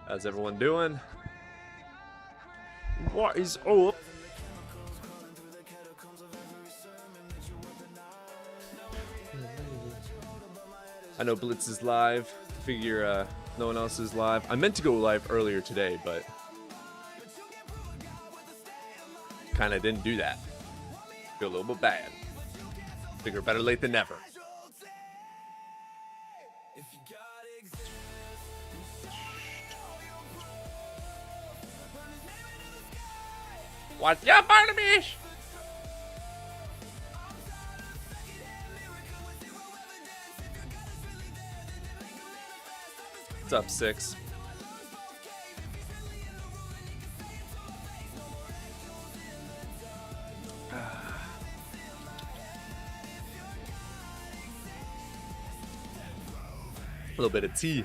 How's everyone doing? What is up? I know Blitz is live. Figure no one else is live. I meant to go live earlier today, but kind of didn't do that. Feel a little bit bad. Figure better late than never. What's up, Barnaby? What's up, Six? A little bit of tea.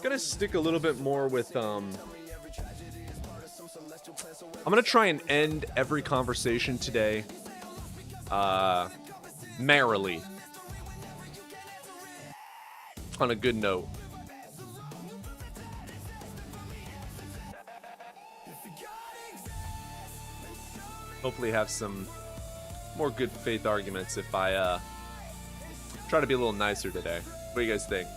Gonna stick a little bit more with I'm gonna try and end every conversation today merrily, on a good note. Hopefully have some more good faith arguments if I try to be a little nicer today. What do you guys think?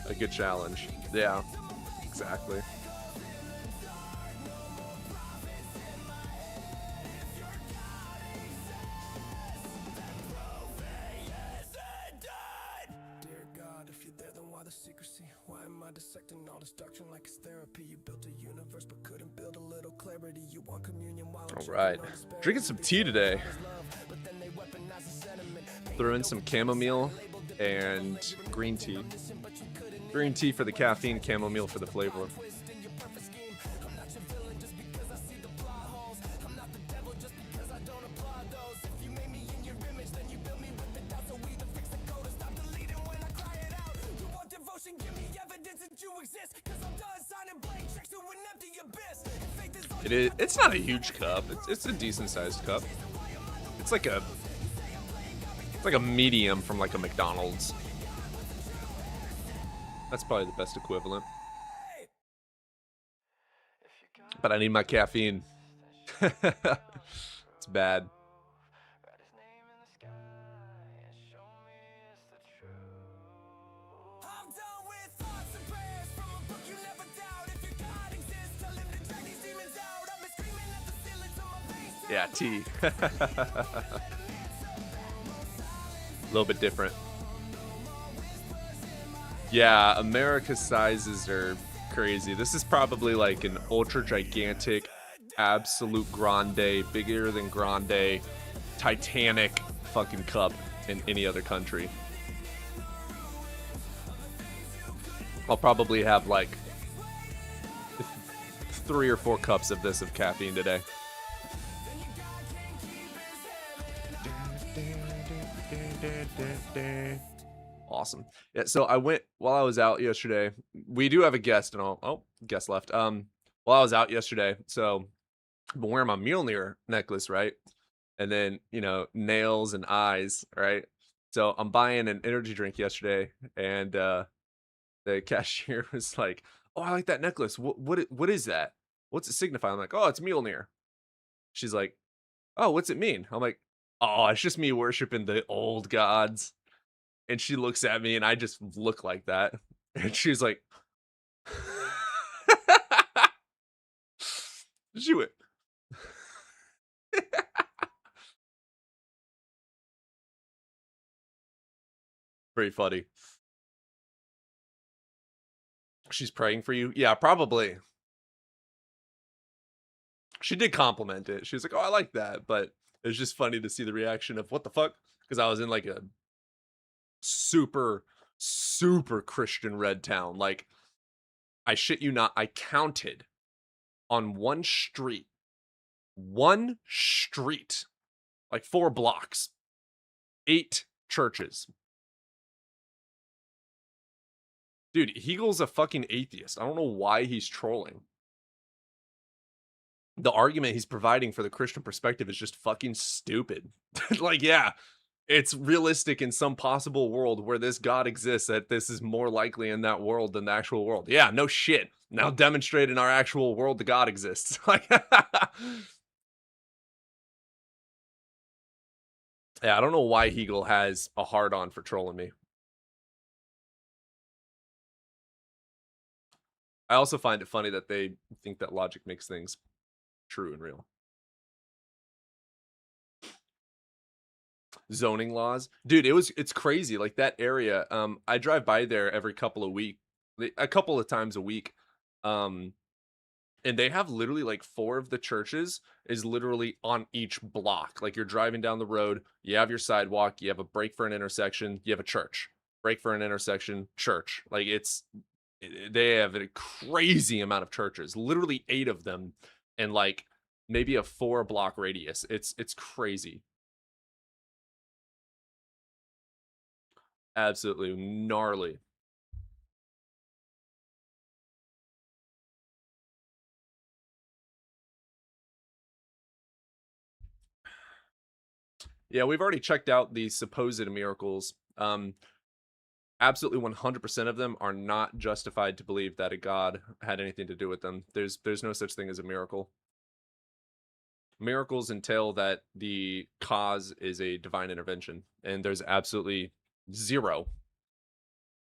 A good challenge. Yeah, exactly. All right, drinking some tea today. Throw in some chamomile and green tea. Green tea for the caffeine, chamomile for the flavor. It's not a huge cup. It's a decent sized cup. It's like a medium from like a McDonald's. That's probably the best equivalent. But I need my caffeine. It's bad. Yeah, tea. A little bit different. Yeah, America's sizes are crazy. This is probably like an ultra gigantic, absolute grande, bigger than grande, Titanic fucking cup in any other country. I'll probably have like 3 or 4 cups of this of caffeine today. Awesome. Yeah, so I went while I was out yesterday. We do have a guest and all. Oh, guest left. While I was out yesterday, so I've been wearing my Mjolnir necklace, right? And then, you know, nails and eyes, right? So I'm buying an energy drink yesterday, and the cashier was like, "Oh, I like that necklace. What is that? What's it signify?" I'm like, "Oh, it's Mjolnir." She's like, "Oh, what's it mean?" I'm like, "Oh, it's just me worshiping the old gods." And she looks at me, and I just look like that. And she's like, she went, very funny. She's praying for you? Yeah, probably. She did compliment it. She was like, "Oh, I like that," but it was just funny to see the reaction of what the fuck, because I was in like a super super Christian red town. Like, I shit you not, I counted on one street, like 4 blocks, 8 churches. Dude, Hegel's a fucking atheist. I don't know why he's trolling. The argument he's providing for the Christian perspective is just fucking stupid. Like, yeah, it's realistic in some possible world where this God exists, that this is more likely in that world than the actual world. Yeah, no shit. Now demonstrate in our actual world the God exists. Like, yeah, I don't know why Hegel has a hard on for trolling me. I also find it funny that they think that logic makes things true and real. Zoning laws, dude, it's crazy. Like, that area, I drive by there every a couple of times a week, um and they have literally like 4 of the churches is literally on each block. Like, you're driving down the road, you have your sidewalk, you have a break for an intersection, you have a church, break for an intersection, church. Like, they have a crazy amount of churches, literally 8 of them, and like maybe a 4-block radius. It's crazy. Absolutely gnarly. Yeah, we've already checked out the supposed miracles. Absolutely 100% of them are not justified to believe that a god had anything to do with them. There's no such thing as a miracle. Miracles entail that the cause is a divine intervention, and there's absolutely 0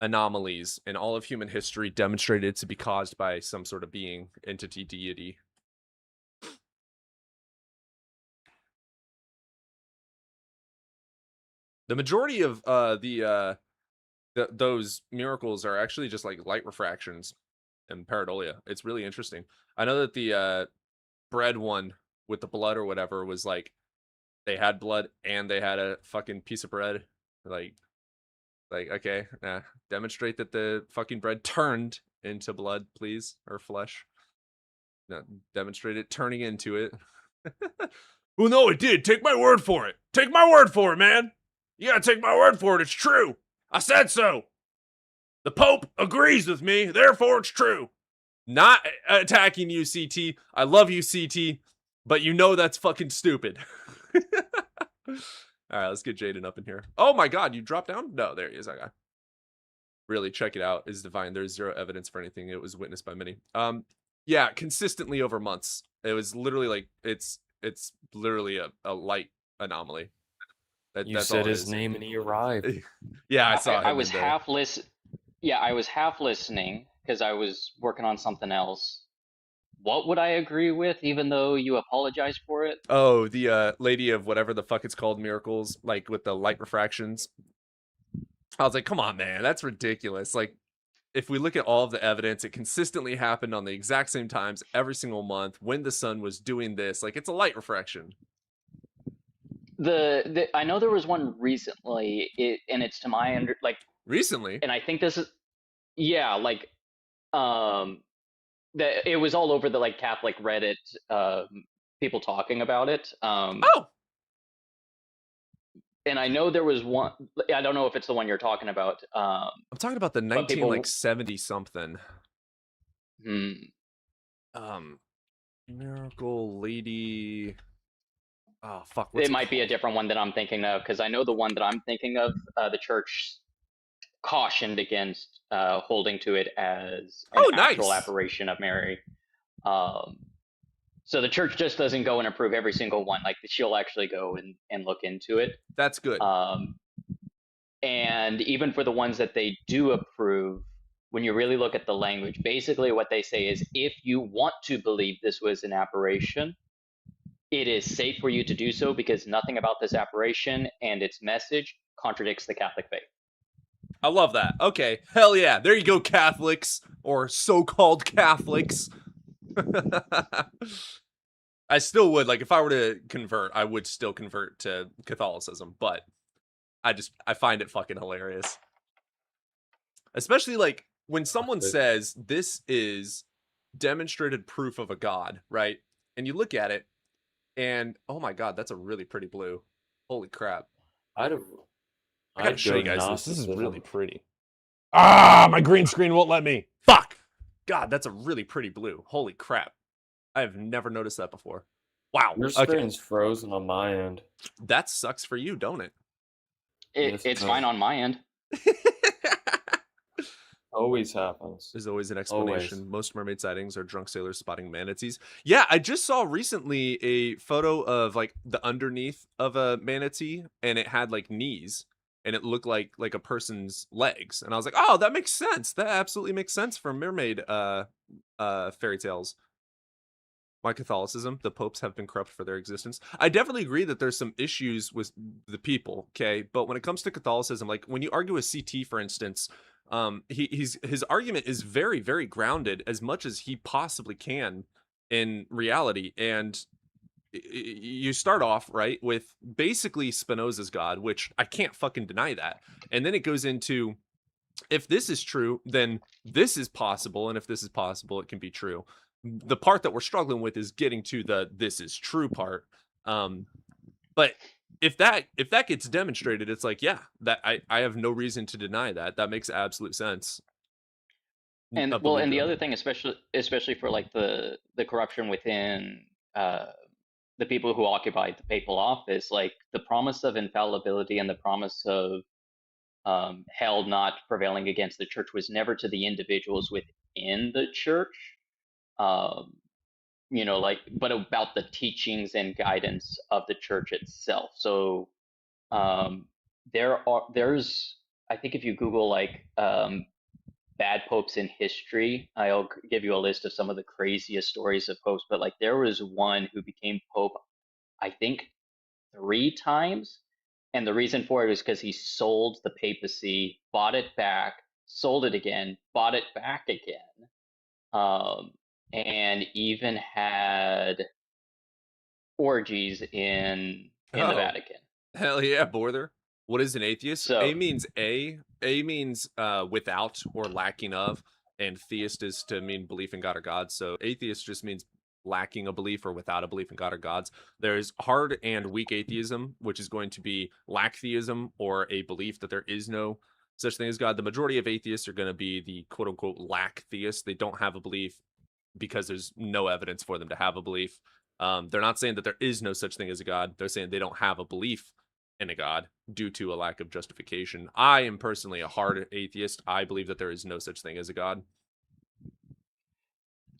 anomalies in all of human history demonstrated to be caused by some sort of being, entity, deity. The majority of those miracles are actually just like light refractions and pareidolia. It's really interesting. I know that the bread one with the blood or whatever was like they had blood and they had a fucking piece of bread. Like, okay, demonstrate that the fucking bread turned into blood, please, or flesh. No, demonstrate it turning into it. Well, no, it did. Take my word for it. Take my word for it, man. You gotta take my word for it. It's true. I said so. The Pope agrees with me, therefore it's true. Not attacking you, CT. I love you, CT, but you know that's fucking stupid. All right, let's get Jaden up in here. Oh my god, you dropped down? No, there he is, that guy. Really, check it out. It's divine. There's 0 evidence for anything. It was witnessed by many. Yeah, consistently over months. It was literally like it's literally a light anomaly. You That's said all it his is. name and he arrived. Yeah, I saw him. I was half listen. Yeah, I was half listening because I was working on something else. What would I agree with, even though you apologized for it? Oh, the lady of whatever the fuck it's called, miracles, like with the light refractions. I was like, come on, man, that's ridiculous. Like, if we look at all of the evidence, it consistently happened on the exact same times every single month when the sun was doing this. Like, it's a light refraction. I know there was one recently, and it's to my Recently, and I think this is, yeah, like, that it was all over the like Catholic Reddit, people talking about it. Oh, And I know there was one. I don't know if it's the one you're talking about. I'm talking about the But people, 70 something. hmm, Miracle Lady. Oh fuck, it might be a different one that I'm thinking of, because I know the one that I'm thinking of, the church cautioned against holding to it as an actual apparition of Mary. So the church just doesn't go and approve every single one. Like, she'll actually go and look into it. That's good. And even for the ones that they do approve, when you really look at the language, basically what they say is, if you want to believe this was an apparition, it is safe for you to do so, because nothing about this apparition and its message contradicts the Catholic faith. I love that. Okay, hell yeah. There you go, Catholics, or so-called Catholics. I still would, like, if I were to convert, I would still convert to Catholicism, but I find it fucking hilarious. Especially, like, when someone says, this is demonstrated proof of a god, right? And you look at it, and, oh my god, that's a really pretty blue. Holy crap. I'd I gotta show go you guys this. This is really Gnosticism. pretty. Ah, my green screen won't let me. Fuck! God, that's a really pretty blue. Holy crap. I have never noticed that before. Wow. Your Okay. screen's frozen on my end. That sucks for you, don't it? Yes, It's it fine does. on my end. Always happens. There's always an explanation. Always. Most mermaid sightings are drunk sailors spotting manatees. Yeah, I just saw recently a photo of like the underneath of a manatee, and it had like knees, and it looked like a person's legs. And I was like, oh, that makes sense. That absolutely makes sense for mermaid fairy tales. Why Catholicism? The popes have been corrupt for their existence. I definitely agree that there's some issues with the people, okay? But when it comes to Catholicism, like when you argue with CT, for instance, his argument is very, very grounded as much as he possibly can in reality. And you start off, right, with basically Spinoza's God, which I can't fucking deny that. And then it goes into, if this is true, then this is possible. And if this is possible, it can be true. The part that we're struggling with is getting to the this is true part. But if that gets demonstrated, it's like, yeah, that I have no reason to deny that. That makes absolute sense. And well, and the other thing, especially for like the corruption within the people who occupied the papal office, like the promise of infallibility and the promise of hell not prevailing against the church was never to the individuals within the church. You know, like, but about the teachings and guidance of the church itself. So there's, I think if you Google like bad popes in history, I'll give you a list of some of the craziest stories of popes. But like there was one who became pope, I think 3 times. And the reason for it was because he sold the papacy, bought it back, sold it again, bought it back again. And even had orgies in the Vatican. Hell yeah, Borther. What is an atheist? So, A means without or lacking of, and theist is to mean belief in God or gods. So atheist just means lacking a belief or without a belief in God or gods. There's hard and weak atheism, which is going to be lack theism or a belief that there is no such thing as God. The majority of atheists are going to be the quote unquote lack theists. They don't have a belief because there's no evidence for them to have a belief. They're not saying that there is no such thing as a God. They're saying they don't have a belief in a God due to a lack of justification. I am personally a hard atheist. I believe that there is no such thing as a God.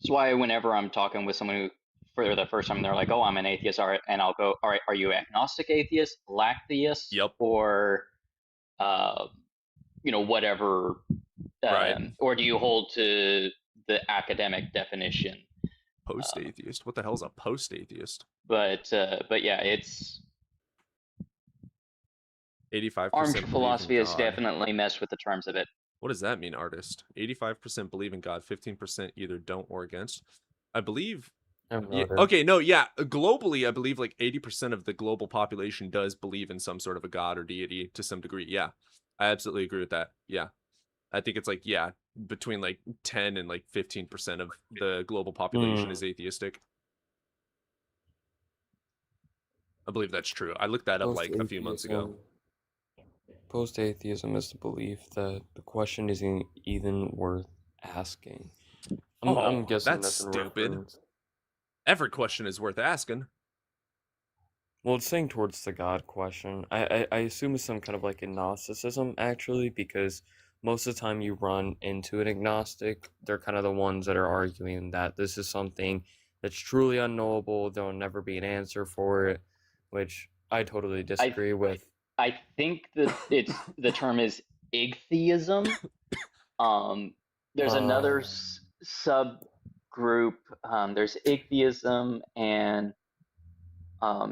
That's why whenever I'm talking with someone who, for the first time, they're like, "Oh, I'm an atheist," all right, and I'll go, "All right, are you agnostic atheist, lack theist, Yep. or, whatever, right. or do you hold to the academic definition?" Post-atheist. What the hell is a post-atheist? But yeah, it's 85%. Armed philosophy has definitely messed with the terms of it. What does that mean, artist? 85% believe in God, 15% either don't or against. I believe. Yeah, okay, no, yeah. Globally, I believe like 80% of the global population does believe in some sort of a god or deity to some degree. Yeah, I absolutely agree with that. Yeah, I think it's like, yeah, between like 10 and like 15% of the global population is atheistic. I believe that's true. I looked that up like a few months ago. Post-atheism is the belief that the question isn't even worth asking. I'm guessing that's stupid. Reference. Every question is worth asking. Well, it's saying towards the God question. I assume it's some kind of like agnosticism, actually, because most of the time you run into an agnostic, they're kind of the ones that are arguing that this is something that's truly unknowable, there'll never be an answer for it, which I totally disagree with. I think that the term is igtheism. There's another subgroup. There's igtheism, and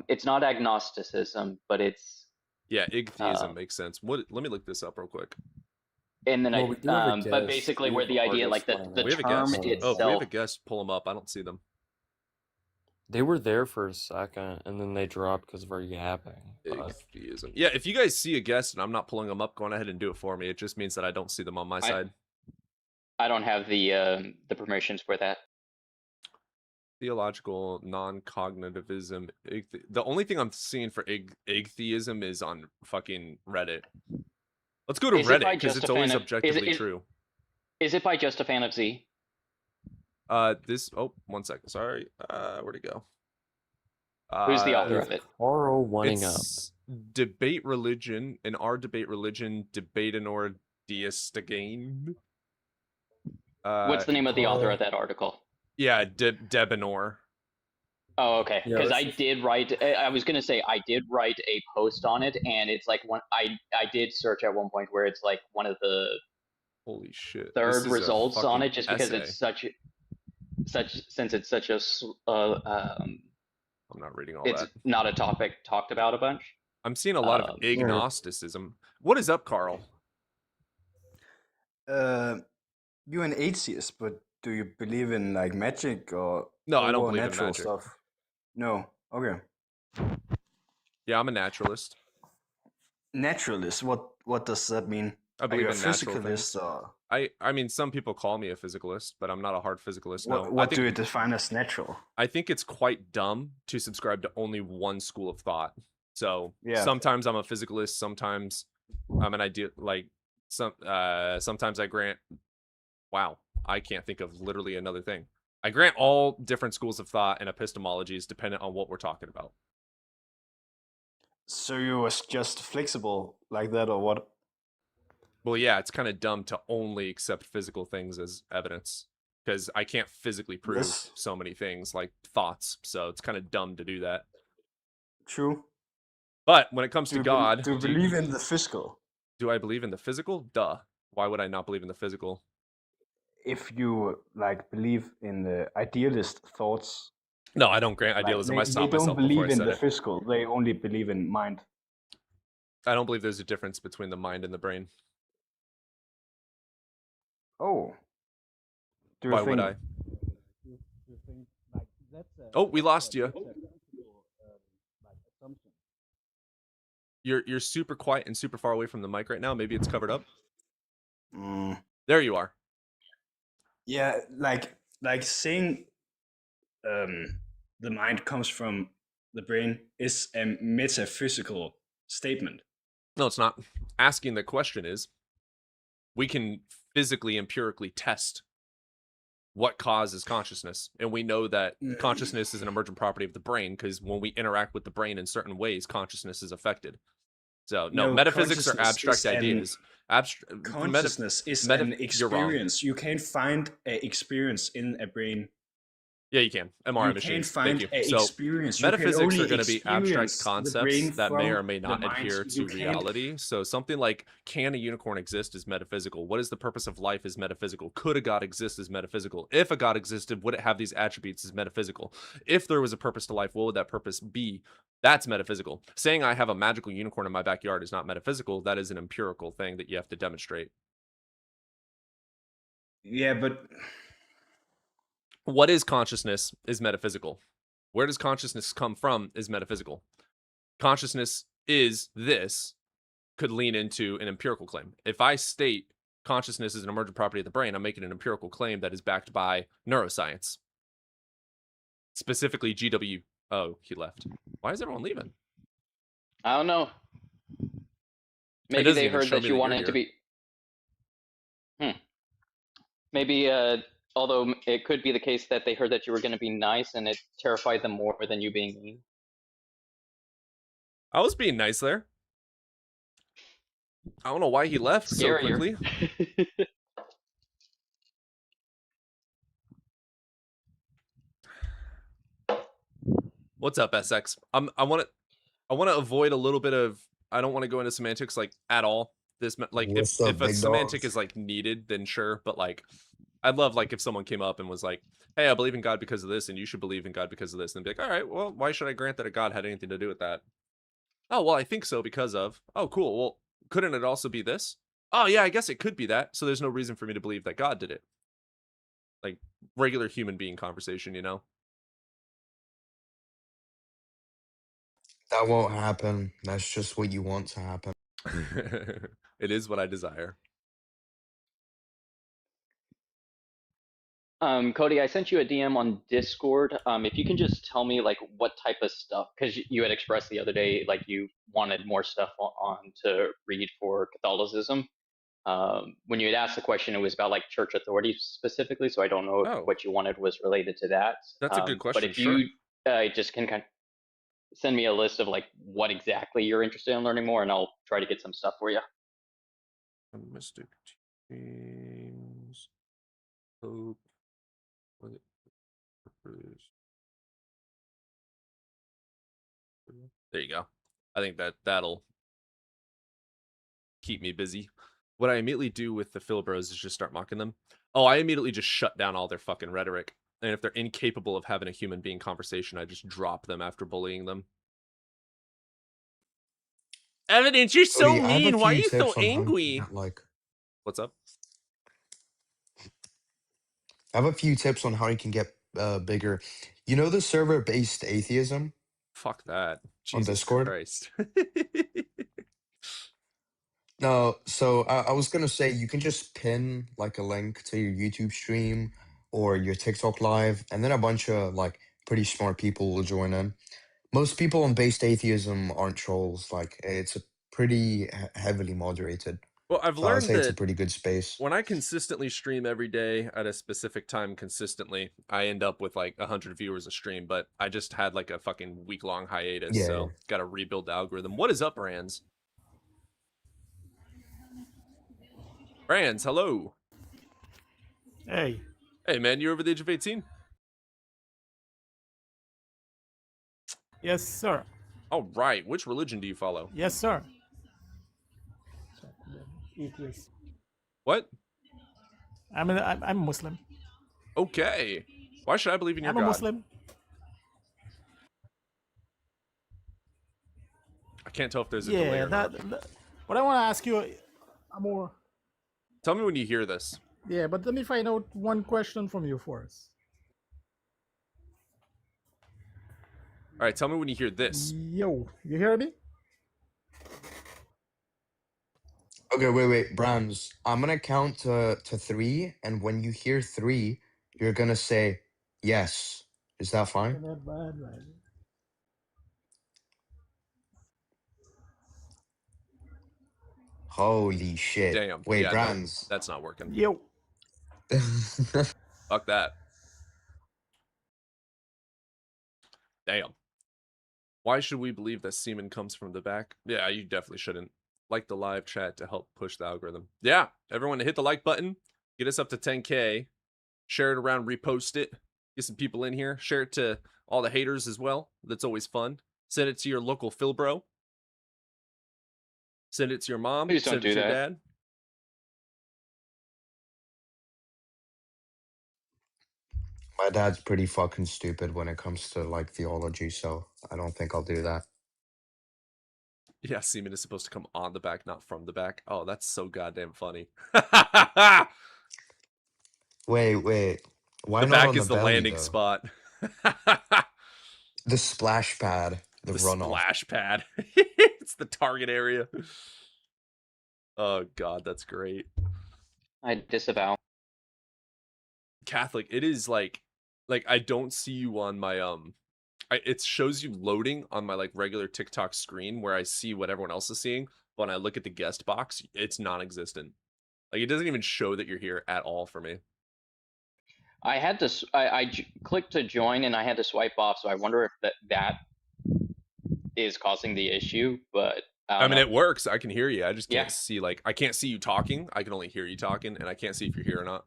it's not agnosticism, but it's igtheism makes sense. Let me look this up real quick. And then but basically, where the idea, like the term itself. Oh, we have a guest. Pull them up. I don't see them. They were there for a second, and then they dropped because of our yapping. But Atheism. Yeah, if you guys see a guest and I'm not pulling them up, go on ahead and do it for me. It just means that I don't see them on my side. I don't have the permissions for that. Theological non-cognitivism. The only thing I'm seeing for atheism is on fucking Reddit. Let's go to Is it Reddit by because just it's a fan always of objectively true. is it by just a fan of Z? This. Oh, 1 second. Sorry. Where'd it go? Who's the author with of it? Carl wanting up. It's debate religion. In our debate religion, debate an or deist again. What's the name of the author Carl. of that article? Yeah, Debenor. Oh, okay. Yeah, Because that's- I did write. I was gonna say I did write a post on it, and it's like one. I did search at one point where it's like one of the Holy shit! third This is a results on fucking it, just because essay. it's since it's such a I'm not reading all it's that. not a topic talked about a bunch. I'm seeing a lot of agnosticism. What is up, Carl? You're an atheist, but do you believe in like magic or No, I don't believe in natural magic. stuff? No. Okay. Yeah, I'm a naturalist. Naturalist. What does that mean? I believe Are in you a natural physicalist things. or I mean, some people call me a physicalist, but I'm not a hard physicalist. No, what do you define as natural? I think it's quite dumb to subscribe to only one school of thought. So Yeah. sometimes I'm a physicalist, sometimes I'm an idea sometimes I grant. Wow, I can't think of literally another thing. I grant all different schools of thought and epistemologies dependent on what we're talking about. So you was just flexible like that, or what? Well, yeah, it's kind of dumb to only accept physical things as evidence because I can't physically prove Yes. so many things like thoughts. So it's kind of dumb to do that. True. But when it comes to God, do you believe in the physical? do I believe in the physical? Duh. Why would I not believe in the physical? If you like believe in the idealist thoughts, No, I don't grant like, idealism. I they stopped don't myself before believe I in said the it. physical. They only believe in mind. I don't believe there's a difference between the mind and the brain. Oh. Do you Why think, would I? Oh, we lost you. You're super quiet and super far away from the mic right now. Maybe it's covered up. There you are. Yeah, like saying the mind comes from the brain is a metaphysical statement. No, it's not. Asking the question is, we can physically, empirically test what causes consciousness. And we know that consciousness is an emergent property of the brain because when we interact with the brain in certain ways, consciousness is affected. So, no, metaphysics are abstract ideas. Consciousness is an experience. You can't find an experience in a brain. Yeah, you can. MRI You machines. can't find Thank you. an So, experience. metaphysics You are going to be abstract experience the concepts brain that may or from may the not mind. adhere You to can't- reality. So something like, can a unicorn exist is metaphysical. What is the purpose of life is metaphysical. Could a god exist is metaphysical. If a god existed, would it have these attributes is metaphysical. If there was a purpose to life, what would that purpose be? That's metaphysical. Saying I have a magical unicorn in my backyard is not metaphysical. That is an empirical thing that you have to demonstrate. Yeah, but What is consciousness is metaphysical. Where does consciousness come from is metaphysical. Consciousness is this could lean into an empirical claim. If I state consciousness is an emergent property of the brain, I'm making an empirical claim that is backed by neuroscience. Specifically GW. Oh, he left. Why is everyone leaving? I don't know. Maybe doesn't they even heard show that me you that you're wanted to be. Maybe, although it could be the case that they heard that you were going to be nice and it terrified them more than you being mean. I was being nice there. I don't know why he left so quickly. What's up, SX? I want to avoid a little bit of. I don't want to go into semantics like at all. This like What's if up, a big semantic dogs? is like needed, then sure. But like, I'd love like if someone came up and was like, "Hey, I believe in God because of this, and you should believe in God because of this," and be like, "All right, well, why should I grant that a God had anything to do with that?" Oh, well, I think so because of. Oh, cool. Well, couldn't it also be this? Oh, yeah, I guess it could be that. So there's no reason for me to believe that God did it. Like regular human being conversation, you know? That won't happen. That's just what you want to happen. It is what I desire. Cody, I sent you a DM on Discord. If you can just tell me like what type of stuff, because you had expressed the other day like you wanted more stuff on to read for Catholicism. When you had asked the question, it was about like church authority specifically, so I don't know if what you wanted was related to that. That's a good question. But if you just can kind of send me a list of like what exactly you're interested in learning more, and I'll try to get some stuff for you. Mystic teams. Hope. There you go. I think that'll keep me busy. What I immediately do with the Philbros is just start mocking them. Oh, I immediately just shut down all their fucking rhetoric. And if they're incapable of having a human being conversation, I just drop them after bullying them. Evidence, you're so mean. Why are you so angry? What's up? I have a few tips on how you can get bigger. You know the server-based atheism? Fuck that. On Jesus Discord? Christ. No, so I was gonna say you can just pin like a link to your YouTube stream or your TikTok live, and then a bunch of like pretty smart people will join in. Most people on based atheism aren't trolls. Like it's a pretty heavily moderated. Well, I've So I'd learned say that it's a pretty good space. when I consistently stream every day at a specific time consistently, I end up with like 100 viewers a stream, but I just had like a fucking week-long hiatus, Yeah. so got to rebuild the algorithm. What is up, Brands? Brands, hello. Hey. Hey, man, you over the age of 18? Yes, sir. All right. Which religion do you follow? Yes, sir. Atheist. What? I'm Muslim. Okay. Why should I believe in your God? I'm a Muslim. I can't tell if there's a delay or not. But I want to ask you a more. Tell me when you hear this. Yeah, but let me find out one question from you first. All right, tell me when you hear this. Yo, you hear me? Okay, wait, Brands. I'm gonna count to 3, and when you hear 3, you're gonna say yes. Is that fine? Holy shit. Damn. Wait, yeah, Brands. No, that's not working. Yo. Fuck that. Damn. Why should we believe that semen comes from the back? Yeah, you definitely shouldn't. Like the live chat to help push the algorithm. Yeah, everyone hit the like button. Get us up to 10K. Share it around, repost it. Get some people in here. Share it to all the haters as well. That's always fun. Send it to your local Philbro. Send it to your mom. Please don't Send it do to your that. dad. My dad's pretty fucking stupid when it comes to like theology, so I don't think I'll do that. Yeah, semen is supposed to come on the back, not from the back. Oh, that's so goddamn funny. Wait. Why the not back on is the belly, landing though? spot. The splash pad. The runoff. Splash pad. It's the target area. Oh god, that's great. I disavow. Catholic, it is like I don't see you on my it shows you loading on my like regular TikTok screen where I see what everyone else is seeing, but when I look at the guest box, it's non-existent. Like it doesn't even show that you're here at all for me. I had to I clicked to join and I had to swipe off, so I wonder if that is causing the issue, but I mean, it works. I can hear you. I just can't Yeah. see, like, I can't see you talking. I can only hear you talking, and I can't see if you're here or not.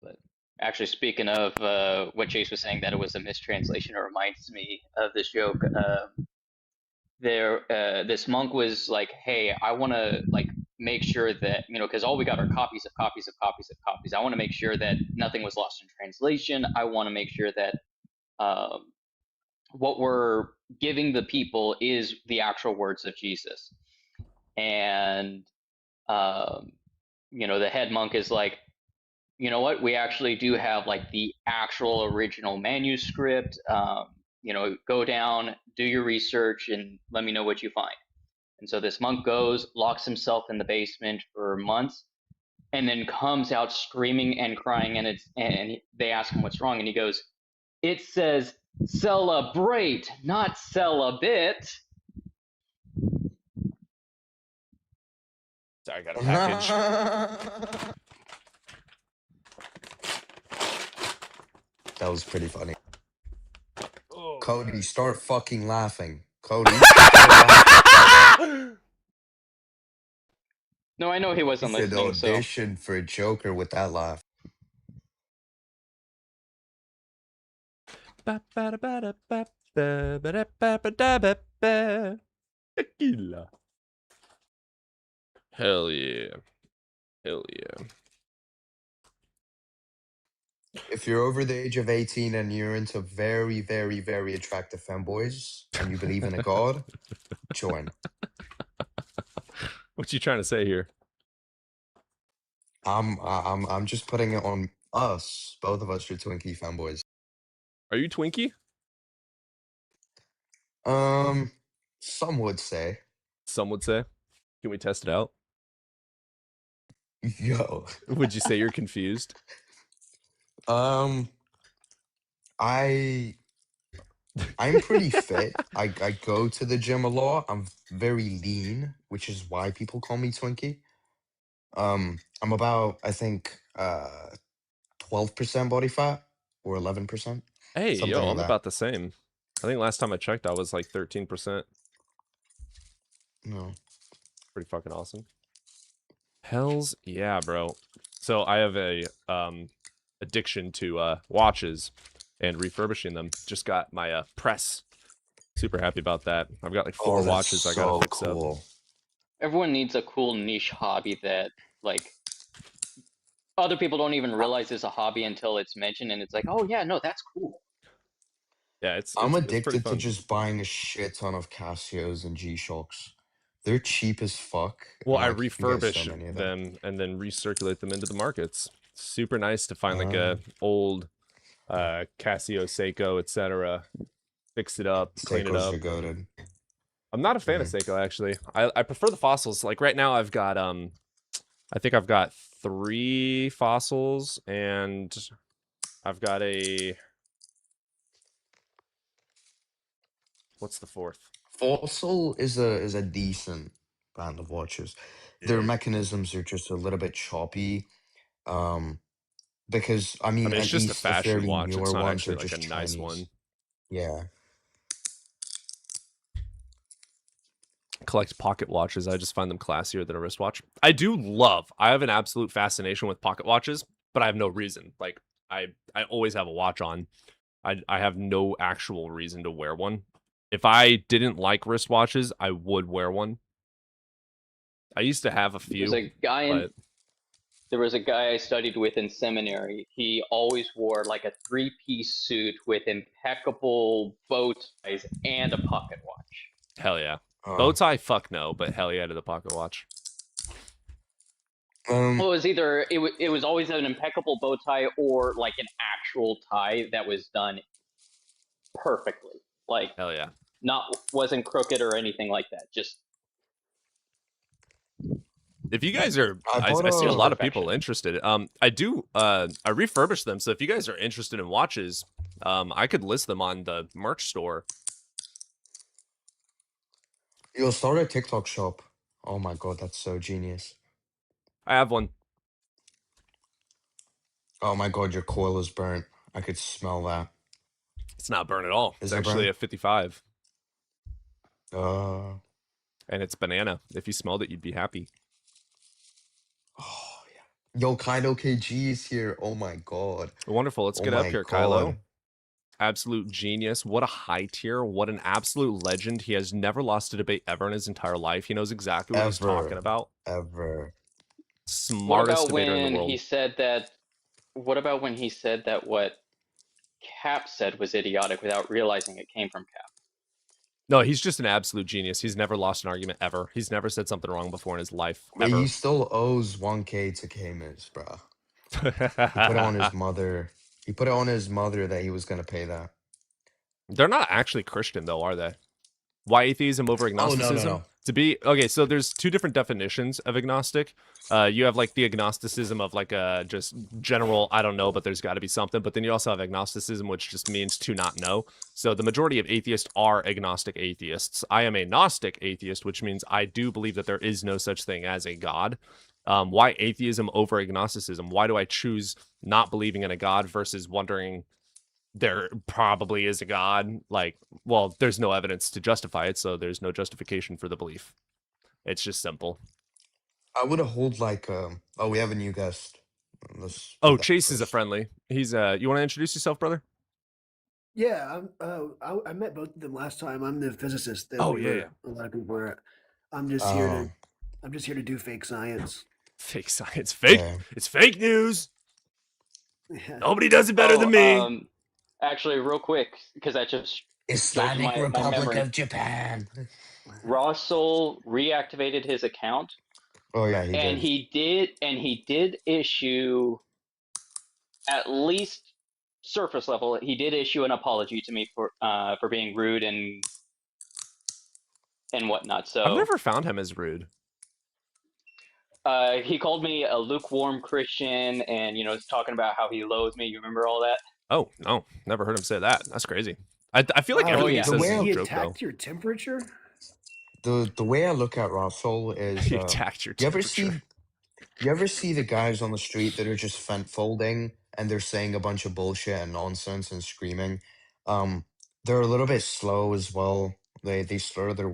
But actually, speaking of what Chase was saying, that it was a mistranslation, it reminds me of this joke. This monk was like, "Hey, I want to like make sure that because all we got are copies of copies of copies of copies. I want to make sure that nothing was lost in translation. I want to make sure that what we're giving the people is the actual words of Jesus." And the head monk is like, you know what? We actually do have like the actual original manuscript. go down, do your research, and let me know what you find. And so this monk goes, locks himself in the basement for months, and then comes out screaming and crying. And they ask him what's wrong, and he goes, "It says celebrate, not sell a bit." Sorry, I got a package. That was pretty funny. Oh, Cody, start fucking laughing. Cody, start laughing. No, I know he wasn't You should listening. So audition for Joker with that laugh. Tequila. Hell yeah. Hell yeah. If you're over the age of 18 and you're into very, very, very attractive femboys and you believe in a god, join. What you trying to say here? I'm just putting it on us. Both of us are Twinkie fanboys. Are you Twinkie? Some would say. Some would say. Can we test it out? Yo. Would you say you're confused? I'm pretty fit. I go to the gym a lot. I'm very lean, which is why people call me Twinkie. I'm about, I think, 12% body fat or 11%. Hey, Something yo, like I'm that. about the same. I think last time I checked, I was like 13%. No. Pretty fucking awesome. Hells yeah, bro. So I have a addiction to watches and refurbishing them. Just got my press. Super happy about that. I've got like 4 watches I gotta fix up. Everyone needs a cool niche hobby that like other people don't even realize is a hobby until it's mentioned, and it's like, oh yeah, no, that's cool. Yeah, I'm it's pretty addicted to fun. just buying a shit ton of Casios and G-Shocks. They're cheap as fuck. Well, I you can get so refurbish many of them and then recirculate them into the markets. Super nice to find like a old Casio, Seiko, etc. Fix it up, clean it Seikos up. are goated. I'm not a fan of Seiko actually. I prefer the fossils. Like right now I've got I think I've got 3 fossils and I've got a what's the 4th? Fossil is a decent brand of watches. Their mechanisms are just a little bit choppy. Because I mean, it's at just a least the fashion fairly watch. It's newer not ones actually are like a just nice Chinese. one. Yeah. Collect pocket watches. I just find them classier than a wristwatch. I have an absolute fascination with pocket watches, but I have no reason. Like I always have a watch on. I have no actual reason to wear one. If I didn't like wristwatches, I would wear one. I used to have a few. There was a guy I studied with in seminary. He always wore like a 3-piece suit with impeccable bow ties and a pocket watch. Hell yeah. Bow tie, fuck no, but hell yeah to the pocket watch. Well, it was either it was always an impeccable bow tie or like an actual tie that was done perfectly. Like hell yeah. Wasn't crooked or anything like that. Just if you guys are, I see a lot of people interested. I refurbish them. So if you guys are interested in watches, I could list them on the merch store. You'll start a TikTok shop. Oh my god, that's so genius. I have one. Oh my god, your coil is burnt. I could smell that. It's not burnt at all. It's actually a 55. And it's banana. If you smelled it, you'd be happy. Oh yeah. Yo, Kylo KG is here. Oh my god. Wonderful. Let's get up here, Kylo. Absolute genius. What a high tier. What an absolute legend. He has never lost a debate ever in his entire life. He knows exactly what he's talking about. Ever. Smartest debater in the world. What about when he said that what Cap said was idiotic without realizing it came from Cap? No, he's just an absolute genius. He's never lost an argument ever. He's never said something wrong before in his life. But he still owes 1K to K-Miz, bro. He put it on his mother. He put it on his mother that he was gonna pay that. They're not actually Christian, though, are they? Why atheism over Oh, no, no, agnosticism? no. To be okay, so there's two different definitions of agnostic. You have like the agnosticism of like a just general, I don't know, but there's got to be something. But then you also have agnosticism, which just means to not know. So the majority of atheists are agnostic atheists. I am a Gnostic atheist, which means I do believe that there is no such thing as a God. Why atheism over agnosticism? Why do I choose not believing in a God versus wondering there probably is a God? Like, well, there's no evidence to justify it, so there's no justification for the belief. It's just simple. I would hold like, oh, we have a new guest. Let's Oh, do that Chase is a first. friendly. He's you want to introduce yourself, brother? Yeah, I met both of them last time. I'm the physicist that Oh, yeah. a lot of people were. I'm just here to Um, I'm just here to do fake science. Fake science. Fake. yeah. It's fake news. Yeah. Nobody does it better than me. Actually, real quick, because that just jogged Islamic my Republic memory. of Japan. Russell reactivated his account, Oh yeah, he and did. he did issue, at least surface level, he did issue an apology to me for being rude and whatnot. I've So never found him as rude. he called me a lukewarm Christian, and talking about how he loathes me. You remember all that? Oh no, never heard him say that. That's crazy. I feel like Wow, everything yeah. he says is he a joke, attacked though. your temperature. The way I look at Russell is, He attacked your you temperature. ever see the guys on the street that are just fent folding and they're saying a bunch of bullshit and nonsense and screaming? Um, they're a little bit slow as well. They slur their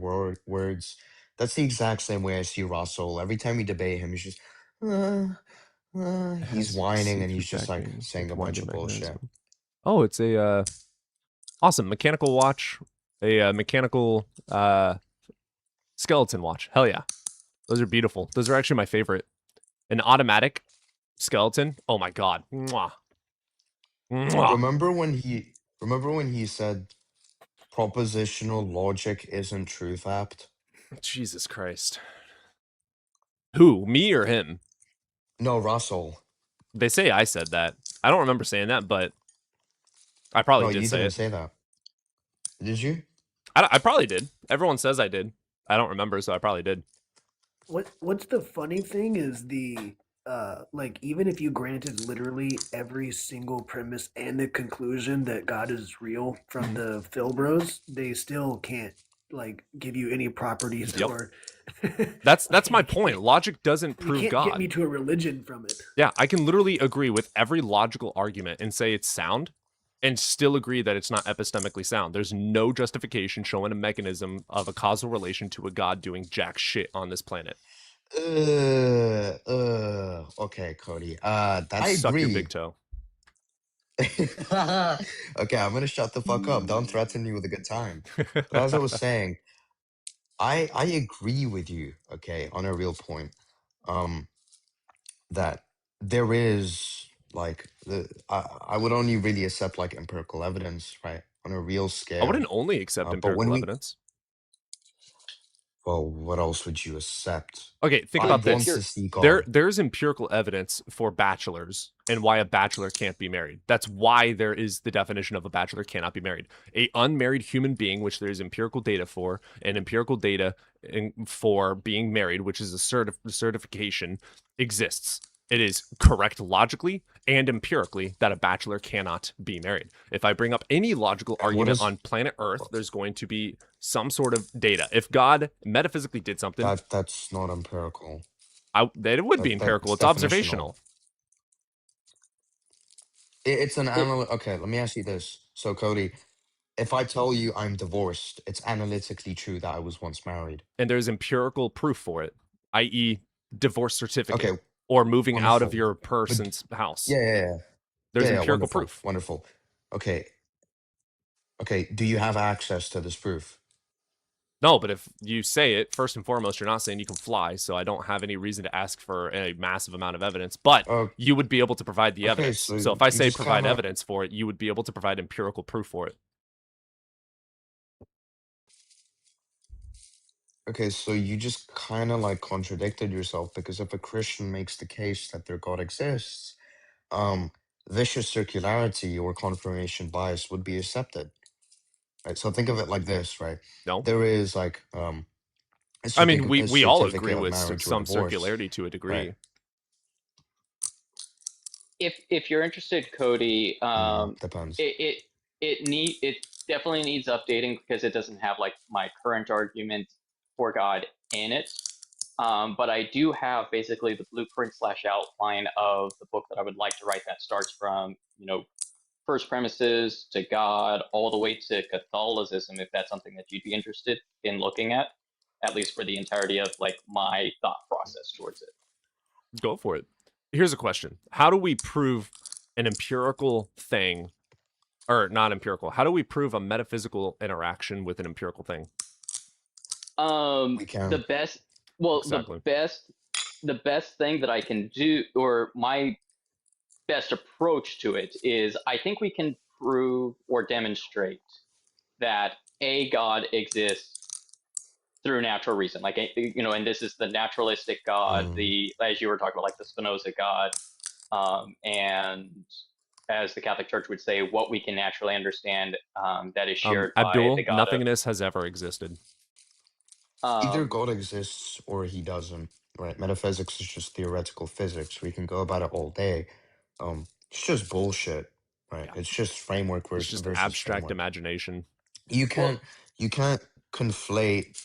words. That's the exact same way I see Russell. Every time we debate him, he's just he's whining and he's just like saying a bunch of bullshit. Oh, it's a awesome mechanical watch, a mechanical skeleton watch. Hell yeah, those are beautiful. Those are actually my favorite. An automatic skeleton. Oh my god. Mwah. Mwah. Remember when he said propositional logic isn't truth apt? Jesus Christ. Who? Me or him? No, Russell. They say I said that. I don't remember saying that, but I probably No, did you say didn't it. say that. Did you? I probably did. Everyone says I did. I don't remember, so I probably did. What's the funny thing is like, even if you granted literally every single premise and the conclusion that God is real from the Phil Bros, they still can't like give you any properties Yep. or That's my point. Logic doesn't you prove can't God. get me to a religion from it. Yeah, I can literally agree with every logical argument and say it's sound and still agree that it's not epistemically sound. There's no justification showing a mechanism of a causal relation to a God doing jack shit on this planet. Okay, Cody. I I suck your agree. big toe. Okay, I'm gonna shut the fuck up. Don't threaten me with a good time. But as I was saying, I agree with you, okay, on a real point. That there is like I would only really accept like empirical evidence, right? On a real I scale. wouldn't only accept But when empirical we evidence. well, what else would you accept? Okay, think I about want this. to see God. There's empirical evidence for bachelors and why a bachelor can't be married. That's why there is the definition of a bachelor cannot be married. A unmarried human being, which there's empirical data for, and empirical data for being married, which is a certification, exists. It is correct logically and empirically that a bachelor cannot be married. If I bring up any logical And what argument is on planet Earth, there's going to be some sort of data. If God metaphysically did something, that's not empirical. that it would be empirical. That's It's observational. It's an okay, let me ask you this. So Cody, if I tell you I'm divorced, it's analytically true that I was once married. And there's empirical proof for it, i.e., divorce certificate Okay, or moving out of wonderful. your But person's house. yeah. There's Yeah, empirical wonderful. proof. Wonderful. Okay. Okay, do you have access to this proof? No, but if you say it, first and foremost, you're not saying you can fly, so I don't have any reason to ask for a massive amount of evidence, but you would be able to provide the Okay, evidence. so So if I you say just provide kinda evidence for it, you would be able to provide empirical proof for it. Okay, so you just kind of like contradicted yourself because if a Christian makes the case that their God exists, vicious circularity or confirmation bias would be accepted. right? So think of it like this, right? No. There is like I mean, we all agree certificate of with marriage or some divorce, circularity to a degree. right? If you're interested, Cody, Depends. it definitely needs updating because it doesn't have like my current argument for God in it. But I do have basically the blueprint / outline of the book that I would like to write that starts from, first premises to God all the way to Catholicism, if that's something that you'd be interested in looking at least for the entirety of like my thought process towards it. Go for it. Here's a question. How do we prove an empirical thing, or not empirical? How do we prove a metaphysical interaction with an empirical thing? We can. The best, well, Exactly. the best thing that I can do, or my best approach to it is, I think we can prove or demonstrate that a God exists through natural reason, like, and this is the naturalistic God, as you were talking about, like the Spinoza God, and as the Catholic Church would say, what we can naturally understand, that is shared by Abdul, the God nothingness has ever existed. Either God exists or he doesn't, right? Metaphysics is just theoretical physics. We can go about it all day. It's just bullshit, right? Yeah. It's just framework It's just versus abstract framework. imagination. You can't conflate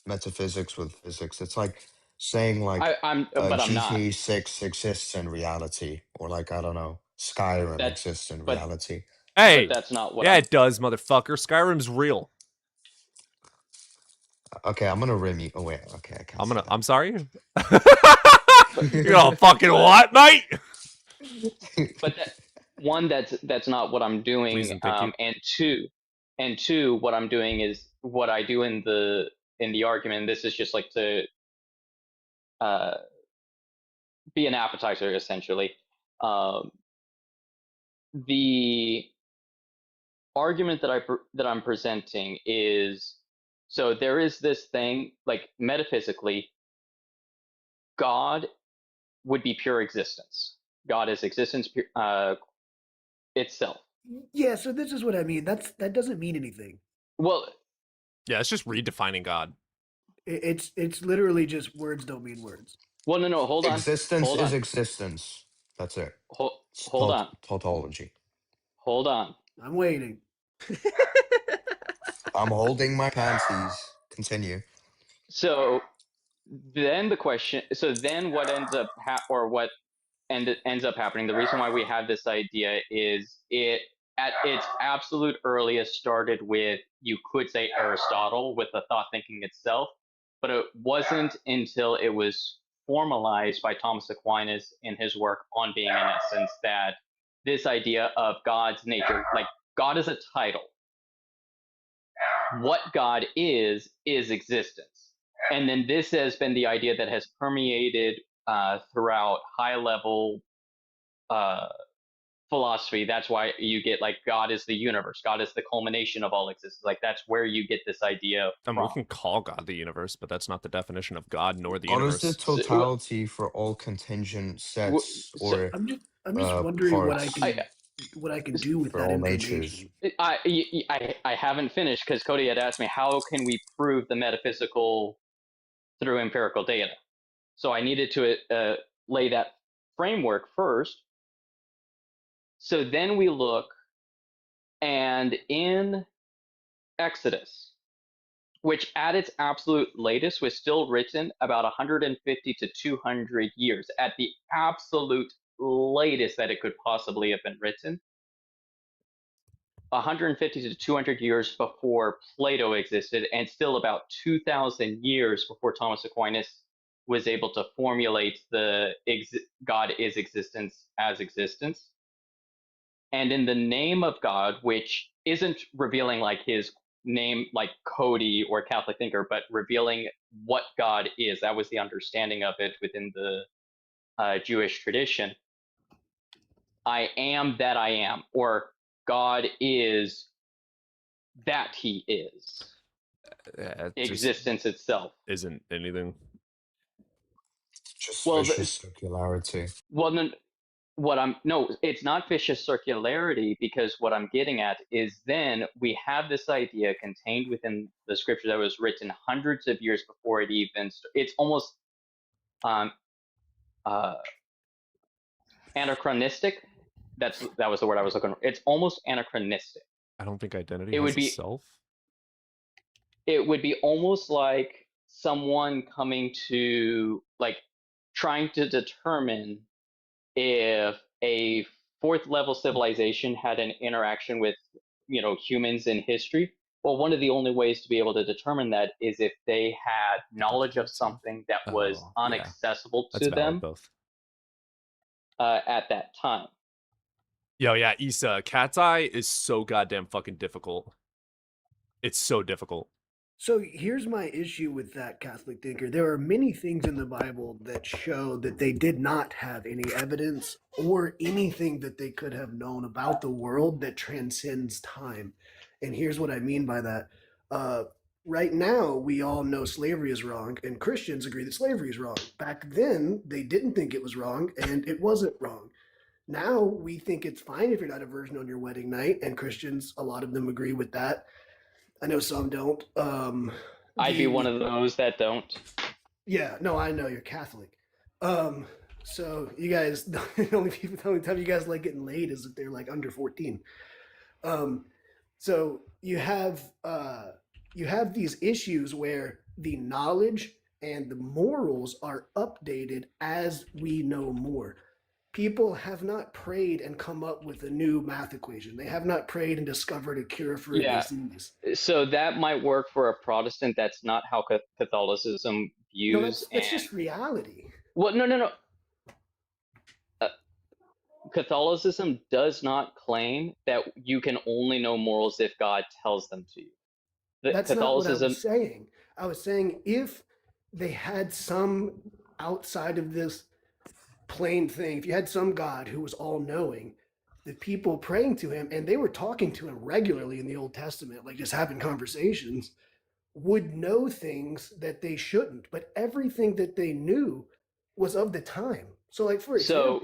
metaphysics with physics. It's like saying like but I'm not. GTA 6 exists in reality, or like, I don't know, Skyrim exists in reality. Hey, but that's not what it does, motherfucker. Skyrim's real. Okay, I'm gonna rim you. Oh wait, okay, I can't. I'm sorry. You're all fucking what, mate? But that's not what I'm doing. Please and thank you. And two, what I'm doing is what I do in the argument. This is just like to be an appetizer, essentially. The argument that I'm presenting is, so there is this thing, like metaphysically, God would be pure existence. God is existence itself. Yeah, so this is what I mean. That doesn't mean anything. Well, yeah, it's just redefining God. It's literally just words don't mean words. Well, no, hold on. Existence is existence. That's it. Hold on. Tautology. Hold on. I'm waiting. I'm holding my panties. Continue. So then what ends up ends up happening, the reason why we have this idea is it at its absolute earliest started with, you could say, Aristotle with the thought thinking itself, but it wasn't until it was formalized by Thomas Aquinas in his work On Being and Essence that this idea of God's nature, like God is a title. What God is existence. And then this has been the idea that has permeated throughout high level philosophy. That's why you get like God is the universe. God is the culmination of all existence. Like that's where you get this idea from. We can call God the universe, but that's not the definition of God nor the God universe. is the totality for all contingent sets or I'm just wondering what I can do with that information. I haven't finished because Cody had asked me, how can we prove the metaphysical through empirical data? So I needed to lay that framework first. So then we look, and in Exodus, which at its absolute latest was still written about 150 to 200 years, at the absolute latest that it could possibly have been written, 150 to 200 years before Plato existed, and still about 2,000 years before Thomas Aquinas was able to formulate the God is existence as existence. And in the name of God, which isn't revealing like his name like Cody or Catholic thinker, but revealing what God is, that was the understanding of it within the Jewish tradition. I am that I am, or God is that he is. Existence itself isn't anything. Just vicious circularity. Well, no, it's not vicious circularity, because what I'm getting at is then we have this idea contained within the scripture that was written hundreds of years before it even. It's almost anachronistic. That was the word I was looking for. It's almost anachronistic. I don't think identity It has would a be self. it would be almost like someone coming to, like, trying to determine if a fourth level civilization had an interaction with, humans in history. Well, one of the only ways to be able to determine that is if they had knowledge of something that was Oh, yeah. unaccessible That's to valid, them both. at that time. Yo, yeah, Issa, Cat's Eye is so goddamn fucking difficult. It's so difficult. So here's my issue with that Catholic thinker. There are many things in the Bible that show that they did not have any evidence or anything that they could have known about the world that transcends time. And here's what I mean by that. Right now, we all know slavery is wrong, and Christians agree that slavery is wrong. Back then, they didn't think it was wrong, and it wasn't wrong. Now, we think it's fine if you're not a virgin on your wedding night, and Christians, a lot of them agree with that. I know some don't. I'd be one of those that don't. Yeah, no, I know you're Catholic. So you guys, the only time you guys like getting laid is if they're like under 14. So you have these issues where the knowledge and the morals are updated as we know more. People have not prayed and come up with a new math equation. They have not prayed and discovered a cure for a disease. So that might work for a Protestant. That's not how Catholicism views. No, that's just reality. Well, no. Catholicism does not claim that you can only know morals if God tells them to you. That's not what I was saying. I was saying if they had some outside of this plain thing, if you had some God who was all-knowing, the people praying to him, and they were talking to him regularly in the Old Testament, like just having conversations, would know things that they shouldn't. But everything that they knew was of the time. So, like, for example,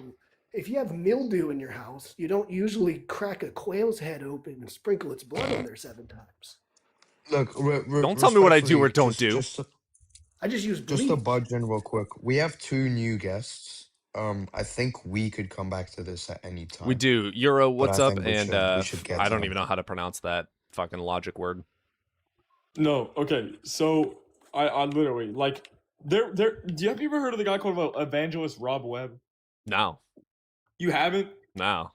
if you have mildew in your house, you don't usually crack a quail's head open and sprinkle its blood on there 7 times. Look, don't tell me what I do or don't do. I just use bleach. Just to budge in real quick. We have 2 new guests. I think we could come back to this at any time. We do. Euro, what's up? And we should get I don't even know how to pronounce that fucking logic word. No, okay. So I literally like there. Have you ever heard of the guy called Evangelist Rob Webb? No. You haven't? No.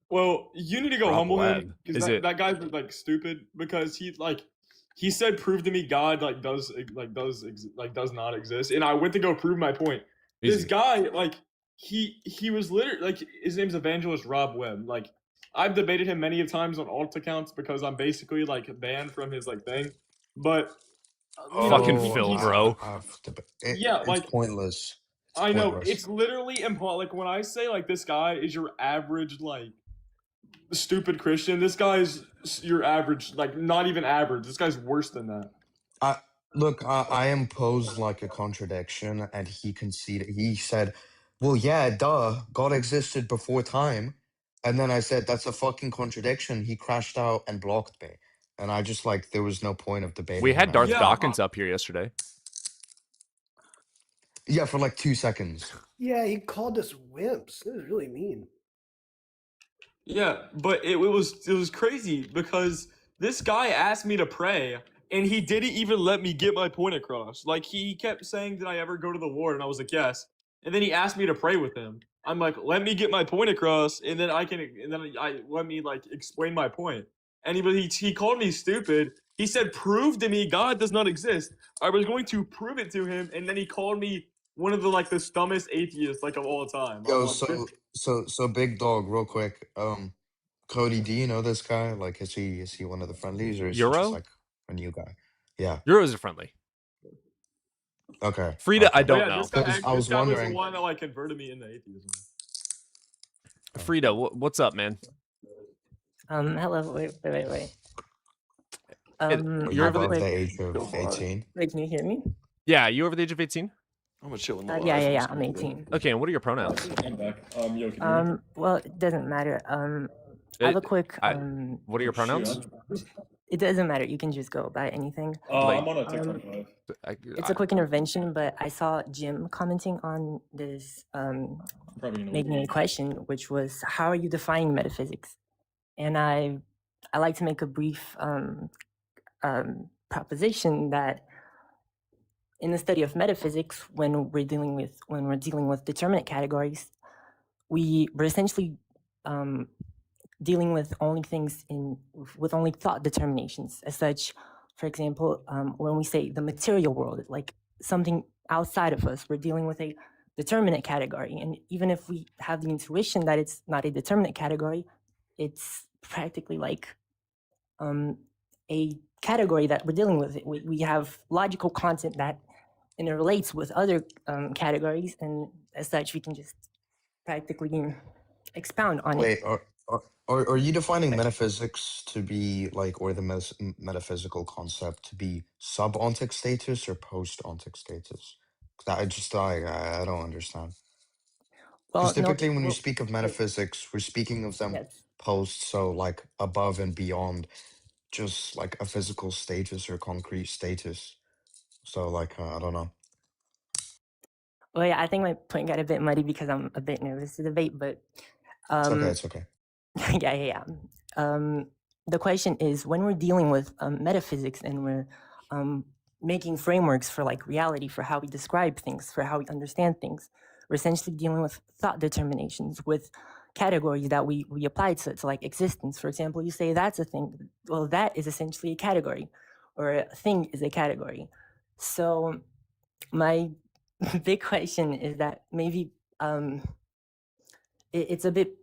Well, you need to go Rob humble Webb. him because that guy's like stupid because he said prove to me God does not exist, and I went to go prove my point. Easy. This guy he was literally his name's Evangelist Rob Webb. Like I've debated him many of times on alt accounts because I'm basically banned from his thing. But fucking Phil, bro. It's pointless. I know it's literally impossible. When I say this guy is your average stupid Christian, this guy's your average, not even average. This guy's worse than that. Look, I imposed a contradiction, and he conceded. He said, "Well, yeah, duh, God existed before time," and then I said, "That's a fucking contradiction." He crashed out and blocked me, and I just there was no point of debating. We had Darth Dawkins up here yesterday. Yeah, for 2 seconds. Yeah, he called us wimps. It was really mean. Yeah, but it was crazy because this guy asked me to pray, and he didn't even let me get my point across. He kept saying, "Did I ever go to the war?" And I was like, "Yes." And then he asked me to pray with him. I'm like, "Let me get my point across, and then let me explain my point." And he called me stupid. He said, "Prove to me God does not exist." I was going to prove it to him, and then he called me one of the the dumbest atheists of all time. Yo, so big dog, real quick. Cody, do you know this guy? Is he one of the friendlies, or is Euro? he just a new guy? Yeah. Euro's a friendly. Okay. Frida, I don't know. I was wondering. Was the one that converted me into atheism. Frida, what's up, man? Hello. Wait. You're over the age of 18. Wait, can you hear me? Yeah, you over the age of 18? I'm gonna chill in the Yeah, I'm 18. Okay, and what are your pronouns? I'm back. Yo, can you hear me? Well, it doesn't matter. I have a quick what are your pronouns? It doesn't matter. You can just go by anything. I'm on a TikTok live. It's a quick intervention, but I saw Jim commenting on this, making a question, which was, how are you defining metaphysics? And I like to make a brief proposition that in the study of metaphysics, when we're dealing with determinate categories, we're essentially dealing with only things with only thought determinations. As such, for example, when we say the material world, like something outside of us, we're dealing with a determinate category. And even if we have the intuition that it's not a determinate category, it's practically like a category that we're dealing with. We have logical content that interrelates with other categories, and as such, we can just practically expound on Wait, it. are you defining metaphysics to be like, or the metaphysical concept to be sub-ontic status or post-ontic status? 'Cause I don't understand. Because typically when we speak of metaphysics, we're speaking of them post, so like above and beyond just like a physical status or concrete status. So like, I don't know. Well, yeah, I think my point got a bit muddy because I'm a bit nervous to debate, but It's okay. yeah. The question is, when we're dealing with metaphysics and we're making frameworks for like reality, for how we describe things, for how we understand things, we're essentially dealing with thought determinations, with categories that we apply to like existence. For example, you say that's a thing. Well, that is essentially a category, or a thing is a category. So my big question is that maybe it's a bit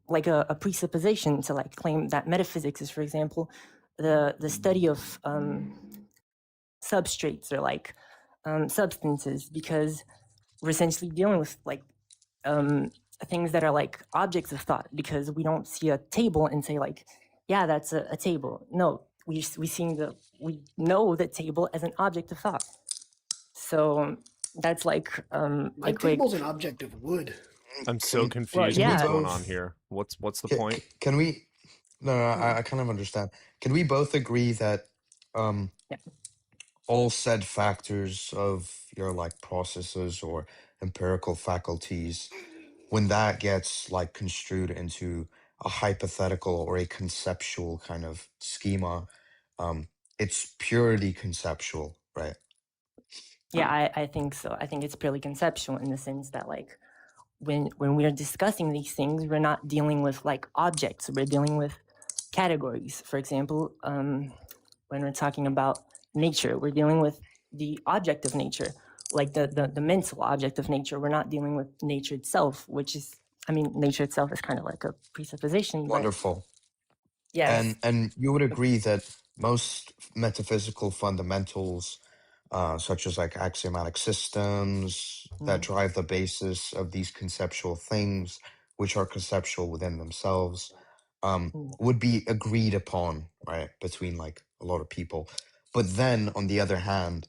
like a presupposition to like claim that metaphysics is, for example, the study of substrates or like substances, because we're essentially dealing with like things that are like objects of thought, because we don't see a table and say like, yeah, that's a table. No, we know the table as an object of thought. So that's like my table's an object of wood. I'm so confused what's going on here. What's the point? Can we? No, I kind of understand. Can we both agree that all said factors of your like processes or empirical faculties, when that gets like construed into a hypothetical or a conceptual kind of schema, it's purely conceptual, right? Yeah, I think so. I think it's purely conceptual in the sense that like when we are discussing these things, we're not dealing with like objects, we're dealing with categories. For example, when we're talking about nature, we're dealing with the object of nature, like the mental object of nature. We're not dealing with nature itself, which is, I mean, nature itself is kind of like a presupposition. Wonderful. Yes. And you would agree that most metaphysical fundamentals, such as like axiomatic systems that drive the basis of these conceptual things, which are conceptual within themselves, would be agreed upon, right, between like a lot of people. But then on the other hand,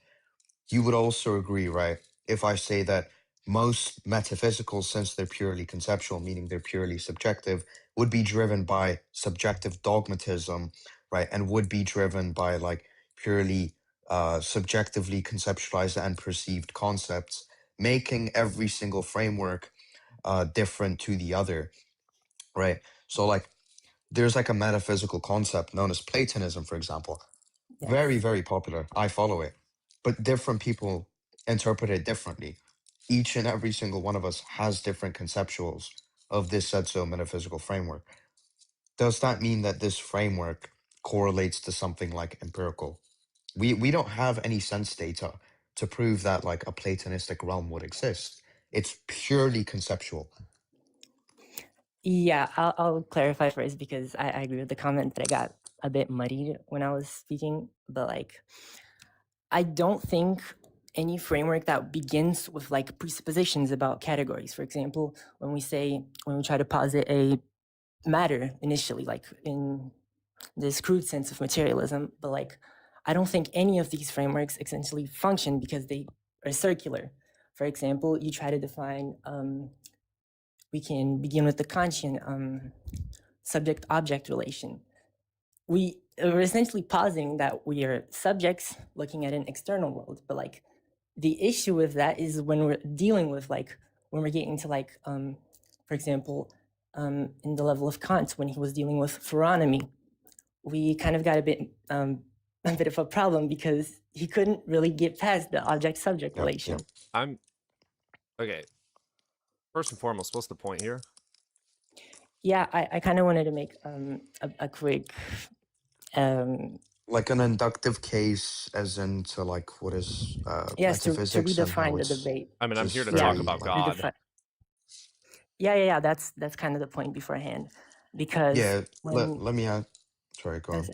you would also agree, right, if I say that most metaphysical, since they're purely conceptual, meaning they're purely subjective, would be driven by subjective dogmatism, right, and would be driven by like purely subjectively conceptualized and perceived concepts, making every single framework different to the other, right? So like there's like a metaphysical concept known as Platonism, for example. Very, very popular. I follow it. But different people interpret it differently. Each and every single one of us has different conceptuals of this said so metaphysical framework. Does that mean that this framework correlates to something like empirical? We don't have any sense data to prove that like a Platonistic realm would exist. It's purely conceptual. Yeah, I'll clarify first, because I agree with the comment that I got a bit muddied when I was speaking, but like, I don't think any framework that begins with like presuppositions about categories, for example, when we try to posit a matter initially, like in this crude sense of materialism, but like, I don't think any of these frameworks essentially function because they or circular. For example, you try to define, we can begin with the Kantian subject-object relation. We're essentially positing that we are subjects looking at an external world, but like the issue with that is when we're dealing with like, when we're getting to like, for example, in the level of Kant, when he was dealing with pheronomy, we kind of got a bit of a problem because he couldn't really get past the object-subject relation. Okay. First and foremost, what's the point here? Yeah, I kind of wanted to make a quick like an inductive case, as into like what is yes, to metaphysics and how redefine the it's debate. I mean, I'm here to just talk very, about like, God. Yeah. That's kind of the point beforehand, because yeah. when Let me ask. Sorry, go on.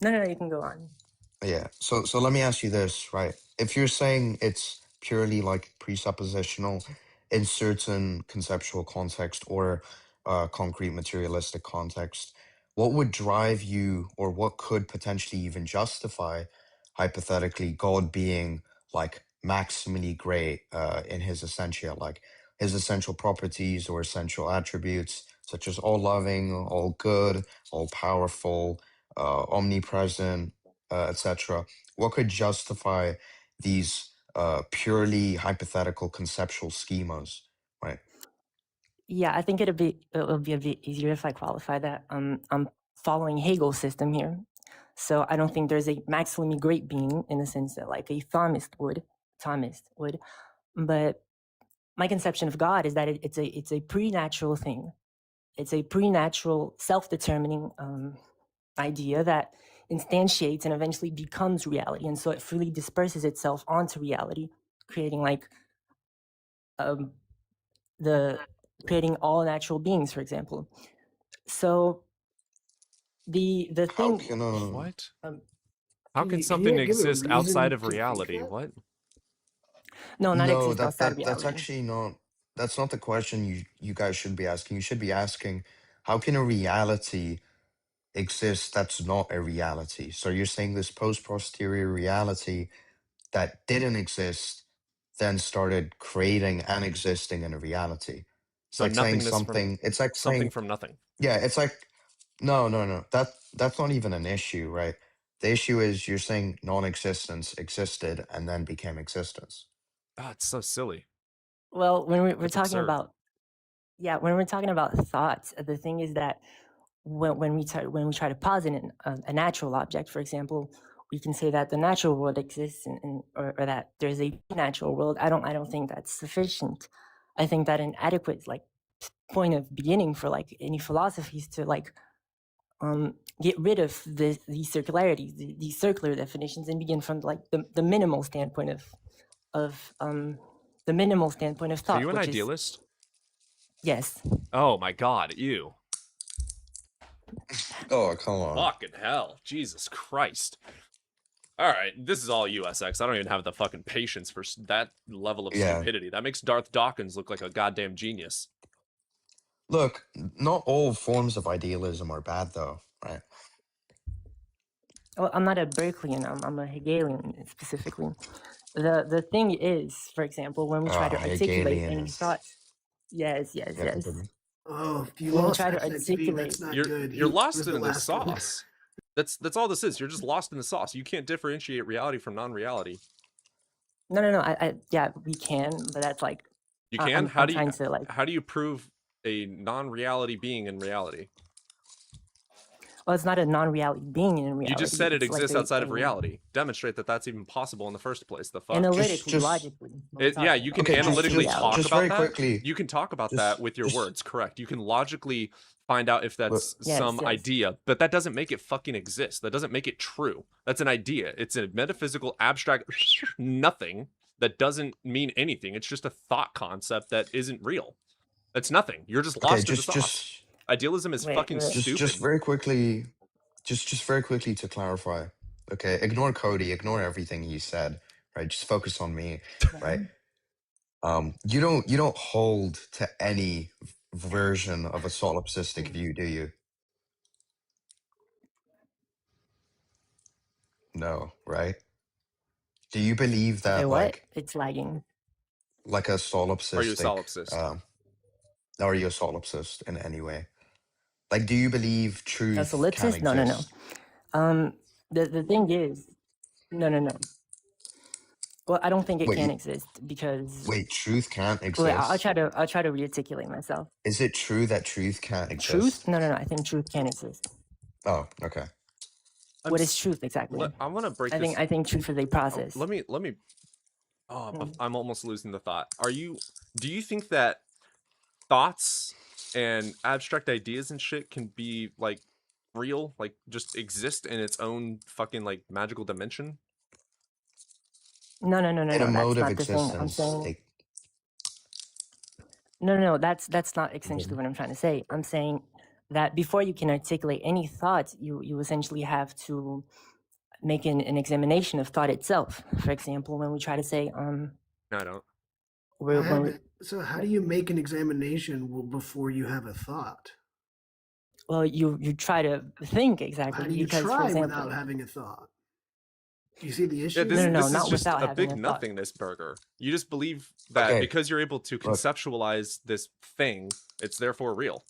No, you can go on. Yeah. So let me ask you this, right? If you're saying it's purely like presuppositional in certain conceptual context or concrete materialistic context, what would drive you, or what could potentially even justify, hypothetically, God being like maximally great in his essentia, like his essential properties or essential attributes, such as all loving, all good, all powerful, omnipresent, etc. What could justify these purely hypothetical conceptual schemas, right? Yeah, I think it'll be a bit easier if I qualify that. I'm following Hegel's system here, so I don't think there's a maximally great being in the sense that like a Thomist would, but my conception of God is that it's a pre-natural thing. It's a pre-natural, self-determining idea that instantiates and eventually becomes reality, and so it freely disperses itself onto reality, creating like creating all natural beings, for example. So the How thing. can What? Um, How can something exist outside of reality? What? No, not no, exist outside of that's reality. actually not, that's not the question you guys should be asking. You should be asking, how can a reality exist that's not a reality? So you're saying this post-posterior reality that didn't exist then started creating and existing in a reality. It's So like saying nothingness something, it's like something saying, from nothing. yeah, it's like, no. That's not even an issue, right? The issue is you're saying non-existence existed and then became existence. Oh, it's so silly. Well, when we're It's talking absurd. about, yeah, when we're talking about thoughts, the thing is that when we try to posit a natural object, for example, we can say that the natural world exists, or that there's a natural world. I don't think that's sufficient. I think that an adequate like point of beginning for like any philosophy is to like get rid of these circularities, these circular definitions, and begin from like the minimal standpoint of the minimal standpoint of thought. Are you an which idealist? Yes. Oh my God, ew. Oh, come on. Fucking hell. Jesus Christ. All right, this is all USX. I don't even have the fucking patience for that level of stupidity. That makes Darth Dawkins look like a goddamn genius. Look, not all forms of idealism are bad, though, right? Well, I'm not a Berkeleyan. I'm a Hegelian specifically. The thing is, for example, when we try to articulate any thoughts. Yes. Oh, if you when we lost try to FXV, articulate, that's not good. You're He lost was in the last one. sauce. That's all this is. You're just lost in the sauce. You can't differentiate reality from non-reality. No. Yeah, we can, but that's like. You can. I'm trying to like. How do you prove a non-reality being in reality? Well, it's not a non-reality being in reality. You just said it It's exists like outside of reality. Demonstrate that that's even possible in the first place. The fuck? Analytically, logically. Yeah, you can analytically talk about that. You can talk about that with your words, correct? You can logically find out if that's some idea, but that doesn't make it fucking exist. That doesn't make it true. That's an idea. It's a metaphysical, abstract nothing that doesn't mean anything. It's just a thought concept that isn't real. That's nothing. You're just lost in the sauce. Idealism is fucking stupid. Just very quickly, just very quickly to clarify. Okay, ignore Cody, ignore everything he said, right? Just focus on me, right? You don't hold to any version of a solipsistic view, do you? No, right? Do you believe Say that what? It's lagging. like a Are you a solipsistic solipsist? are you a solipsist in any way? Like, do you believe A truth can solipsist? No. exist? The thing is, no. Well, I don't think it can Wait, exist because wait, truth can't wait, I'll exist? try to rearticulate myself. Is it true that truth can't Truth? exist? No. I think truth can exist. Oh, okay. What is truth exactly? I want to break I this. think truth is a process. Let me. Oh, Mm. I'm almost losing the thought. Do you think that thoughts and abstract ideas and shit can be like real, like just exist in its own fucking like magical dimension? No. In a mode That's of not the thing. I'm existence, saying no. That's not essentially what I'm trying to say. I'm saying that before you can articulate any thought, you essentially have to make an examination of thought itself. For example, when we try to say No, I don't. So how do you make an examination before you have a thought? Well, you try to think exactly. How do you because, try for example, without having a thought? Do you see the issue? Yeah, this No, is not just without a having big a thought. nothingness burger. You just believe that Okay. because you're able to Look. conceptualize this thing, it's therefore real.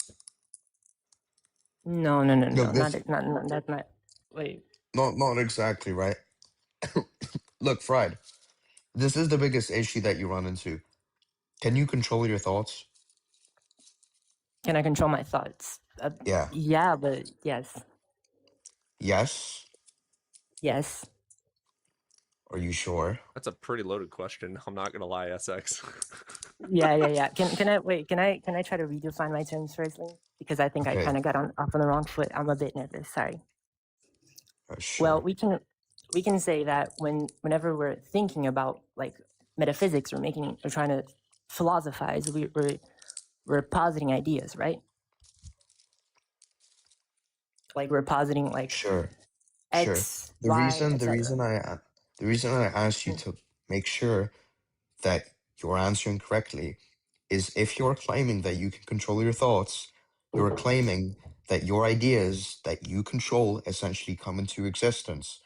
No. Look, this- Not that's not. Wait. Not exactly, right? Look, Fried, this is the biggest issue that you run into. Can you control your thoughts? Can I control my thoughts? Yeah. Yeah, but yes. Yes? Yes. Are you sure? That's a pretty loaded question. I'm not gonna lie, SX. Yeah. Can I wait? Can I try to redefine my terms firstly? Because I think I Okay. kind of got off on the wrong foot. I'm a bit nervous. Sorry. Sure. Well, we can say that whenever we're thinking about like metaphysics or trying to philosophize, we're positing ideas, right? Like we're positing like Sure. X, The Y, reason etc. I asked you to make sure that you're answering correctly is if you're claiming that you can control your thoughts, you're claiming that your ideas that you control essentially come into existence.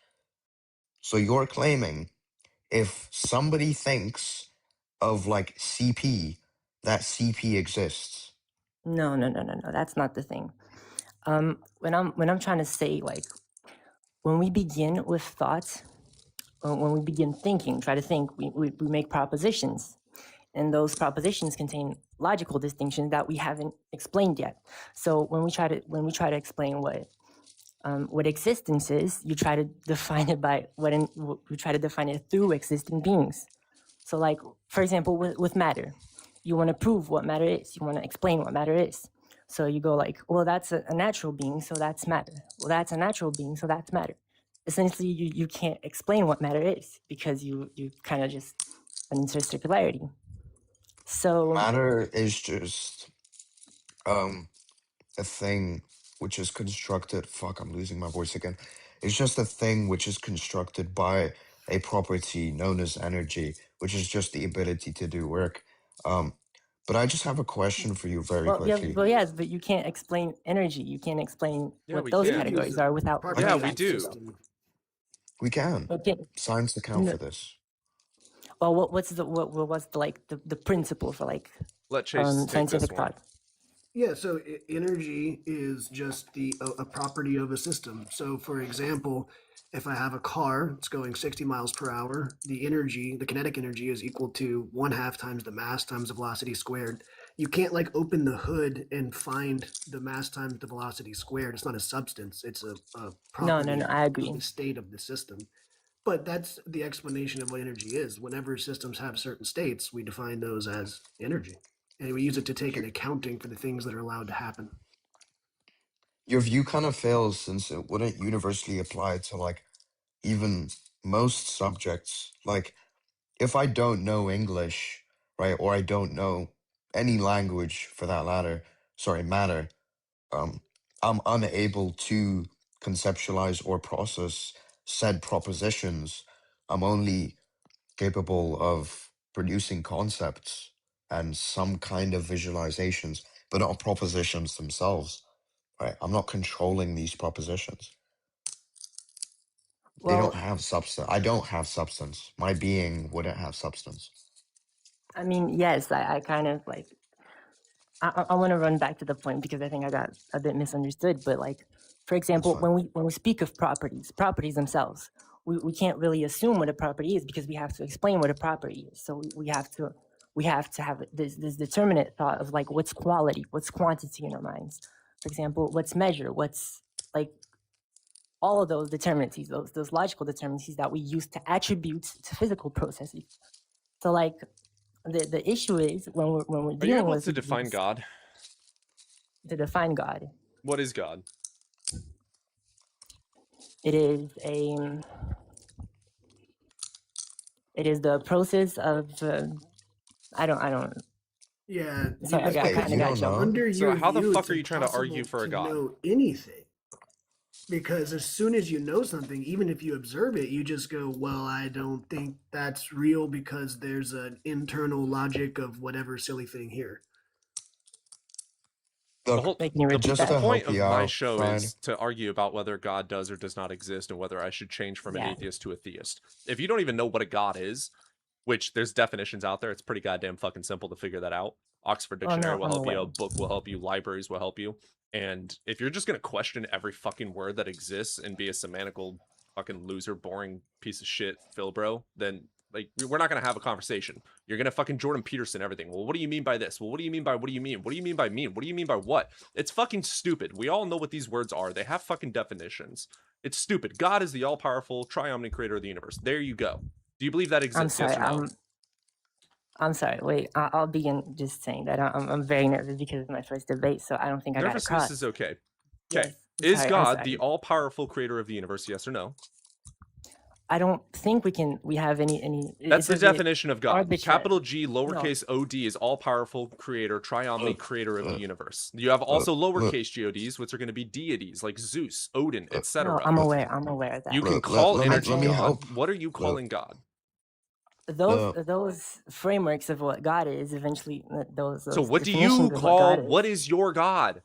So you're claiming if somebody thinks of like CP, that CP exists. No. That's not the thing. When I'm trying to say like when we begin with thoughts, when we begin thinking, try to think, we make propositions, and those propositions contain logical distinctions that we haven't explained yet. So when we try to explain what existence is, you try to define it by we try to define it through existing beings. So like for example with matter, you want to prove what matter is, you want to explain what matter is. So you go like, well, that's a natural being, so that's matter. Well, that's a natural being, so that's matter. Essentially, you can't explain what matter is because you kind of just insert circularity. So Matter is just a thing which is constructed. Fuck, I'm losing my voice again. It's just a thing which is constructed by a property known as energy, which is just the ability to do work. But I just have a question for you very quickly. Yes, but you can't explain energy. You can't explain what those categories are without. Yeah, we do. We can. Okay. Science account for this. Well, what's the principle for like Let Chase take scientific this one. thought? Yeah, so energy is just a property of a system. So, for example, if I have a car, it's going 60 miles per hour, the kinetic energy is equal to 1/2 times the mass times the velocity squared. You can't like open the hood and find the mass times the velocity squared. It's not a substance, it's a property No, I agree. of the state of the system. But that's the explanation of what energy is. Whenever systems have certain states, we define those as energy. And we use it to take an accounting for the things that are allowed to happen. Your view kind of fails since it wouldn't universally apply to like even most subjects. Like if I don't know English, right, or I don't know any language for that matter, I'm unable to conceptualize or process said propositions. I'm only capable of producing concepts and some kind of visualizations, but not propositions themselves. Right? I'm not controlling these propositions. They don't Well, have substance. I don't have substance. My being wouldn't have substance. I mean, yes, I kind of like, I want to run back to the point because I think I got a bit misunderstood. But like, for That's example, fine. when we speak of properties themselves, we can't really assume what a property is because we have to explain what a property is. So we have to have this determinate thought of like what's quality, what's quantity in our minds. For example, what's measure, what's like all of those determinacies, those logical determinacies that we use to attribute to physical processes. So like the issue is when we're Are you dealing able with to define God? to define God. What is God? It is the process of I don't. Yeah, Sorry, I Okay, kind you of got don't know. jumped. under So your how the view, fuck it's are you trying to argue impossible for a to God? know anything. Because as soon as you know something, even if you observe it, you just go, well, I don't think that's real because there's an internal logic of whatever silly thing here. Look, Can you repeat just that? to point help you of my out, show Fried. is to argue about whether God does or does not exist and whether I should change from an Yeah. atheist to a theist. If you don't even know what a God is, which there's definitions out there, it's pretty goddamn fucking simple to figure that out. Oxford Oh, Dictionary no, will I'm help you, aware. a book will help you, libraries will help you. And if you're just gonna question every fucking word that exists and be a semantical fucking loser, boring piece of shit, Phil bro, then like we're not gonna have a conversation. You're gonna fucking Jordan Peterson everything. Well, what do you mean by this? Well, what do you mean by what do you mean? What do you mean by mean? What do you mean by what? It's fucking stupid. We all know what these words are. They have fucking definitions. It's stupid. God is the all-powerful, triomnipotent creator of the universe. There you go. Do you believe that exists? I'm sorry. Yes or no? I'm sorry. Wait, I'll begin just saying that I'm very nervous because it's my first debate, so I don't think I got Nervousness across. is okay. Yes, Okay. I'm Is sorry, I'm God sorry. the all-powerful creator of the universe? Yes or no? I don't think we have any. That's the definition of God. arbitrary. Capital G, lowercase OD is all-powerful creator, triomni creator of the universe. You have also lowercase gods, which are going to be deities like Zeus, Odin, No, etc. I'm aware of that. You can Look, call let me energy God. help. What are you Look, calling God? Those frameworks of what God is eventually those So what do definitions you of what call? God is. What is your God?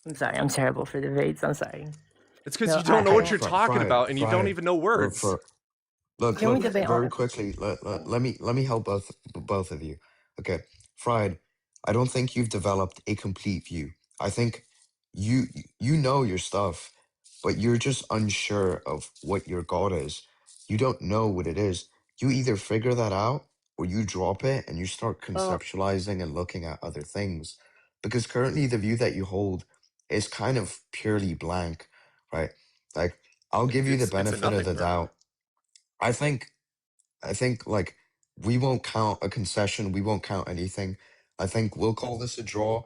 I'm sorry, I'm terrible for debates. I'm sorry. It's because No, you don't know what I- you're talking about, and you don't even know words. Look, Can we debate very on- quickly. Let me help both of you. Okay, Fried, I don't think you've developed a complete view. I think you know your stuff, but you're just unsure of what your God is. You don't know what it is. You either figure that out or you drop it and you start conceptualizing and looking at other things. Because currently the view that you hold is kind of purely blank, right? Like I'll give you the It's a benefit of nothing, the bro. doubt. I think like we won't count a concession. We won't count anything. I think we'll call this a draw.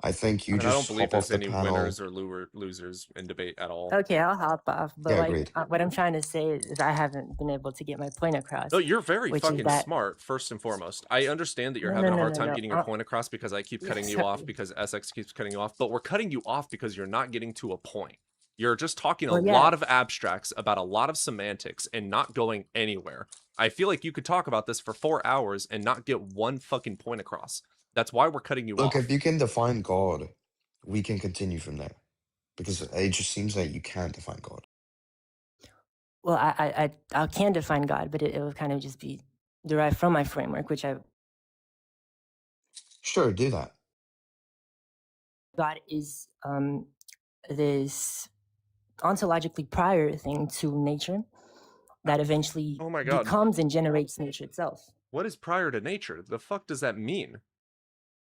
I think you I don't just believe hop off there's the any panel. winners or losers in debate at all. Okay, I'll hop off. But Yeah, like, agreed. what I'm trying to say is I haven't been able to get my point across. No, you're very which is fucking that- smart, first and foremost. I understand that you're No, having no, a no, hard no, time no. getting your point across because I keep cutting you off sorry. because SX keeps cutting you off, but we're cutting you off because you're not getting to a point. You're just talking a Well, yeah. lot of abstracts about a lot of semantics and not going anywhere. I feel like you could talk about this for 4 hours and not get one fucking point across. That's why we're cutting you Look, off. if you can define God, we can continue from there. Because it just seems like you can't define God. Well, I can define God, but it will kind of just be derived from my framework, which Sure, do that. God is this ontologically prior thing to nature that eventually Oh my God. becomes and generates nature itself. What is prior to nature? The fuck does that mean?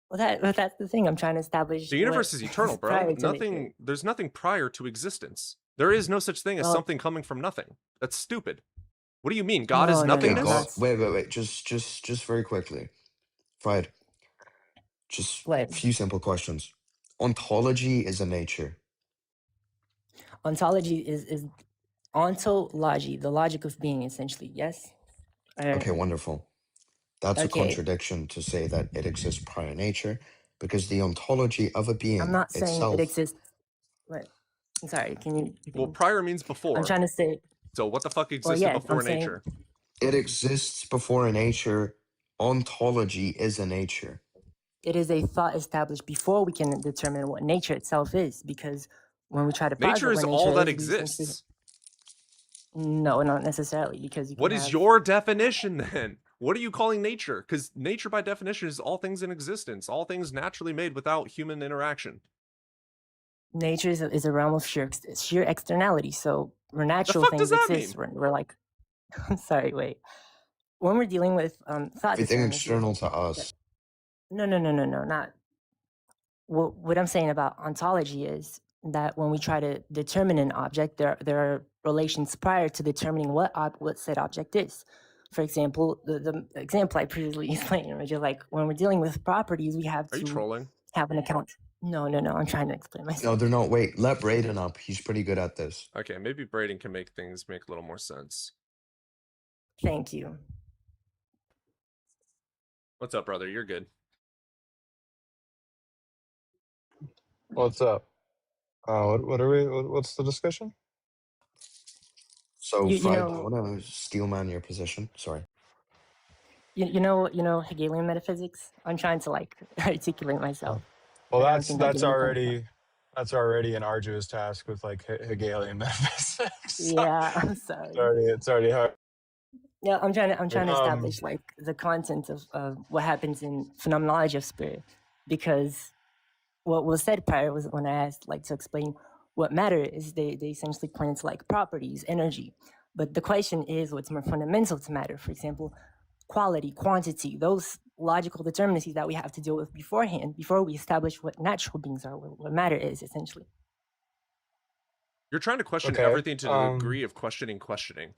Well, that's the thing I'm trying to establish. The universe is eternal, bro. prior to nature. There's nothing prior to existence. There is no such thing as Well- something coming from nothing. That's stupid. What do you mean? God is No, no, no, Okay, nothingness? God, wait. Just very quickly. Fried. Just What? a few simple questions. Ontology is a nature. Ontology is ontology, the logic of being, essentially. Yes. Okay, wonderful. That's a Okay. contradiction to say that it exists prior nature, because the ontology of a being I'm not saying itself. it exists. What? I'm sorry. Can you? Well, prior means before. I'm trying to say. So what the fuck existed yes, before I'm saying- nature? It exists before a nature. Ontology is a nature. It is a thought established before we can determine what nature itself is, because when we try to Nature posit is what all nature that is, we essentially exists. no, not necessarily, because you can What is have your definition then? What are you calling nature? Because nature by definition is all things in existence, all things naturally made without human interaction. nature is a realm of sheer externality. So where The natural fuck does things that exist, mean? we're like, I'm sorry, wait. When we're dealing with thought Everything determinacy, external to us. no, not what I'm saying about ontology is that when we try to determine an object, there are relations prior to determining what said object is. For example, the example I previously explained, which is like when we're dealing with properties, we have Are you to trolling? have an account. No, I'm trying to explain myself. No, they're not. Wait, let Brayden up. He's pretty good at this. Okay, maybe Brayden can make things make a little more sense. Thank you. What's up, brother? You're good. What's up? What are we? What's the discussion? So, You Fried, I know, want to steel man your position. Sorry. you know Hegelian metaphysics. I'm trying to like articulate myself. Well, but I don't think I'm that's getting it done. already an arduous task with like Hegelian metaphysics. Yeah, I'm sorry. It's already hard. Yeah, I'm trying to establish like the content of what happens in phenomenology of spirit, because what was said prior was when I asked like to explain what matter is, they essentially pointed to like properties, energy. But the question is what's more fundamental to matter. For example, quality, quantity, those logical determinacies that we have to deal with beforehand, before we establish what natural beings are, what matter is essentially. You're trying to question everything to the degree of questioning.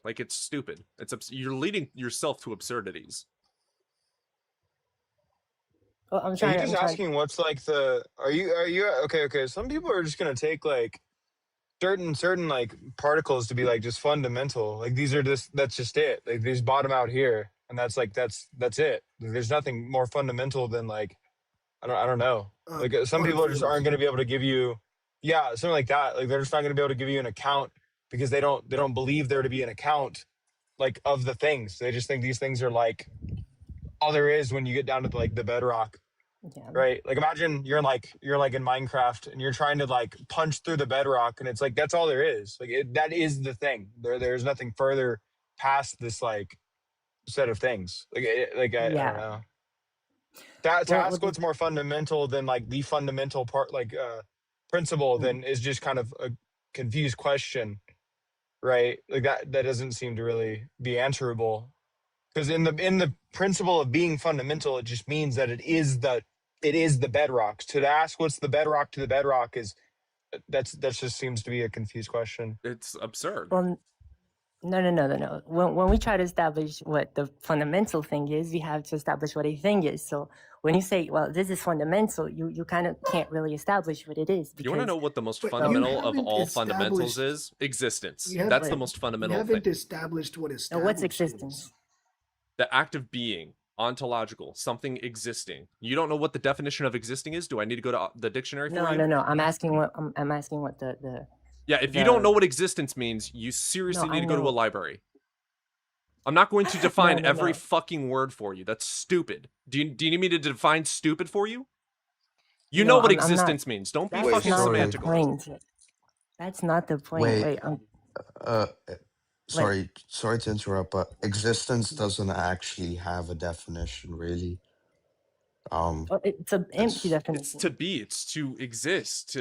Like, it's stupid. You're leading yourself to absurdities. Well, I'm just asking what's like the, are you okay. Some people are just going to take like certain like particles to be like just fundamental. Like these are that's just it. Like these bottom out here. And that's like, that's it. There's nothing more fundamental than like, I don't know. Like some people just aren't going to be able to give you, something like that. Like they're just not going to be able to give you an account because they don't believe there to be an account like of the things. They just think these things are like all there is when you get down to like the bedrock. Yeah. Right? Like imagine you're like in Minecraft and you're trying to like punch through the bedrock and it's like that's all there is. Like that is the thing. There's nothing further past this like set of things. I don't know. To ask what's more fundamental than like the fundamental part, like principle, then is just kind of a confused question, right? Like that doesn't seem to really be answerable, because in the principle of being fundamental, it just means that it is the bedrock. To ask what's the bedrock to the bedrock is that just seems to be a confused question. It's absurd. Well, no. When we try to establish what the fundamental thing is, we have to establish what a thing is. So when you say, well, this is fundamental, you kind of can't really establish what it is. You want to know what the most fundamental of all fundamentals is? Existence. That's the most fundamental thing. You haven't established what is. What's existence? The act of being, ontological, something existing. You don't know what the definition of existing is? Do I need to go to the dictionary for you? No. I'm asking what the Yeah, if you don't know what existence means, you seriously need to go to a library. I'm not going to define every fucking word for you. That's stupid. Do you need me to define stupid for you? You know what existence means. Don't be fucking semantical. That's not the point. Sorry to interrupt, but existence doesn't actually have a definition, really. It's an empty definition. It's to be. It's to exist.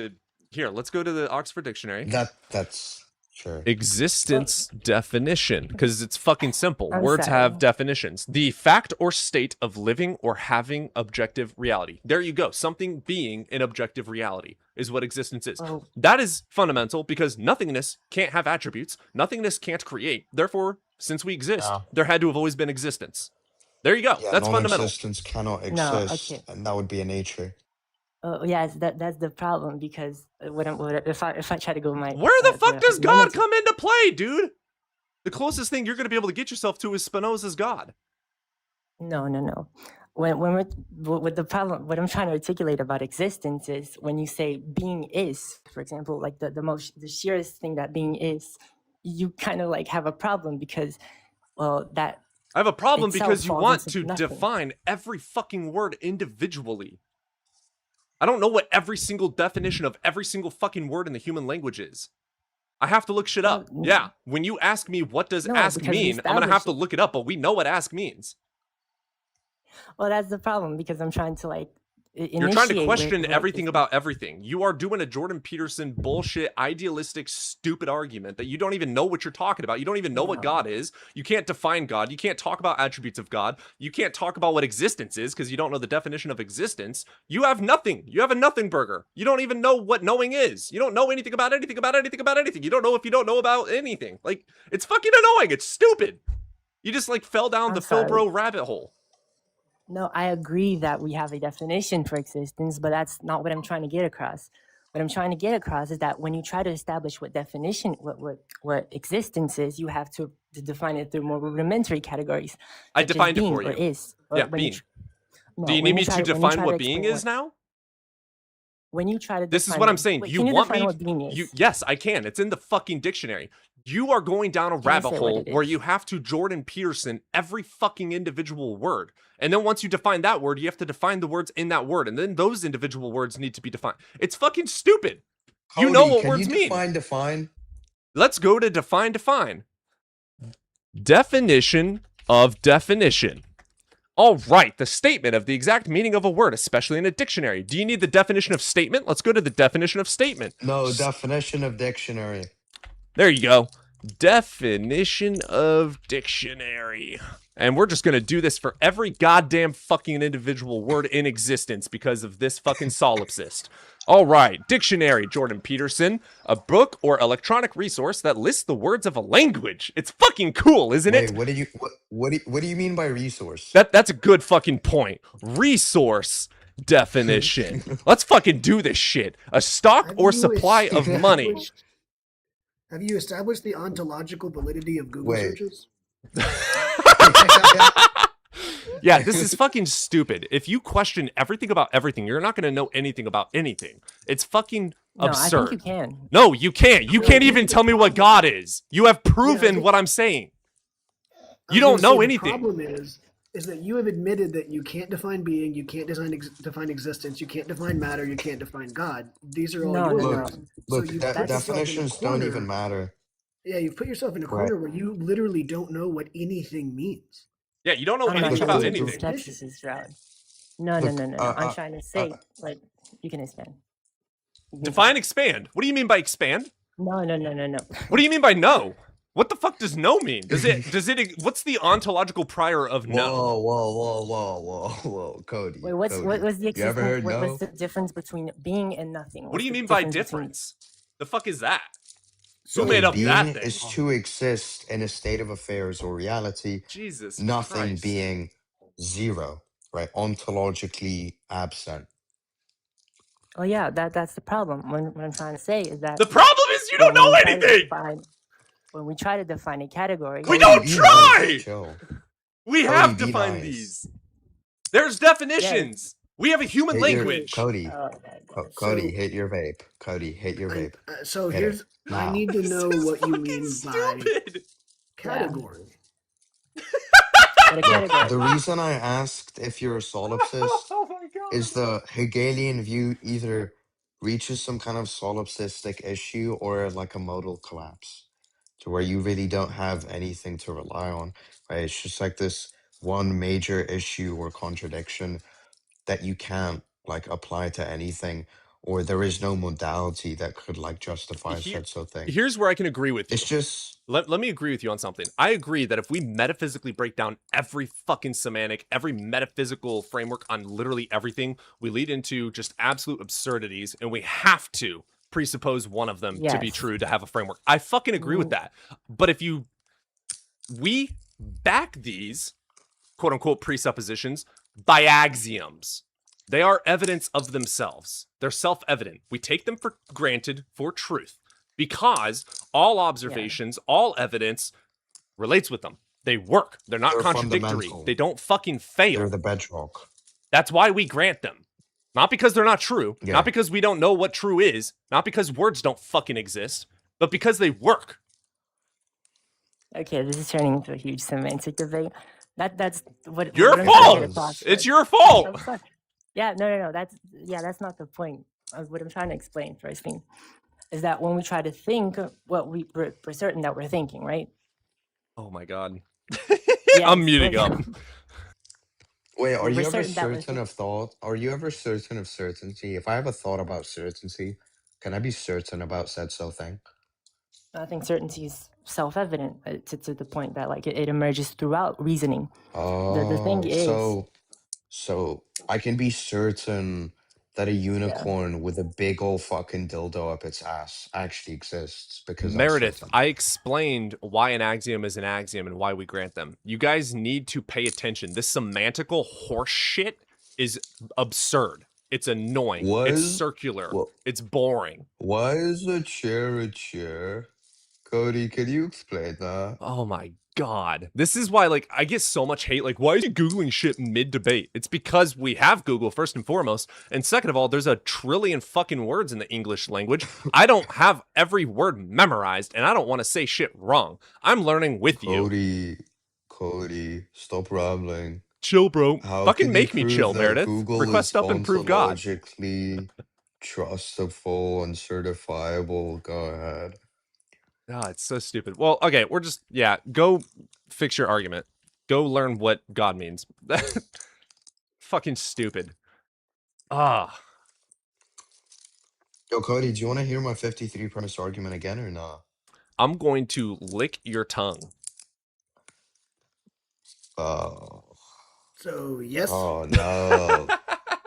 Here, let's go to the Oxford Dictionary. That's sure. Existence definition, because it's fucking simple. Words have definitions. The fact or state of living or having objective reality. There you go. Something being an objective reality is what existence is. That is fundamental because nothingness can't have attributes. Nothingness can't create. Therefore, since we exist, there had to have always been existence. There you go. Yeah, that's fundamental. Non-existence cannot exist, and that would be a nature. Yes, that's the problem, because if I try to go my where the fuck does God come into play, dude? The closest thing you're going to be able to get yourself to is Spinoza's God. No. When we're with the problem, what I'm trying to articulate about existence is when you say being is, for example, like the sheerest thing that being is, you kind of like have a problem because, well, that I have a problem because you want to define every fucking word individually. I don't know what every single definition of every single fucking word in the human language is. I have to look shit up. Yeah, when you ask me what does ask mean, I'm gonna have to look it up, but we know what ask means. Well, that's the problem, because I'm trying to like you're trying to question everything about everything. You are doing a Jordan Peterson bullshit, idealistic, stupid argument that you don't even know what you're talking about. You don't even know what God is. You can't define God. You can't talk about attributes of God. You can't talk about what existence is because you don't know the definition of existence. You have nothing. You have a nothing burger. You don't even know what knowing is. You don't know anything about anything about anything about anything. You don't know if you don't know about anything. Like, it's fucking annoying. It's stupid. You just like fell down the Philbro rabbit hole. No, I agree that we have a definition for existence, but that's not what I'm trying to get across. What I'm trying to get across is that when you try to establish what definition, what existence is, you have to define it through more rudimentary categories. I defined it for you. Yeah, being. Do you need me to define what being is now? When you try to this is what I'm saying. You want me? Yes, I can. It's in the fucking dictionary. You are going down a rabbit hole where you have to Jordan Peterson every fucking individual word. And then once you define that word, you have to define the words in that word. And then those individual words need to be defined. It's fucking stupid. Cody, you know what words mean. Define. Let's go to define. Definition of definition. All right, the statement of the exact meaning of a word, especially in a dictionary. Do you need the definition of statement? Let's go to the definition of statement. No, definition of dictionary. There you go. Definition of dictionary. And we're just going to do this for every goddamn fucking individual word in existence because of this fucking solipsist. All right, dictionary, Jordan Peterson, a book or electronic resource that lists the words of a language. It's fucking cool, isn't it? What do you mean by resource? That's a good fucking point. Resource definition. Let's fucking do this shit. A stock or supply of money. Have you established the ontological validity of Google searches? Yeah, this is fucking stupid. If you question everything about everything, you're not going to know anything about anything. It's fucking absurd. I think you can. No, you can't. You can't even tell me what God is. You have proven what I'm saying. You don't know anything. The problem is that you have admitted that you can't define being, you can't define existence, you can't define matter, you can't define God. These are all your words. Look, definitions don't even matter. Yeah, you've put yourself in a corner where you literally don't know what anything means. Yeah, you don't know anything about anything. No. I'm trying to say, like, you can expand. Define expand. What do you mean by expand? No. What do you mean by no? What the fuck does no mean? Does it, what's the ontological prior of no? Whoa, Cody. Wait, what's the you ever heard no? What's the difference between being and nothing? What do you mean by difference? The fuck is that? So who made up that thing? Being is to exist in a state of affairs or reality. Jesus Nothing Christ. being zero, right? Ontologically absent. Oh yeah, that's the problem. What I'm trying to say is that the problem is you don't know anything. When we try to define a category, we don't try. We have defined these. There's definitions. We have a human language. Cody, hit your vape. Cody, hit your vape. So here's, I need to know what you mean by category. The reason I asked if you're a solipsist is the Hegelian view either reaches some kind of solipsistic issue or like a modal collapse to where you really don't have anything to rely on, right? It's just like this one major issue or contradiction that you can't like apply to anything, or there is no modality that could like justify such a thing. Here's where I can agree with you. It's just let me agree with you on something. I agree that if we metaphysically break down every fucking semantic, every metaphysical framework on literally everything, we lead into just absolute absurdities, and we have to presuppose one of them to be true to have a framework. I fucking agree with that. But if we back these quote unquote presuppositions by axioms. They are evidence of themselves. They're self-evident. We take them for granted for truth because all observations, all evidence relates with them. They work. They're not contradictory. They don't fucking fail. They're the bedrock. That's why we grant them. Not because they're not true. Not because we don't know what true is. Not because words don't fucking exist. But because they work. Okay, this is turning into a huge semantic debate. That's what your fault. It's your fault. Yeah, no. That's not the point. What I'm trying to explain first thing is that when we try to think, we're certain that we're thinking, right? Oh my god. Yes, I'm muting up. Wait, are you we're ever certain that we're certain of thought? Are you ever certain of certainty? If I have a thought about certainty, can I be certain about said so thing? I think certainty is self-evident to the point that like it emerges throughout reasoning. The thing Oh, is, so I can be certain that a unicorn with a big old fucking dildo up its ass actually exists because I'm Meredith, certain. I explained why an axiom is an axiom and why we grant them. You guys need to pay attention. This semantical horse shit is absurd. It's annoying. It's circular. It's boring. Why is a chair a chair? Cody, can you explain that? Oh my god. This is why, like, I get so much hate. Like, why is he Googling shit mid-debate? It's because we have Google, first and foremost. And second of all, there's a trillion fucking words in the English language. I don't have every word memorized, and I don't want to say shit wrong. I'm learning with you. Cody, stop rambling. Chill, bro. How Fucking can you make me prove chill, that Meredith. Google is Request up and prove God. ontologically trustable and certifiable? Go ahead. Oh, it's so stupid. Well, okay, we're just, yeah, go fix your argument. Go learn what God means. Fucking stupid. Ah. Yo, Cody, do you want to hear my 53 premise argument again or not? I'm going to lick your tongue. Oh. So, yes. Oh, no.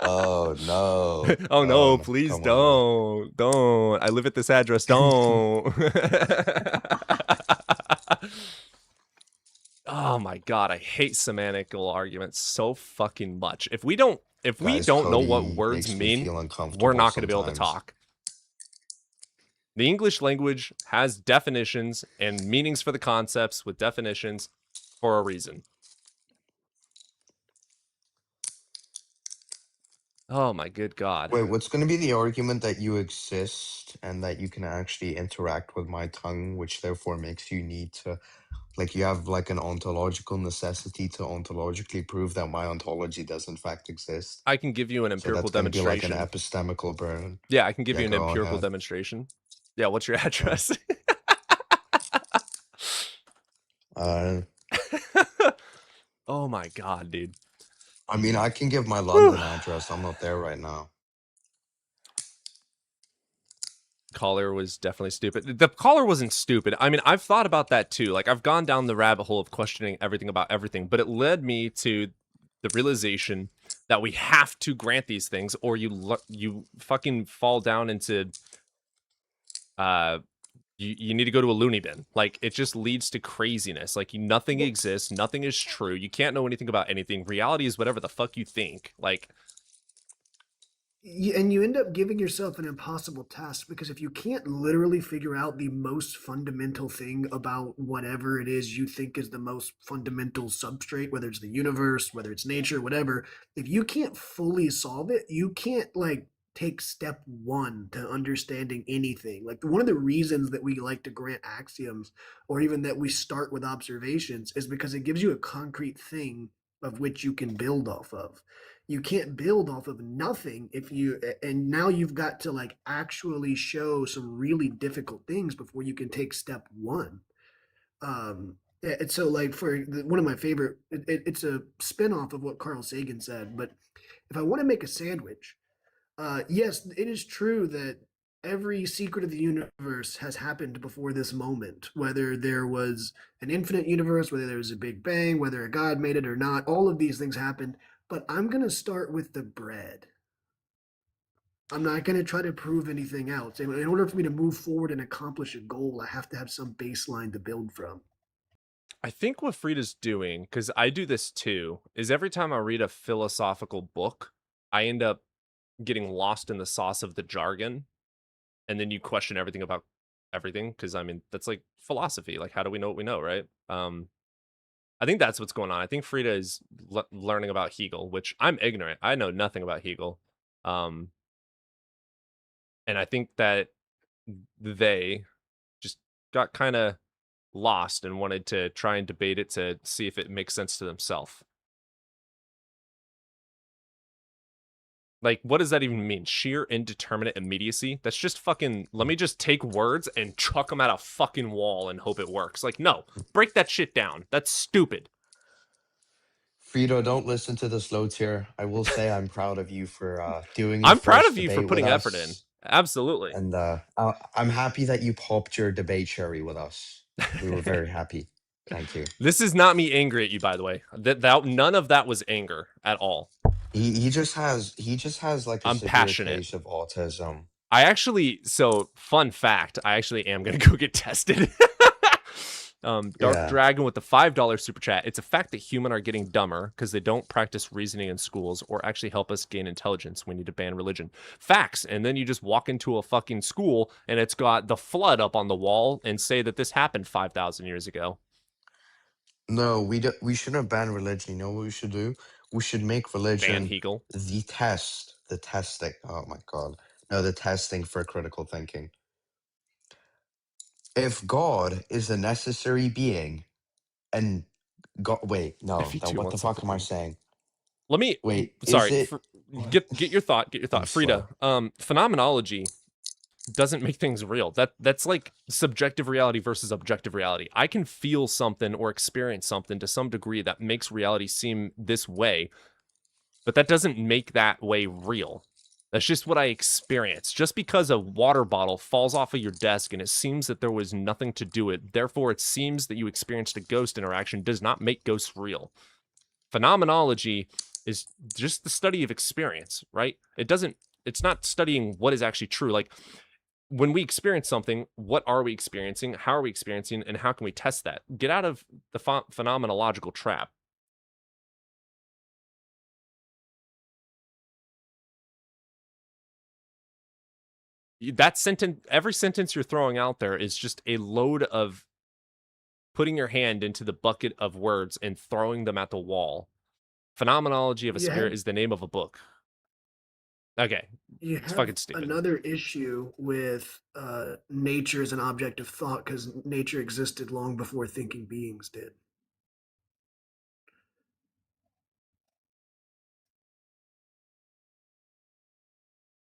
Oh, no. Oh, no, please don't. Don't. I live at this address. Don't. Oh my god, I hate semantical arguments so fucking much. If we don't know what words mean, we're not going to be able to talk. The English language has definitions and meanings for the concepts with definitions for a reason. Oh my good god. Wait, what's going to be the argument that you exist and that you can actually interact with my tongue, which therefore makes you need to, like, you have like an ontological necessity to ontologically prove that my ontology does in fact exist? I can give you an empirical demonstration. Be like an epistemical burn. Yeah, I can give you an empirical demonstration. Yeah, what's your address? Oh my god, dude. I mean, I can give my London address. I'm not there right now. Caller was definitely stupid. The caller wasn't stupid. I mean, I've thought about that too. Like, I've gone down the rabbit hole of questioning everything about everything, but it led me to the realization that we have to grant these things, or you fucking fall down into you need to go to a loony bin. Like, it just leads to craziness. Like, nothing exists, nothing is true. You can't know anything about anything. Reality is whatever the fuck you think. Like, and you end up giving yourself an impossible task, because if you can't literally figure out the most fundamental thing about whatever it is you think is the most fundamental substrate, whether it's the universe, whether it's nature, whatever, if you can't fully solve it, you can't like take step one to understanding anything. Like, one of the reasons that we like to grant axioms, or even that we start with observations, is because it gives you a concrete thing of which you can build off of. You can't build off of nothing and now you've got to like actually show some really difficult things before you can take step one. And so, like, one of my favorite, it's a spin-off of what Carl Sagan said, but if I want to make a sandwich, yes, it is true that every secret of the universe has happened before this moment, whether there was an infinite universe, whether there was a big bang, whether a god made it or not, all of these things happened. But I'm going to start with the bread. I'm not going to try to prove anything else. In order for me to move forward and accomplish a goal, I have to have some baseline to build from. I think what Frida's doing, because I do this too, is every time I read a philosophical book, I end up getting lost in the sauce of the jargon, and then you question everything about everything, because I mean, that's like philosophy. Like, how do we know what we know, right? I think that's what's going on. I think Frida is learning about Hegel, which I'm ignorant. I know nothing about Hegel. And I think that they just got kind of lost and wanted to try and debate it to see if it makes sense to themselves. Like, what does that even mean? Sheer indeterminate immediacy? That's just fucking, let me just take words and chuck them at a fucking wall and hope it works. Like, no, break that shit down. That's stupid. Frito, don't listen to the slow tier. I will say I'm proud of you for doing your I'm proud first of you for debate with putting effort in. us. Absolutely. And I'm happy that you popped your debate cherry with us. We were very happy. Thank you. This is not me angry at you, by the way. That none of that was anger at all. He just has like a I'm severe passionate. case of autism. I actually, so fun fact, I actually am gonna go get tested. Dark Dragon with the $5 super chat. It's a fact that humans are getting dumber because they don't practice reasoning in schools or actually help us gain intelligence. We need to ban religion. Facts. And then you just walk into a fucking school and it's got the flood up on the wall and say that this happened 5,000 years ago. No, we shouldn't ban religion. You know what we should do? We should make religion the testing. Oh my god. No, the testing for critical thinking. If God is a necessary being and God, wait, no, what the fuck am I saying? Let me wait. Sorry, get your thought. Get your thought, Frida. Phenomenology doesn't make things real. That's like subjective reality versus objective reality. I can feel something or experience something to some degree that makes reality seem this way, but that doesn't make that way real. That's just what I experience. Just because a water bottle falls off of your desk and it seems that there was nothing to do it, therefore it seems that you experienced a ghost interaction, does not make ghosts real. Phenomenology is just the study of experience, right? It's not studying what is actually true. Like, when we experience something, what are we experiencing? How are we experiencing? And how can we test that? Get out of the phenomenological trap. That sentence, every sentence you're throwing out there is just a load of putting your hand into the bucket of words and throwing them at the wall. Phenomenology of a Spirit is the name of a book. Okay, it's fucking stupid. Another issue with nature as an object of thought because nature existed long before thinking beings did.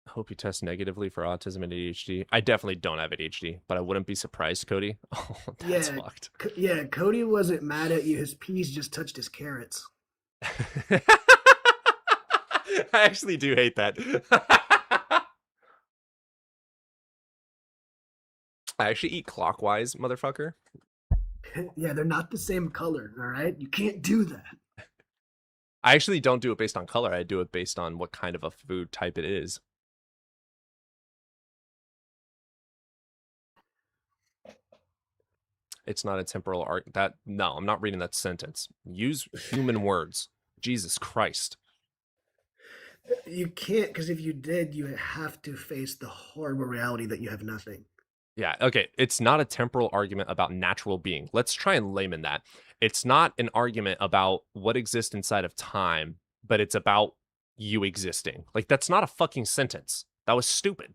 I hope you test negatively for autism and ADHD. I definitely don't have ADHD, but I wouldn't be surprised, Cody. Oh, that's fucked. Yeah, Cody wasn't mad at you. His peas just touched his carrots. I actually do hate that. I actually eat clockwise, motherfucker. Yeah, they're not the same color, all right? You can't do that. I actually don't do it based on color. I do it based on what kind of a food type it is. It's not a temporal art. No, I'm not reading that sentence. Use human words. Jesus Christ. You can't, because if you did, you have to face the horrible reality that you have nothing. Yeah, okay. It's not a temporal argument about natural being. Let's try and layman that. It's not an argument about what exists inside of time, but it's about you existing. Like, that's not a fucking sentence. That was stupid.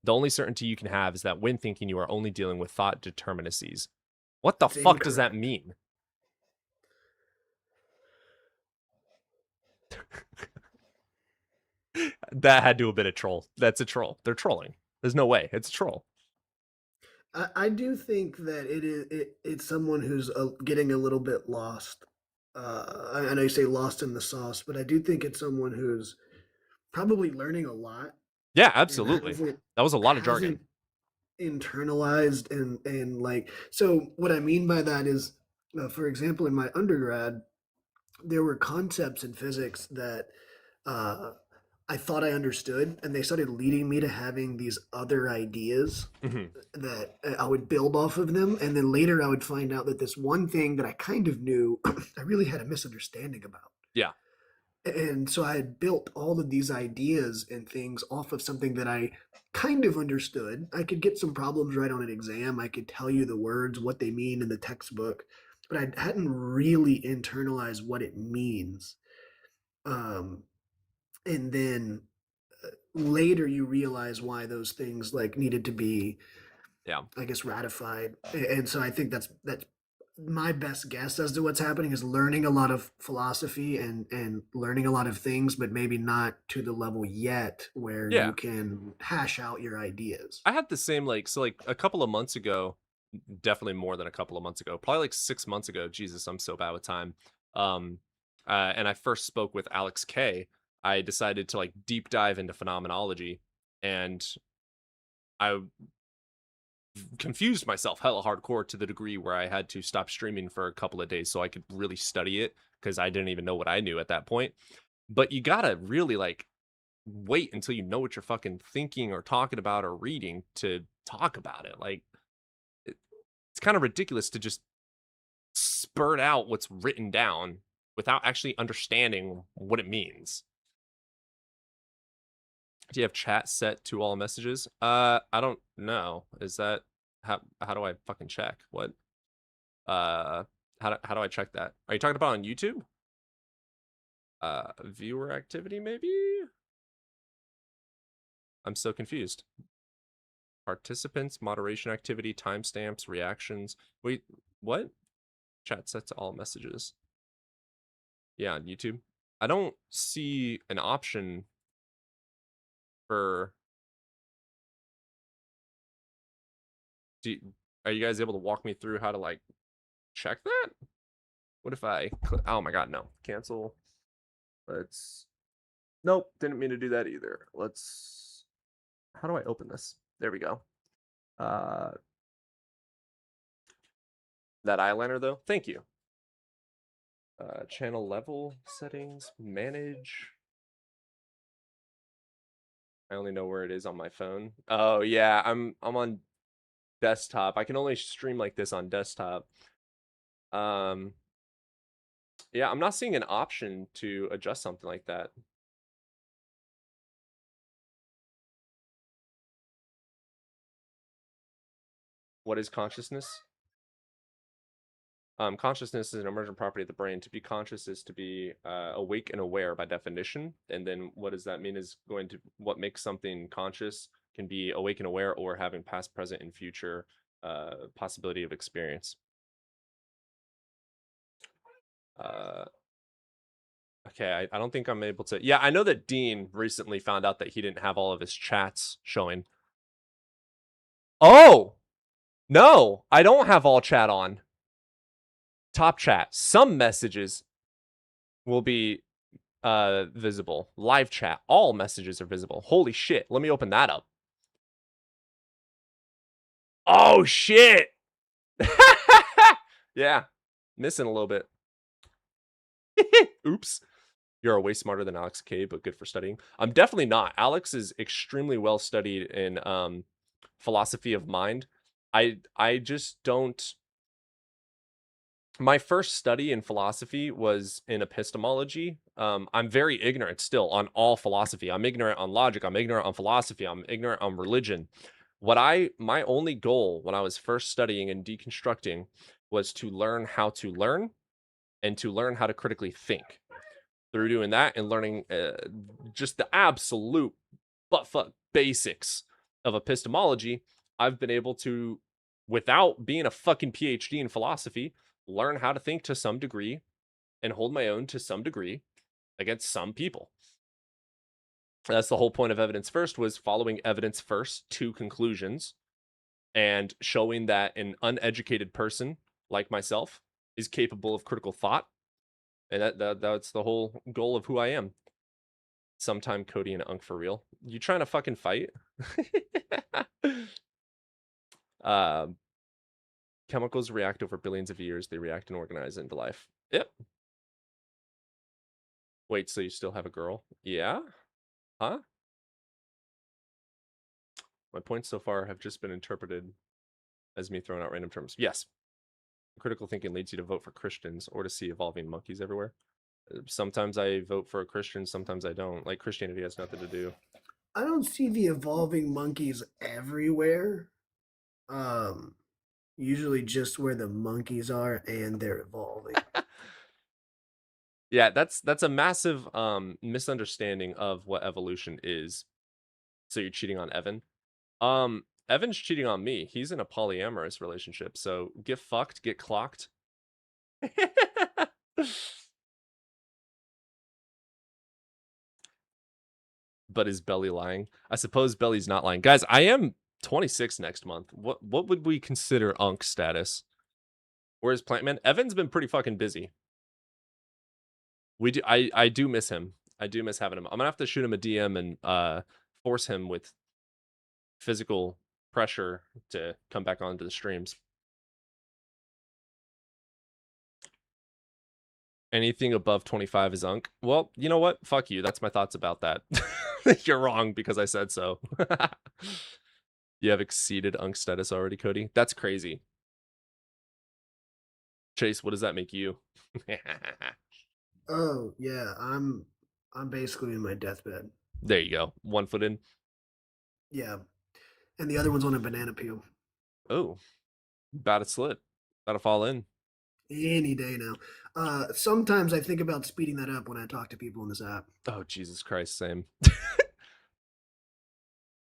The only certainty you can have is that when thinking, you are only dealing with thought determinacies. What the fuck does that mean? That had to have been a troll. That's a troll. They're trolling. There's no way. It's a troll. I do think that it's someone who's getting a little bit lost. I know you say lost in the sauce, but I do think it's someone who's probably learning a lot. Yeah, absolutely. That was a lot of jargon. Internalized and like, so what I mean by that is, for example, in my undergrad, there were concepts in physics that I thought I understood, and they started leading me to having these other ideas that I would build off of them. And then later I would find out that this one thing that I kind of knew, I really had a misunderstanding about. Yeah. And so I had built all of these ideas and things off of something that I kind of understood. I could get some problems right on an exam. I could tell you the words, what they mean in the textbook, but I hadn't really internalized what it means. And then later you realize why those things like needed to be, yeah, I guess, ratified. And so I think that's my best guess as to what's happening is learning a lot of philosophy and learning a lot of things, but maybe not to the level yet where Yeah. you can hash out your ideas. I had the same, like, so like a couple of months ago, definitely more than a couple of months ago, probably like 6 months ago. Jesus, I'm so bad with time. And I first spoke with Alex K. I decided to like deep dive into phenomenology, and I confused myself hella hardcore to the degree where I had to stop streaming for a couple of days so I could really study it, because I didn't even know what I knew at that point. But you gotta really like wait until you know what you're fucking thinking or talking about or reading to talk about it. Like, it's kind of ridiculous to just spurt out what's written down without actually understanding what it means. Do you have chat set to all messages? I don't know. Is that how do I fucking check? What how do I check that? Are you talking about on YouTube? Viewer activity maybe? I'm so confused. Participants, moderation activity, timestamps, reactions. Wait, what? Chat set to all messages. Yeah, on YouTube. I don't see an option for... Are you guys able to walk me through how to, like, check that? What if I... Oh my god, no. Cancel. Let's... Nope, didn't mean to do that either. Let's... How do I open this? There we go. That eyeliner, though? Thank you. Channel level settings, manage. I only know where it is on my phone. Oh yeah, I'm on desktop. I can only stream like this on desktop. Yeah, I'm not seeing an option to adjust something like that. What is consciousness? Consciousness is an emergent property of the brain. To be conscious is to be awake and aware by definition. And then what does that mean is going to... What makes something conscious can be awake and aware or having past, present, and future possibility of experience. Okay, I don't think I'm able to... Yeah, I know that Dean recently found out that he didn't have all of his chats showing. Oh! No, I don't have all chat on. Top chat. Some messages will be visible. Live chat. All messages are visible. Holy shit. Let me open that up. Oh, shit! Yeah. Missing a little bit. Oops. You're way smarter than Alex K, but good for studying. I'm definitely not. Alex is extremely well studied in philosophy of mind. I just don't... My first study in philosophy was in epistemology. I'm very ignorant still on all philosophy. I'm ignorant on logic. I'm ignorant on philosophy. I'm ignorant on religion. My only goal when I was first studying and deconstructing was to learn how to learn and to learn how to critically think. Through doing that and learning just the absolute buttfuck basics of epistemology, I've been able to, without being a fucking PhD in philosophy, learn how to think to some degree and hold my own to some degree against some people. That's the whole point of evidence first, was following evidence first to conclusions and showing that an uneducated person like myself is capable of critical thought. And that's the whole goal of who I am. Sometime Cody and Unk for real. You trying to fucking fight? Chemicals react over billions of years. They react and organize into life. Yep. Wait, so you still have a girl? Yeah? Huh? My points so far have just been interpreted as me throwing out random terms. Yes. Critical thinking leads you to vote for Christians or to see evolving monkeys everywhere. Sometimes I vote for a Christian, sometimes I don't. Like, Christianity has nothing to do. I don't see the evolving monkeys everywhere. Usually just where the monkeys are and they're evolving. Yeah, that's a massive misunderstanding of what evolution is. So you're cheating on Evan? Evan's cheating on me. He's in a polyamorous relationship, so get fucked, get clocked. But is Belly lying? I suppose Belly's not lying. Guys, I am 26 next month. What would we consider Unk status? Where's Plantman? Evan's been pretty fucking busy. I do miss him. I do miss having him. I'm gonna have to shoot him a DM and force him with physical pressure to come back onto the streams. Anything above 25 is Unk. Well, you know what? Fuck you. That's my thoughts about that. You're wrong because I said so. You have exceeded Unk status already, Cody. That's crazy. Chase, what does that make you? Oh yeah, I'm basically in my deathbed. There you go. 1 foot in. Yeah, and the other one's on a banana peel. Oh, about to slip. About to fall in. Any day now. Sometimes I think about speeding that up when I talk to people in this app. Oh, Jesus Christ, same.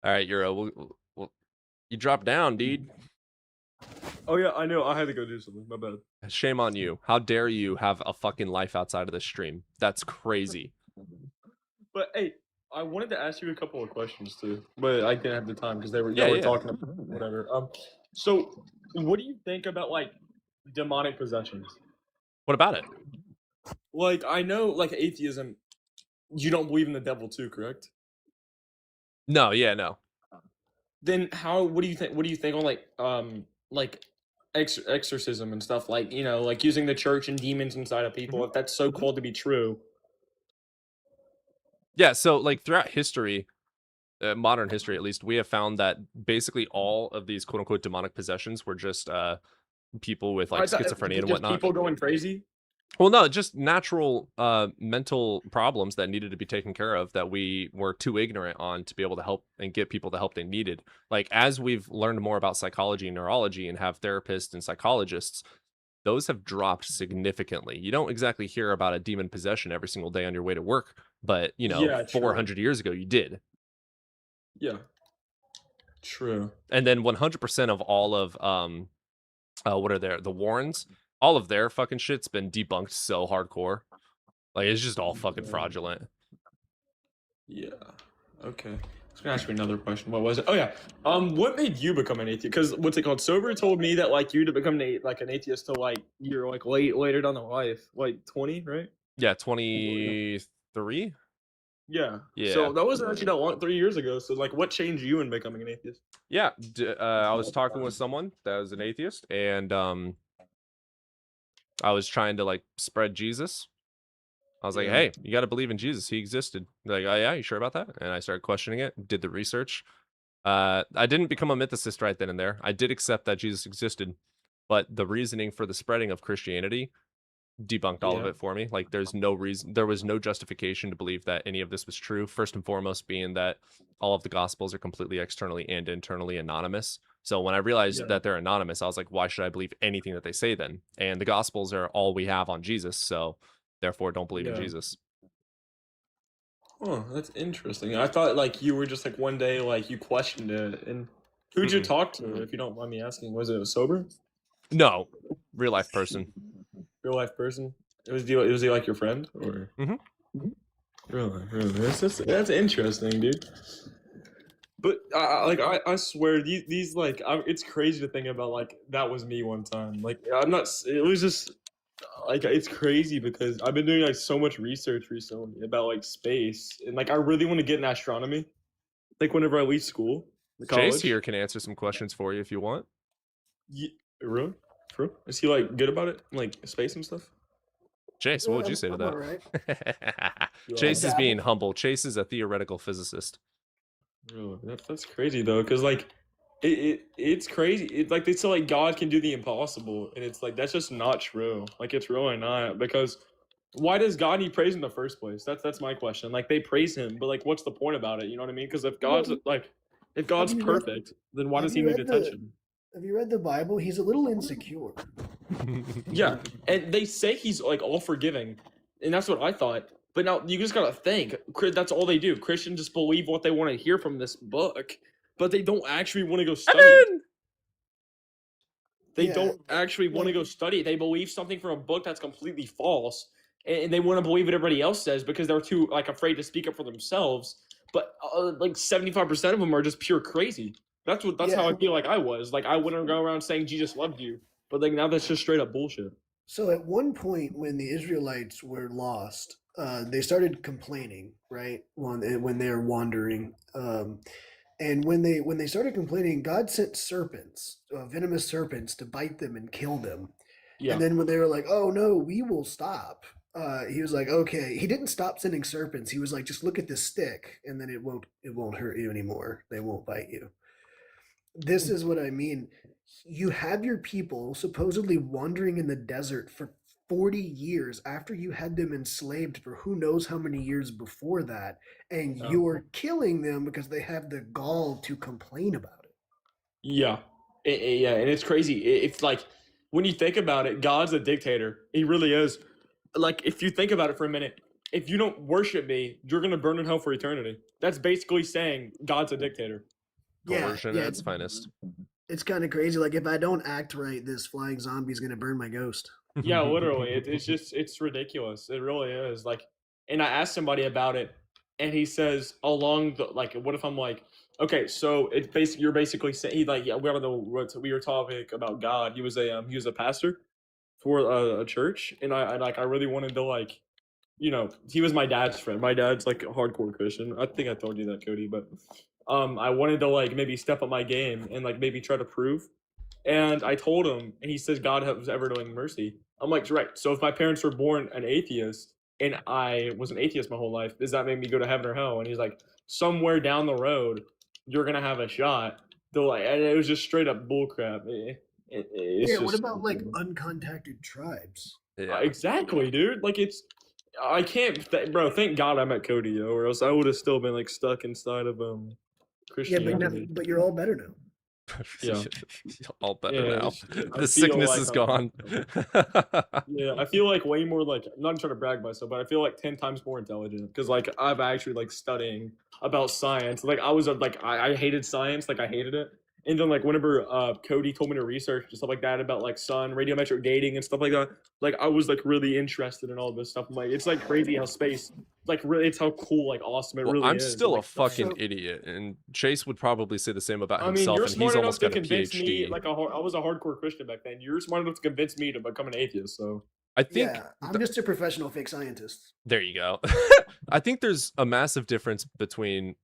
All right, Euro. You dropped down, dude. Oh yeah, I know. I had to go do something. My bad. Shame on you. How dare you have a fucking life outside of the stream? That's crazy. But hey, I wanted to ask you a couple of questions too, but I didn't have the time because they were Yeah. talking about whatever. So what do you think about like demonic possessions? What about it? Like I know, like atheism, you don't believe in the devil too, correct? No, yeah, no. Then how? What do you think? What do you think on like exorcism and stuff? Like like using the church and demons inside of people. If that's so called to be true. Yeah, so like throughout history, modern history at least, we have found that basically all of these quote unquote demonic possessions were just people with like schizophrenia and whatnot. People going crazy. Well, no, just natural mental problems that needed to be taken care of that we were too ignorant on to be able to help and get people the help they needed. Like as we've learned more about psychology and neurology and have therapists and psychologists, those have dropped significantly. You don't exactly hear about a demon possession every single day on your way to work, but 400 years ago you did. Yeah. True. And then 100% of all of what are there? The Warrens, all of their fucking shit's been debunked so hardcore. Like it's just all fucking fraudulent. Yeah. Okay. I was gonna ask you another question. What was it? Oh yeah. What made you become an atheist? Because what's it called? Sober told me that like you to become an atheist till like you're like later down the life, like 20, right? Yeah, 23. Yeah. Yeah. So that wasn't actually that long, 3 years ago. So like, what changed you in becoming an atheist? Yeah, I was talking with someone that was an atheist, and I was trying to like spread Jesus. I was like, hey, you got to believe in Jesus. He existed. They're like, oh yeah, you sure about that? And I started questioning it, did the research. I didn't become a mythicist right then and there. I did accept that Jesus existed, but the reasoning for the spreading of Christianity debunked all of it for me. Like there's no reason, there was no justification to believe that any of this was true. First and foremost being that all of the gospels are completely externally and internally anonymous. So when I realized that they're anonymous, I was like, why should I believe anything that they say then? And the gospels are all we have on Jesus, so therefore don't believe in Jesus. Oh, that's interesting. I thought like you were just like one day like you questioned it. And who'd you talk to, if you don't mind me asking? Was it a sober? No, real life person. Real life person? Was he like your friend or? Really? That's interesting, dude. But I swear these like it's crazy to think about like that was me one time. Like I'm not. It was just like it's crazy because I've been doing like so much research recently about like space and like I really want to get in astronomy. Like whenever I leave school, Chase here can answer some questions for you if you want. Yeah, really? True? Is he like good about it, like space and stuff? Chase, what would you say to that? Right. Chase is being humble. Chase is a theoretical physicist. Really? That's crazy though, because like it's crazy. It's like they say like God can do the impossible, and it's like that's just not true. Like it's really not, because why does God need praise in the first place? That's my question. Like they praise him, but like what's the point about it? You know what I mean? Because if God's perfect, then why does he need attention? Have you read the Bible? He's a little insecure. Yeah, and they say he's like all forgiving, and that's what I thought. But now you just gotta think, that's all they do. Christians just believe what they want to hear from this book, but they don't actually want to go study. They don't actually want to go study it. They believe something from a book that's completely false, and they want to believe what everybody else says because they're too like afraid to speak up for themselves. But like 75% of them are just pure crazy. That's how I feel like I was. Like I wouldn't go around saying Jesus loved you, but like now that's just straight up bullshit. So at one point when the Israelites were lost, they started complaining, right? When they were wandering, and when they started complaining, God sent serpents, venomous serpents, to bite them and kill them. Yeah. And then when they were like, "Oh no, we will stop," he was like, "Okay." He didn't stop sending serpents. He was like, "Just look at this stick, and then it won't hurt you anymore. They won't bite you." This is what I mean. You have your people supposedly wandering in the desert for 40 years after you had them enslaved for who knows how many years before that, and you're killing them because they have the gall to complain about it. Yeah. Yeah, and it's crazy. It's like when you think about it, God's a dictator. He really is. Like if you think about it for a minute, if you don't worship me, you're gonna burn in hell for eternity. That's basically saying God's a dictator. Coercion at its finest. It's kind of crazy. Like if I don't act right, this flying zombie is gonna burn my ghost. Yeah, literally. It's ridiculous. It really is. Like, and I asked somebody about it, and he says along the like, what if I'm like, okay, so it's basically you're basically saying like, yeah, we were talking about God. He was a pastor for a church, and I really wanted to like, you know, he was my dad's friend. My dad's like a hardcore Christian. I think I told you that, Cody, but I wanted to like maybe step up my game and like maybe try to prove. And I told him, and he says God was ever doing mercy. I'm like, right. So if my parents were born an atheist and I was an atheist my whole life, does that make me go to heaven or hell? And he's like, somewhere down the road, you're gonna have a shot. Like, and it was just straight up bullcrap. What about like uncontacted tribes? Yeah, exactly, dude. Like I can't, bro. Thank God I met Cody, or else I would have still been like stuck inside of Christianity. Yeah, but you're all better now. Yeah, all better now. I The sickness like is gone. Yeah, I feel like way more like I'm not trying to brag myself, but I feel like 10 times more intelligent because like I've actually like studying about science. Like I was like I hated science, like I hated it. And then like whenever Cody told me to research and stuff like that about like sun, radiometric dating and stuff like that, like I was like really interested in all this stuff. I'm like, it's like crazy how space, like really, it's how cool, like awesome it really I'm is. still like, a fucking idiot, and Chase would probably say the same about himself. You're And smart he's enough almost to got a convince PhD. me. Like I was a hardcore Christian back then. You're smart enough to convince me to become an atheist. So I think I'm just a professional fake scientist. There you go. I think there's a massive difference between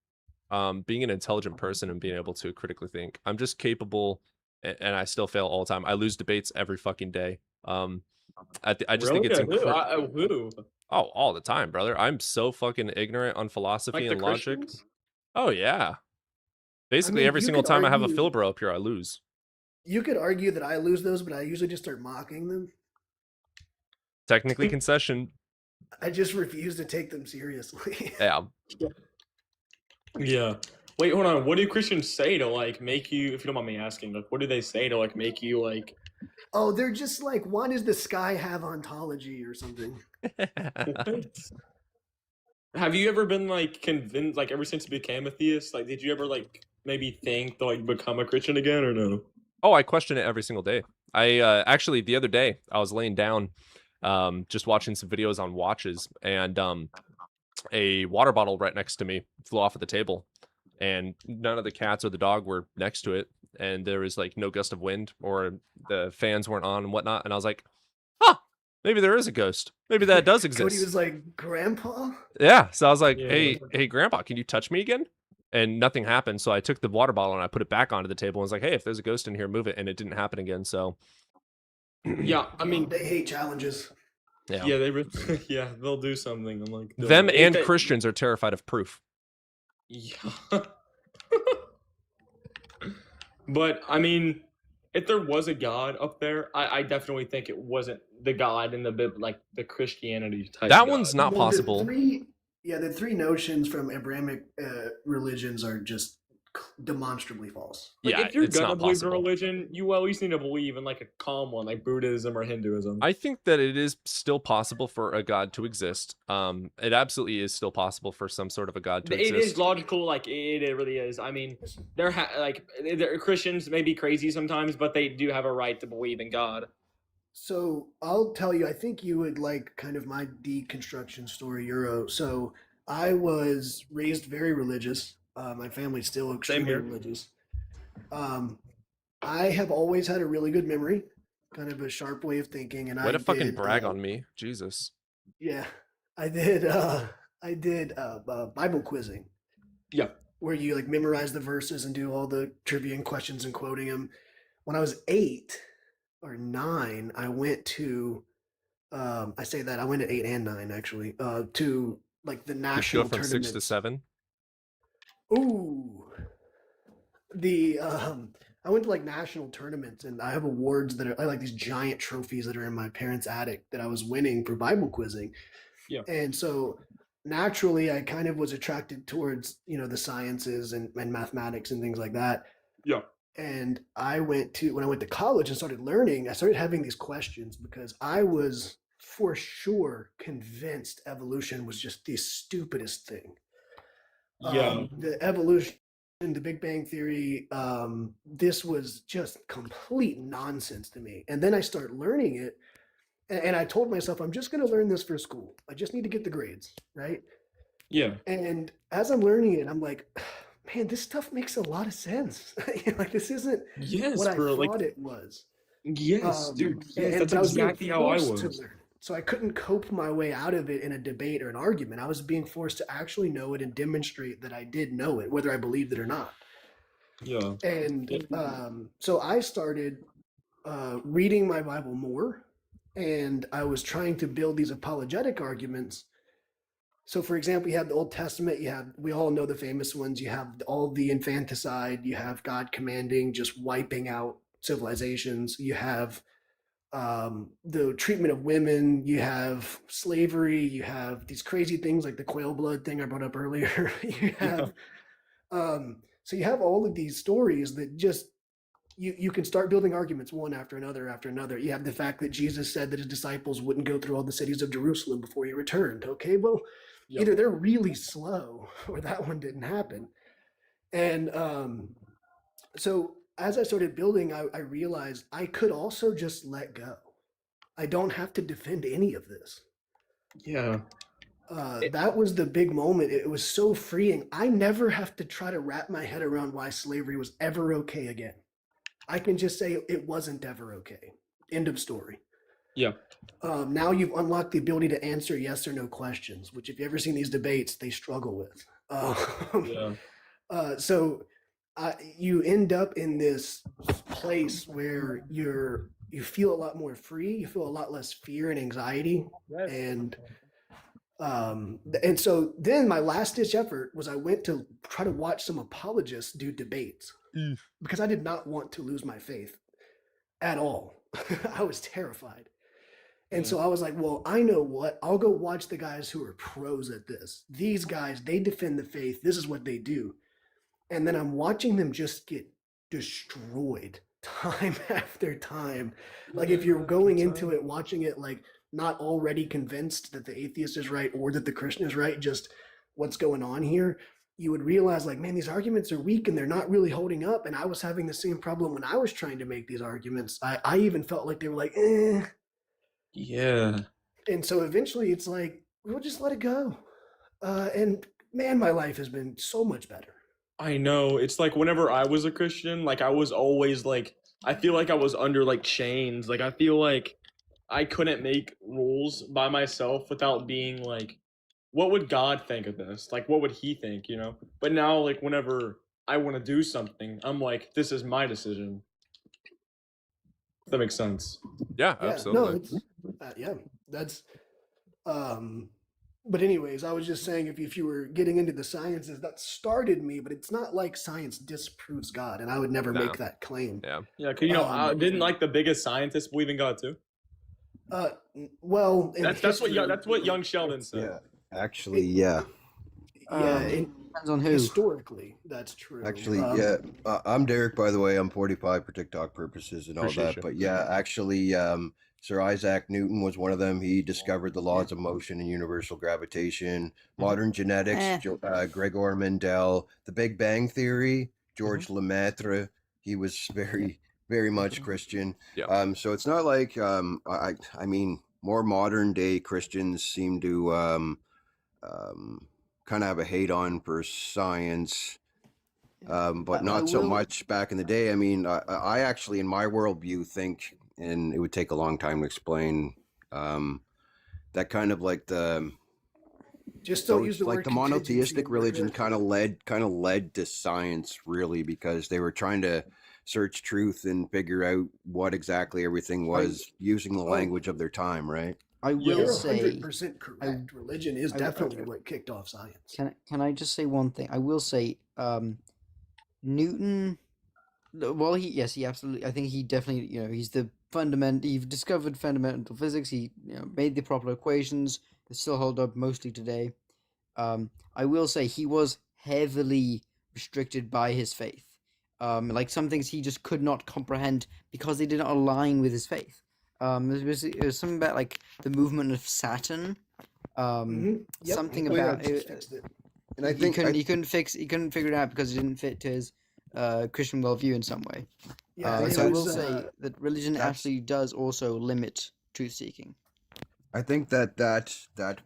being an intelligent person and being able to critically think. I'm just capable, and I still fail all the time. I lose debates every fucking day. I just think it's incredible. Oh, all the time, brother. I'm so fucking ignorant on philosophy like and logic. Christians? Oh yeah. Basically, every single time I have a Philbro up here, I lose. You could argue that I lose those, but I usually just start mocking them. Technically, concession. I just refuse to take them seriously. Yeah. Yeah. Wait, hold on. What do Christians say to like make you, if you don't mind me asking, like what do they say to like make you like Oh, they're just like, why does the sky have ontology or something? Have you ever been like convinced, like ever since you became a theist, like did you ever like maybe think to like become a Christian again or no? Oh, I question it every single day. I actually the other day I was laying down just watching some videos on watches, and a water bottle right next to me flew off of the table, and none of the cats or the dog were next to it, and there was like no gust of wind or the fans weren't on and whatnot, and I was like, huh, maybe there is a ghost. Maybe that does exist. Cody was like, Grandpa? Yeah, so I was like, hey Grandpa, can you touch me again? And nothing happened, so I took the water bottle and I put it back onto the table and was like, hey, if there's a ghost in here, move it, and it didn't happen again. So yeah, I mean, they hate challenges. Yeah, yeah, they'll do something. I'm like, them and Christians are terrified of proof. Yeah. But I mean, if there was a God up there, I definitely think it wasn't the God in the like the Christianity type. That one's not possible. The three notions from Abrahamic religions are just demonstrably false. Like, Yeah, if you're it's gonna not believe in a possible. religion, you at least need to believe in like a calm one, like Buddhism or Hinduism. I think that it is still possible for a god to exist. It absolutely is still possible for some sort of a god to It exist. is logical, like it really is. I mean, Christians may be crazy sometimes, but they do have a right to believe in God. So I'll tell you, I think you would like kind of my deconstruction story, Euro. So I was raised very religious. My family's still extremely here. religious. I have always had a really good memory, kind of a sharp way of thinking, and Way to fucking brag on me, Jesus. Yeah, I did. I did Bible quizzing. Yeah. Where you like memorize the verses and do all the trivia and questions and quoting them. When I was 8 or 9, I went to. I say that I went at 8 and 9 actually. To like the Did you national go from 6 to tournaments. 7? Ooh. I went to like national tournaments and I have awards that are I like these giant trophies that are in my parents' attic that I was winning for Bible quizzing. Yeah. And so naturally I kind of was attracted towards, the sciences and mathematics and things like that. Yeah. And when I went to college and started learning, I started having these questions because I was for sure convinced evolution was just the stupidest thing. Yeah. The evolution, the Big Bang Theory, this was just complete nonsense to me. And then I start learning it, and I told myself, I'm just going to learn this for school. I just need to get the grades, right? Yeah. And as I'm learning it, I'm like, man, this stuff makes a lot of sense. Like this isn't what I thought it was. Yes, dude. Yes, that's exactly how I was. So I couldn't cope my way out of it in a debate or an argument. I was being forced to actually know it and demonstrate that I did know it, whether I believed it or not. Yeah. And so I started reading my Bible more, and I was trying to build these apologetic arguments. So, for example, you have the Old Testament. We all know the famous ones. You have all the infanticide. You have God commanding, just wiping out civilizations. You have the treatment of women. You have slavery. You have these crazy things like the quail blood thing I brought up earlier. You have, so you have all of these stories that just you can start building arguments one after another after another. You have the fact that Jesus said that his disciples wouldn't go through all the cities of Jerusalem before he returned. Okay, well, either they're really slow or that one didn't happen. And so as I started building, I realized I could also just let go. I don't have to defend any of this. Yeah. That was the big moment. It was so freeing. I never have to try to wrap my head around why slavery was ever okay again. I can just say it wasn't ever okay. End of story. Yeah. Now you've unlocked the ability to answer yes or no questions, which if you've ever seen these debates, they struggle with. So you end up in this place where you feel a lot more free. You feel a lot less fear and anxiety. And so then my last ditch effort was I went to try to watch some apologists do debates because I did not want to lose my faith at all. I was terrified. And so I was like, well, I know what, I'll go watch the guys who are pros at this. These guys, they defend the faith. This is what they do. And then I'm watching them just get destroyed time after time. Like if you're going into it, watching it, like not already convinced that the atheist is right or that the Christian is right, just what's going on here, you would realize like, man, these arguments are weak and they're not really holding up. And I was having the same problem when I was trying to make these arguments. I even felt like they were like, eh. Yeah. And so eventually it's like, we'll just let it go. And man, my life has been so much better. I know. It's like whenever I was a Christian, like I was always like, I feel like I was under like chains. Like I feel like I couldn't make rules by myself without being like, what would God think of this? Like, what would he think, you know? But now, like, whenever I want to do something, I'm like, this is my decision. That makes sense. Yeah, absolutely. No, it's, that's, but anyways, I was just saying, if you were getting into the sciences, that started me, but it's not like science disproves God, and I would never make that claim. Yeah. Yeah, because, didn't like the biggest scientists believe in God too? Well, that's what young Sheldon said. Yeah, actually, yeah. Depends on who. Historically, that's true. Actually, yeah, I'm Derek, by the way. I'm 45 for TikTok purposes and all Appreciate that. you. But yeah, actually, Sir Isaac Newton was one of them. He discovered the laws of motion and universal gravitation, modern genetics, Gregor Mendel, the Big Bang Theory, George Lemaitre. He was very, very much Christian. Yeah. So it's not like I mean, more modern day Christians seem to kind of have a hate on for science. But not so much back in the day. I mean, I actually, in my worldview, think, and it would take a long time to explain, that kind of like the just don't use the like word the monotheistic religion kind of led to science, really, because they were trying to search truth and figure out what exactly everything was using the language of their time, right? I will say, 100% correct. Religion is definitely what kicked off science. Can I just say one thing? I will say, Newton. Well, he absolutely. I think he definitely, he's the he discovered fundamental physics. He made the proper equations that still hold up mostly today. I will say he was heavily restricted by his faith. Like some things he just could not comprehend because they did not align with his faith. It was something about like the movement of Saturn. Something about it. And I think he couldn't figure it out because it didn't fit to his Christian worldview in some way. So I will say that religion actually does also limit truth seeking. I think that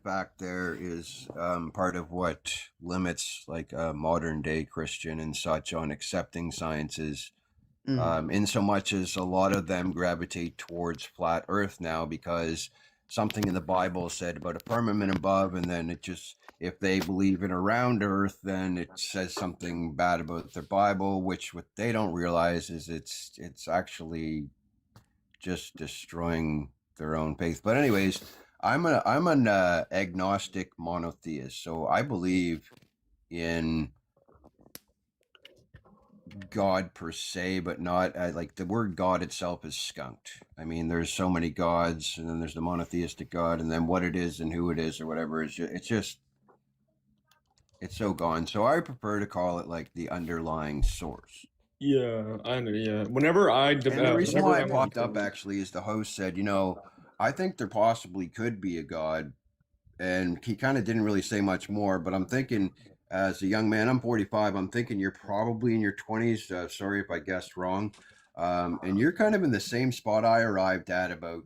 fact there is part of what limits like a modern day Christian and such on accepting sciences. In so much as a lot of them gravitate towards flat Earth now because something in the Bible said about a firmament above, and then it just, if they believe in a round Earth, then it says something bad about their Bible, which what they don't realize is it's actually just destroying their own faith. But anyways, I'm an agnostic monotheist, so I believe in God per se, but not like the word God itself is skunked. I mean, there's so many gods, and then there's the monotheistic God, and then what it is and who it is or whatever is it's so gone. So I prefer to call it like the underlying source. Yeah, I know. Yeah, whenever I and the reason why I popped up actually is the host said, I think there possibly could be a God, and he kind of didn't really say much more. But I'm thinking, as a young man, I'm 45. I'm thinking you're probably in your 20s. Sorry if I guessed wrong. And you're kind of in the same spot I arrived at about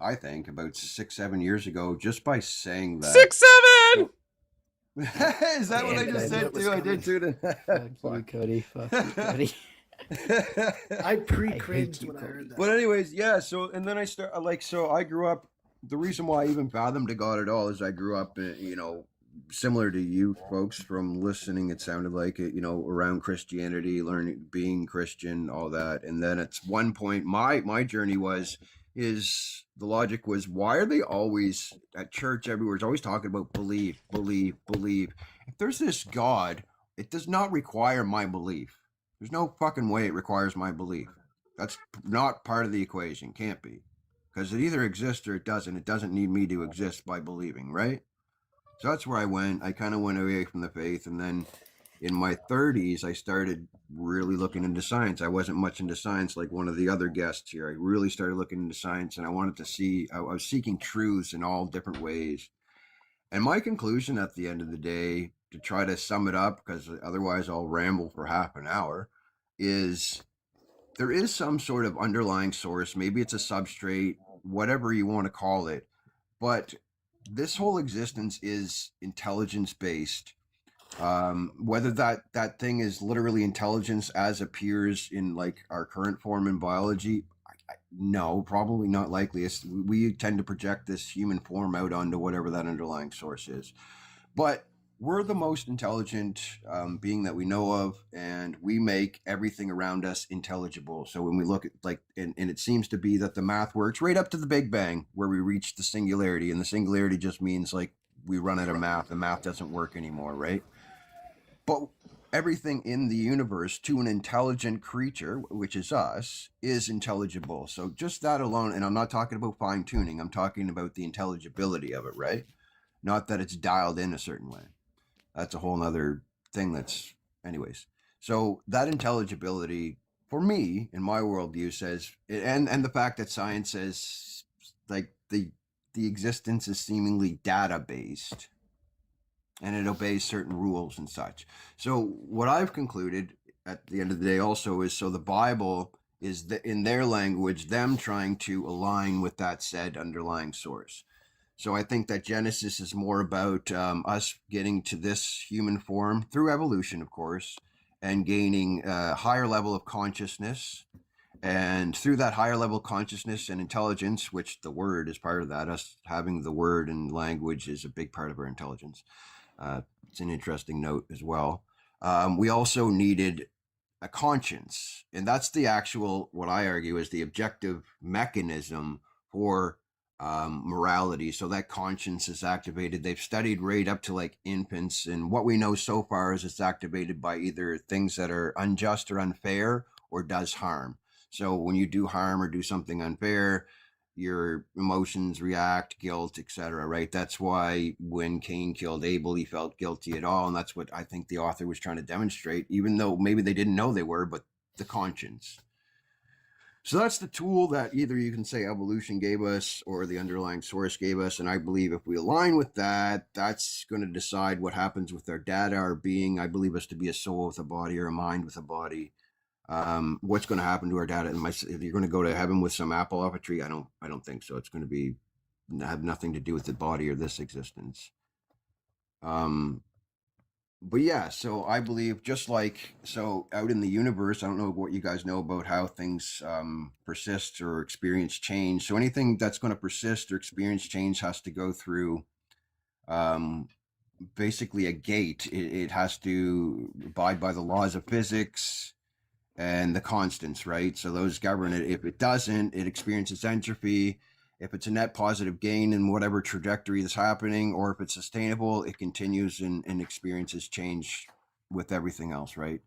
6-7 years ago, just by saying that. 6-7. Is that what I just said too? I did too. Fuck you, Cody. Fuck you, Cody. I pre-cringed when I heard that. But anyways, yeah. So and then I I grew up. The reason why I even fathomed a God at all is I grew up, similar to you folks from listening. It sounded like it, around Christianity, learning, being Christian, all that. And then at one point, my journey is the logic was, why are they always at church everywhere? It's always talking about believe. If there's this God, it does not require my belief. There's no fucking way it requires my belief. That's not part of the equation. Can't be. Because it either exists or it doesn't. It doesn't need me to exist by believing, right? So that's where I went. I kind of went away from the faith. And then in my 30s, I started really looking into science. I wasn't much into science like one of the other guests here. I really started looking into science, and I wanted to see, I was seeking truths in all different ways. And my conclusion at the end of the day, to try to sum it up, because otherwise I'll ramble for half an hour, is there is some sort of underlying source. Maybe it's a substrate, whatever you want to call it. But this whole existence is intelligence-based. Whether that thing is literally intelligence as appears in like our current form in biology, no, probably not likely. We tend to project this human form out onto whatever that underlying source is. But we're the most intelligent being that we know of, and we make everything around us intelligible. So when we look at and it seems to be that the math works right up to the Big Bang, where we reach the singularity, and the singularity just means like we run out of math, and math doesn't work anymore, right? But everything in the universe to an intelligent creature, which is us, is intelligible. So just that alone, and I'm not talking about fine tuning, I'm talking about the intelligibility of it, right? Not that it's dialed in a certain way. That's a whole nother thing that's, anyways. So that intelligibility, for me, in my worldview, says, and the fact that science says, like, the existence is seemingly data based, and it obeys certain rules and such. So what I've concluded at the end of the day also is, so the Bible is in their language, them trying to align with that said underlying source. So I think that Genesis is more about us getting to this human form through evolution, of course, and gaining a higher level of consciousness. And through that higher level consciousness and intelligence, which the word is part of that, us having the word and language is a big part of our intelligence. It's an interesting note as well. We also needed a conscience, and that's the actual, what I argue is the objective mechanism for morality. So that conscience is activated. They've studied right up to like infants, and what we know so far is it's activated by either things that are unjust or unfair or does harm. So when you do harm or do something unfair, your emotions react, guilt, etc. Right? That's why when Cain killed Abel, he felt guilty at all, and that's what I think the author was trying to demonstrate, even though maybe they didn't know they were, but the conscience. So that's the tool that either you can say evolution gave us or the underlying source gave us, and I believe if we align with that, that's going to decide what happens with our data, our being. I believe us to be a soul with a body or a mind with a body. What's going to happen to our data? If you're going to go to heaven with some apple off a tree, I don't think so. It's going to have nothing to do with the body or this existence. But yeah, so I believe so out in the universe, I don't know what you guys know about how things persist or experience change. So anything that's going to persist or experience change has to go through basically a gate. It has to abide by the laws of physics and the constants, right? So those govern it. If it doesn't, it experiences entropy. If it's a net positive gain in whatever trajectory is happening, or if it's sustainable, it continues and experiences change with everything else, right?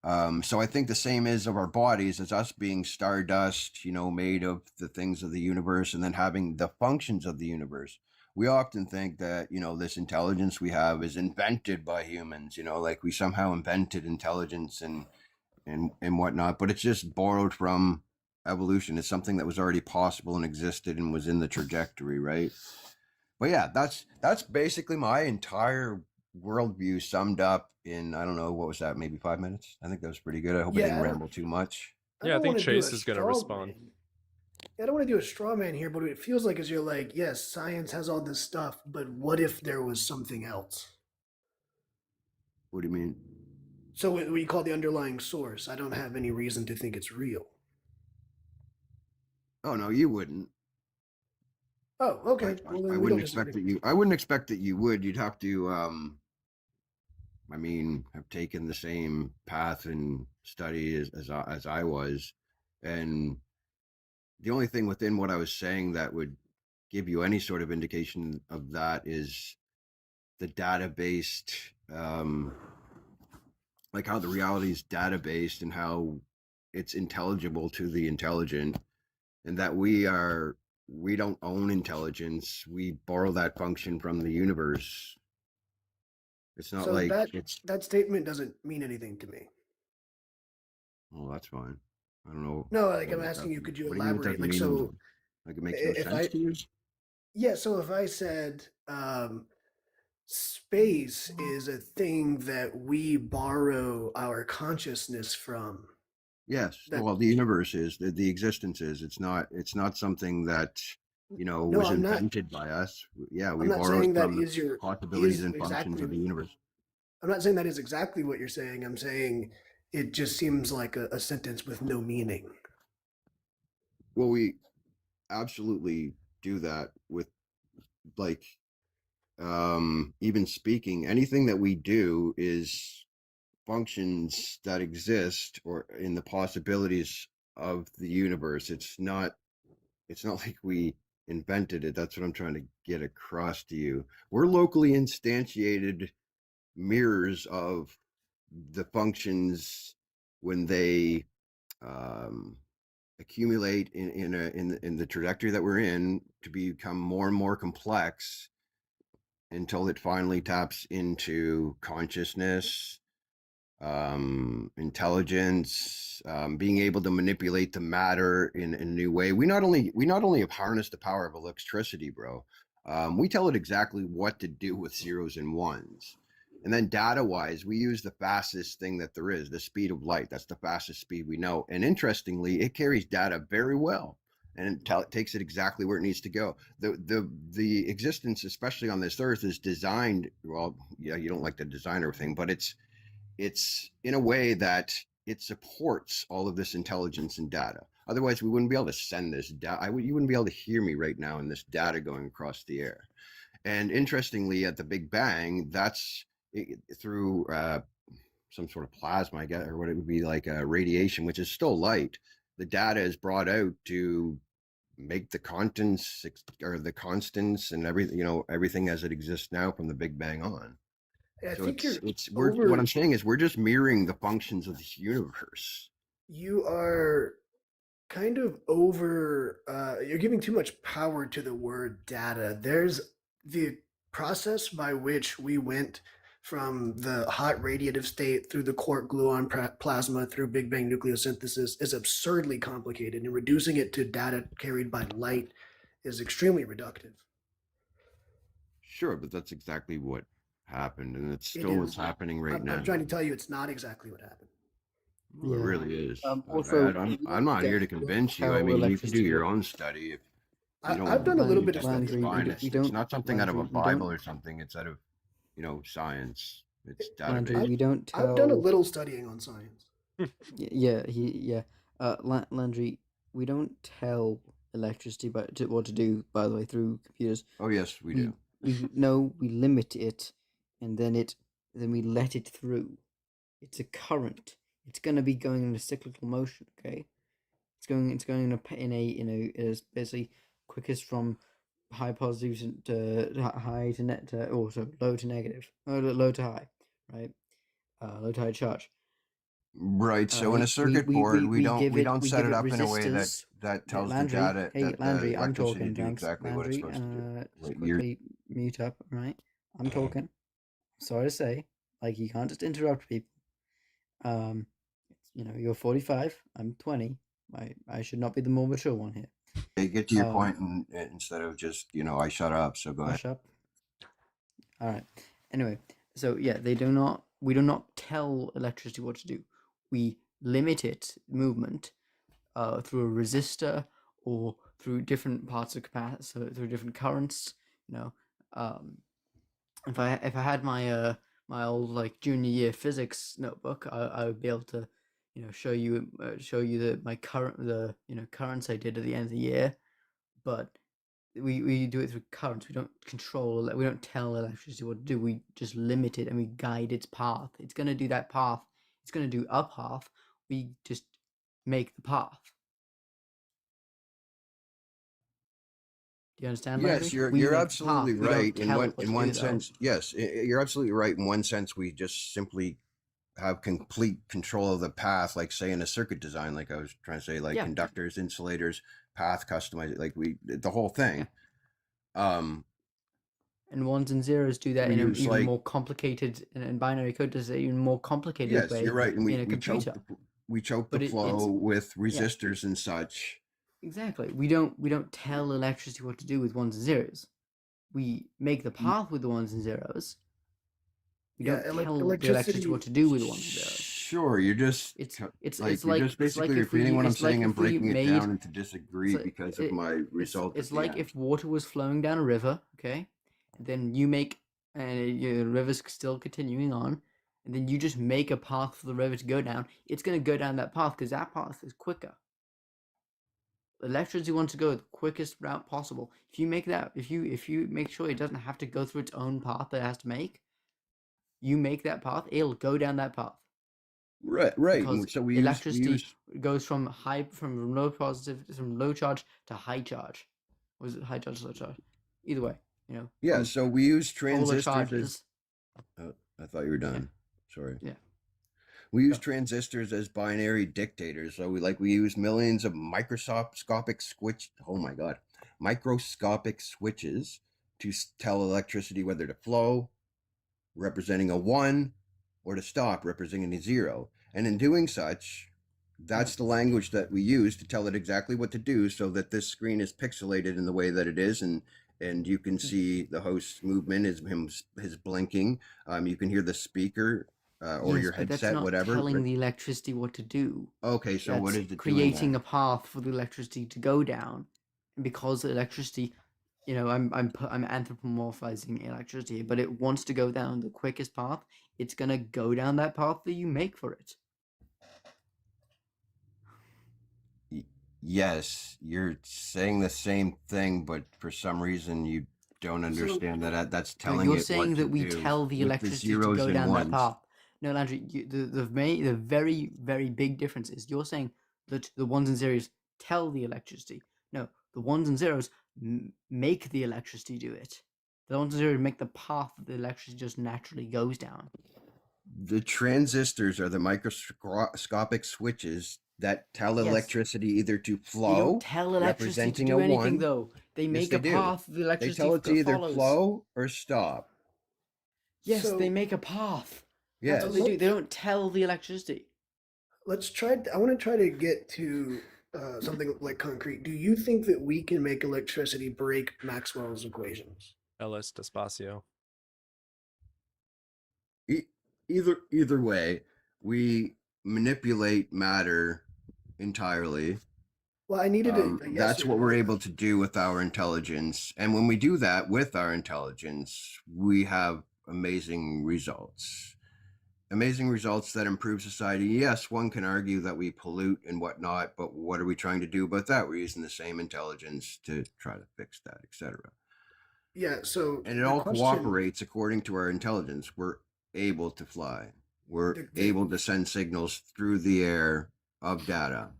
So I think the same is of our bodies, as us being stardust, made of the things of the universe and then having the functions of the universe. We often think that, this intelligence we have is invented by humans, like we somehow invented intelligence and whatnot, but it's just borrowed from evolution. It's something that was already possible and existed and was in the trajectory, right? But yeah, that's basically my entire worldview summed up in, I don't know, what was that, maybe 5 minutes? I think that was pretty good. I hope I didn't ramble too much. Yeah, I think Chase is going to respond. I don't want to do a straw man here, but it feels like as you're like, yes, science has all this stuff, but what if there was something else? What do you mean? So what you call the underlying source, I don't have any reason to think it's real. Oh no, you wouldn't. Oh, okay. Well, I wouldn't expect that you. I wouldn't expect that you would. You'd have to. Have taken the same path and study as I was, and the only thing within what I was saying that would give you any sort of indication of that is the data-based, like how the reality is data-based and how it's intelligible to the intelligent, and that we don't own intelligence. We borrow that function from the universe. It's not so like that statement doesn't mean anything to me. Well, that's fine. I don't know. No, like I'm asking you, could you elaborate? Like, so, like it makes no sense to you? Yeah. So if I said space is a thing that we borrow our consciousness from. Yes. Well, the universe is the existence is. It's not something that was invented by us. Yeah, we borrow from the possibilities and functions of the universe. I'm not saying that is exactly what you're saying. I'm saying it just seems like a sentence with no meaning. Well, we absolutely do that with like even speaking. Anything that we do is functions that exist or in the possibilities of the universe. It's not like we invented it. That's what I'm trying to get across to you. We're locally instantiated mirrors of the functions when they accumulate in the trajectory that we're in to become more and more complex, until it finally taps into consciousness, intelligence, being able to manipulate the matter in a new way. We not only have harnessed the power of electricity, bro. We tell it exactly what to do with zeros and ones. And then data-wise, we use the fastest thing that there is, the speed of light. That's the fastest speed we know. And interestingly, it carries data very well, and it takes it exactly where it needs to go. The existence, especially on this earth, is designed. Well, yeah, you don't like the designer thing, but it's in a way that it supports all of this intelligence and data. Otherwise, we wouldn't be able to send this data. You wouldn't be able to hear me right now in this data going across the air. And interestingly, at the Big Bang, that's through some sort of plasma, I guess, or what it would be like radiation, which is still light. The data is brought out to make the contents or the constants and everything, everything as it exists now from the Big Bang on. I So think what I'm saying is we're just mirroring the functions of the universe. You are kind of you're giving too much power to the word data. There's the process by which we went from the hot radiative state through the quark gluon plasma through Big Bang nucleosynthesis is absurdly complicated, and reducing it to data carried by light is extremely reductive. Sure, but that's exactly what happened, and it's still what's happening right now. I'm trying to tell you it's not exactly what happened. Well, it really is. Also, I'm not here to convince you. I mean, you can do your own study. If I've done a little bit of study. It's not something out of a Bible or something. It's out of, science. It's Landry, database. we don't tell. I've done a little studying on science. Landry, we don't tell electricity what to do. By the way, through computers. Oh yes, we do. We limit it, and then we let it through. It's a current. It's going to be going in a cyclical motion. Okay, it's going in basically quickest from high positives to high to net to also low to negative, low to high, right? Low to high charge. Right. So in a circuit board, we don't set it up in a way that tells Landry, the data. Hey, that Landry, the I'm talking. do Thanks, exactly Landry. what it's supposed to do. Just quickly mute up. Right, I'm talking. Sorry to say, like, you can't just interrupt people. You're 45. I'm 20. I should not be the more mature one here. Hey, get to your point instead of just I shut up. So go ahead. Shut up. All right. Anyway, so yeah, we do not tell electricity what to do. We limit its movement through a resistor or through different parts of capacity, so through different currents. If I had my my old like junior year physics notebook, I would be able to show you my currents I did at the end of the year. But we do it through currents. We don't control. We don't tell electricity what to do. We just limit it and we guide its path. It's going to do that path. It's going to do a path. We just make the path. Do you understand? Yes, you're absolutely right. In one sense, yes, you're absolutely right. In one sense, we just simply have complete control of the path, like say in a circuit design, like I was trying to say, like conductors, insulators, path customized, like the whole thing. And ones and zeros do that in an even more complicated, and binary code does it even more complicated way. Yes, you're right. And in a computer. We choke the flow with resistors and such. Exactly. We don't tell electricity what to do with ones and zeros. We make the path with the ones and zeros. We don't tell the electricity what to do with ones and zeros. Sure, you're just you're just basically repeating what I'm saying and breaking it down into disagree because of my result. It's like if water was flowing down a river, okay, and then you make the river's still continuing on, and then you just make a path for the river to go down. It's going to go down that path because that path is quicker. Electricity wants to go the quickest route possible. If you make that, if you make sure it doesn't have to go through its own path that it has to make, you make that path, it'll go down that path. Right. Because so electricity goes from low charge to high charge. Was it high charge or low charge? Either way, Yeah. So we use transistors. I thought you were done. Yeah. Sorry. Yeah. We use transistors as binary dictators. So we use millions of microscopic switches to tell electricity whether to flow, representing a 1, or to stop, representing a 0. And in doing such, that's the language that we use to tell it exactly what to do, so that this screen is pixelated in the way that it is, and you can see the host's movement, his blinking. You can hear the speaker or Yes, your but that's headset, not whatever. telling the electricity what to do. Okay, so what That's is it creating doing a path for the electricity to go down. And because the electricity, you know, I'm anthropomorphizing electricity, but it wants to go down the quickest path. It's gonna go down that path that you make for it. Yes, you're saying the same thing, but for some reason you don't understand that that's So telling you're it saying what that to we do tell the with the electricity to zeros go and down that ones. path. No, Landry, the very, very big difference is you're saying that the ones and zeros tell the electricity. No, the ones and zeros make the electricity do it. The ones and zeros make the path that the electricity just naturally goes down. The transistors are the microscopic switches that tell Yes. electricity either to They flow, don't tell electricity to representing do a anything, 1. though. They Yes, make they a do. path the They electricity tell it to either follows. flow or stop. Yes, So- they make a path. Yes. That's what they do. They don't tell the electricity. Let's try. I want to try to get to something like concrete. Do you think that we can make electricity break Maxwell's equations? Ellis Despacio. Either way, we manipulate matter entirely. Well, I needed a yes That's or what no. we're able to do with our intelligence. And when we do that with our intelligence, we have amazing results. Amazing results that improve society. Yes, one can argue that we pollute and whatnot, but what are we trying to do about that? We're using the same intelligence to try to fix that, etc. Yeah. So And it the all question- cooperates according to our intelligence. We're able to fly. We're able to send signals through the air of data.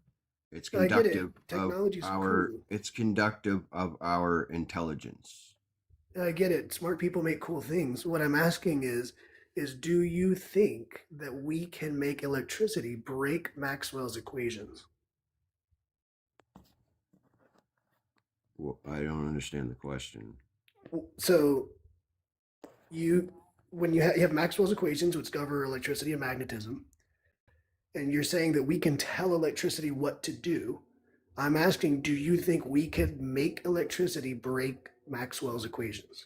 It's I get it. conductive of Technology's our cool. it's conductive of our intelligence. I get it. Smart people make cool things. What I'm asking is do you think that we can make electricity break Maxwell's equations? Well, I don't understand the question. So when you have Maxwell's equations, which govern electricity and magnetism, and you're saying that we can tell electricity what to do, I'm asking, do you think we could make electricity break Maxwell's equations?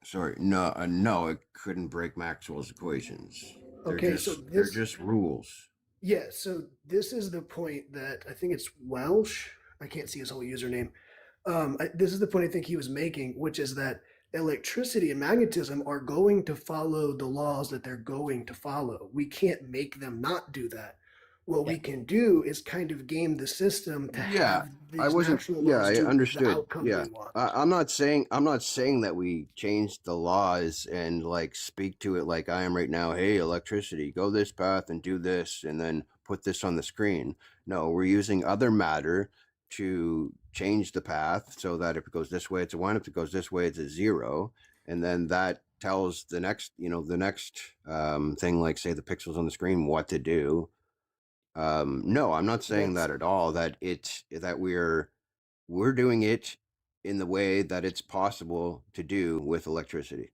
Sorry, no, it couldn't break Maxwell's equations. Okay, so they're just rules. Yeah, so this is the point that I think it's Welsh. I can't see his whole username. This is the point I think he was making, which is that electricity and magnetism are going to follow the laws that they're going to follow. We can't make them not do that. What we can do is kind of game the system to have these natural laws I do the understood. outcome Yeah, we want. I'm not saying that we change the laws and like speak to it like I am right now. Hey, electricity, go this path and do this, and then put this on the screen. No, we're using other matter to change the path so that if it goes this way, it's a 1. If it goes this way, it's a 0, and then that tells the next thing, like say the pixels on the screen, what to do. No, I'm not saying that at all. That we're doing it in the way that it's possible to do with electricity.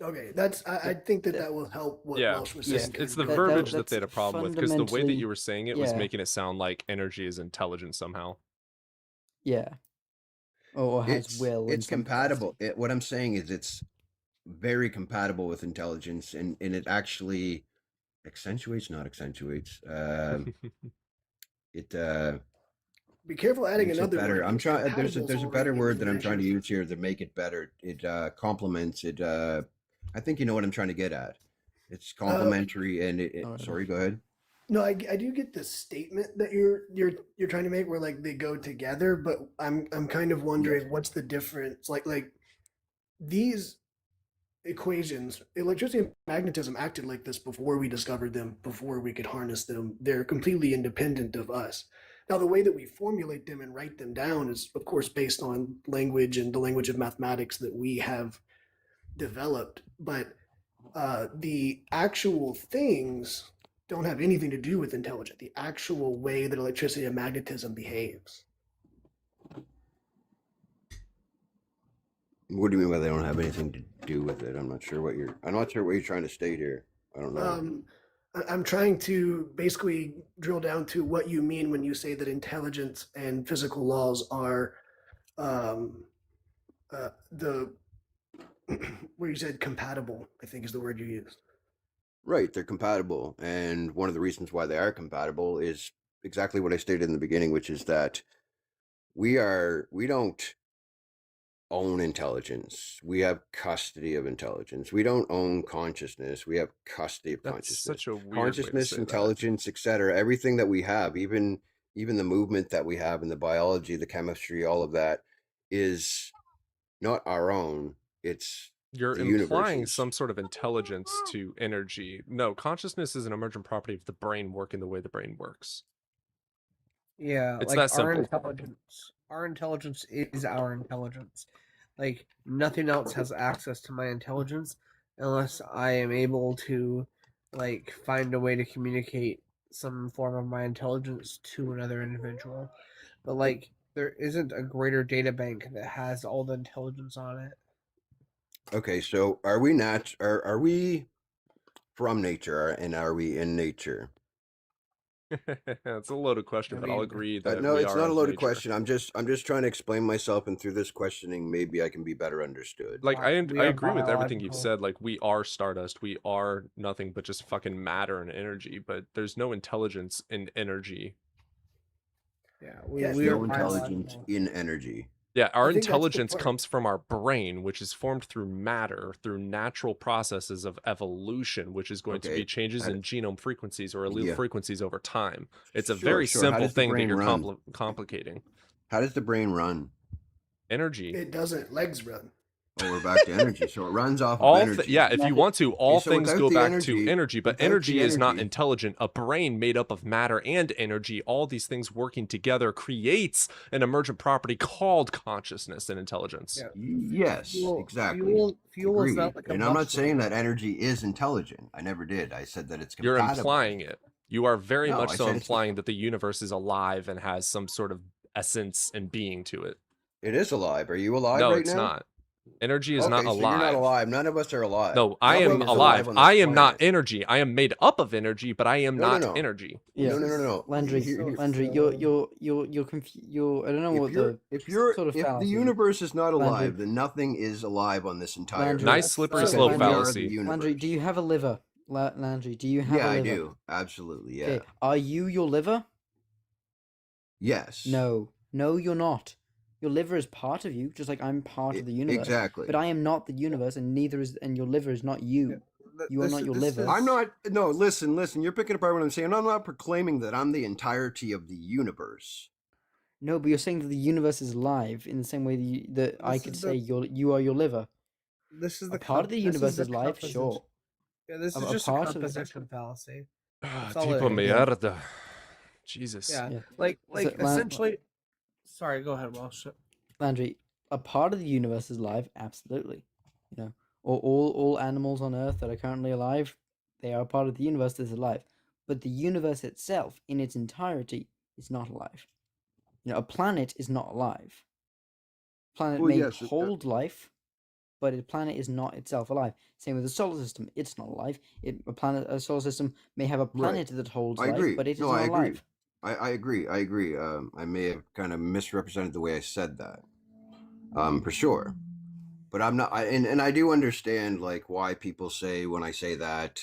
Okay, I think that will help what Welsh was saying. It's the verbiage that they had a problem with, because the way that you were saying it was making it sound like energy is intelligent somehow. Yeah. Or has will. It's compatible. What I'm saying is it's very compatible with intelligence, and it actually not accentuates. Be careful adding makes it another better. word. I'm trying. There's a Compatible is better already word that I'm trying to measure. use here to make it better. It complements it. I think you know what I'm trying to get at. It's complementary, and it. Sorry, go ahead. No, I do get the statement that you're trying to make, where like they go together, but I'm kind of wondering what's the difference. Like these equations, electricity and magnetism acted like this before we discovered them, before we could harness them. They're completely independent of us. Now, the way that we formulate them and write them down is, of course, based on language and the language of mathematics that we have developed. But the actual things don't have anything to do with intelligence. The actual way that electricity and magnetism behaves. What do you mean by they don't have anything to do with it? I'm not sure what you're trying to state here. I don't know. I'm trying to basically drill down to what you mean when you say that intelligence and physical laws are the where you said compatible, I think is the word you used. Right, they're compatible, and one of the reasons why they are compatible is exactly what I stated in the beginning, which is that we don't own intelligence. We have custody of intelligence. We don't own consciousness. We have custody of That's consciousness. such a weird way to Consciousness, say that. intelligence, etc. Everything that we have, even the movement that we have, and the biology, the chemistry, all of that is not our own. It's You're the implying universe's. some sort of intelligence to energy. No, consciousness is an emergent property of the brain working the way the brain works. Yeah, It's like that our simple. intelligence. Our intelligence is our intelligence. Like nothing else has access to my intelligence unless I am able to like find a way to communicate some form of my intelligence to another individual. But like there isn't a greater data bank that has all the intelligence on it. Okay, so are we from nature, and are we in nature? It's a loaded question, but I'll agree that no, we it's are not a of loaded nature. question. I'm just trying to explain myself, and through this questioning, maybe I can be better understood. Like I We I are agree with everything you've biological. said. Like we are stardust. We are nothing but just fucking matter and energy. But there's no intelligence in energy. Yeah, There's we are no intelligence biological. in energy. Yeah, our I think that's the intelligence part. comes from our brain, which is formed through matter, through natural processes of evolution, which is going to be Okay, changes in genome frequencies or allele yeah, frequencies over time. It's a sure, very sure. How simple does the thing that brain you're run? complicating. How does the brain run? Energy. It doesn't. Legs run. Oh, we're back to energy. So it runs off of energy. Yeah, if you want to, all so things without go the back to energy, energy, but without energy the is not energy- intelligent. A brain made up of matter and energy, all these things working together creates an emergent property called consciousness and intelligence. Yeah. Yes, exactly. Fuel is not Agreed. like a And I'm not saying that energy is intelligent. I never did. I said that it's You're compatible. implying it. You are very No, much I so said it's implying that the universe is alive and has some sort of essence and being to it. It is alive. Are you alive No, right it's now? not. Energy is Okay, not so you're not alive. alive. None of us are alive. No, I am Nobody's alive. on this I am not planet. energy. I am made up of energy, but I am No, no, not no. energy. Yeah. No. Landry, Landry, you're I don't know what the sort of If the fallacy. universe is not alive, Landry, then nothing is alive on this entire Landry, Nice slippery okay, slope Landry, fallacy. Landry, do you have a liver? Landry, do you have Yeah, a I liver? do. Absolutely, yeah. Okay, are you your liver? Yes. No, you're not. Your liver is part of you, just like I'm part of the universe. Exactly. But I am not the universe, and your liver is not you. You are not your liver. I'm not. No, listen. You're picking apart what I'm saying. I'm not proclaiming that I'm the entirety of the universe. No, but you're saying that the universe is alive in the same way that I could say you are your liver. This is the part of the universe is live, sure. Yeah, this is just a composition fallacy. That's all Tipo it is. mierda. Jesus. Yeah, like essentially. Sorry, go ahead, Walsh. Landry, a part of the universe is alive, absolutely. You know, all animals on Earth that are currently alive, they are part of the universe that is alive. But the universe itself, in its entirety, is not alive. You know, a planet is not alive. A planet may hold life, but a planet is not itself alive. Same with the solar system; it's not alive. A solar system may have a planet that holds life, but it is not alive. I agree. I may have kind of misrepresented the way I said that, for sure. But I'm not. And I do understand like why people say when I say that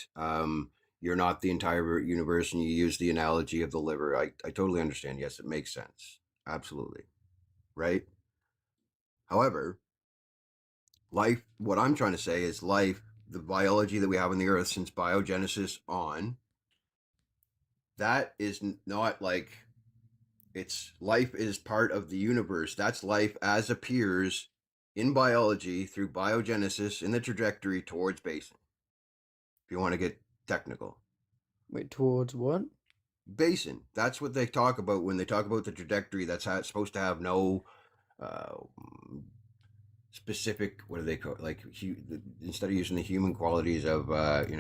you're not the entire universe, and you use the analogy of the liver. I totally understand. Yes, it makes sense. Absolutely, right. However, life. What I'm trying to say is life. The biology that we have on the Earth since biogenesis on. That is not like it's life is part of the universe. That's life as appears in biology through biogenesis in the trajectory towards basin. If you want to get technical. Wait, towards what? Basin. That's what they talk about when they talk about the trajectory. That's how it's supposed to have no specific, what do they call it? Like instead of using the human qualities of like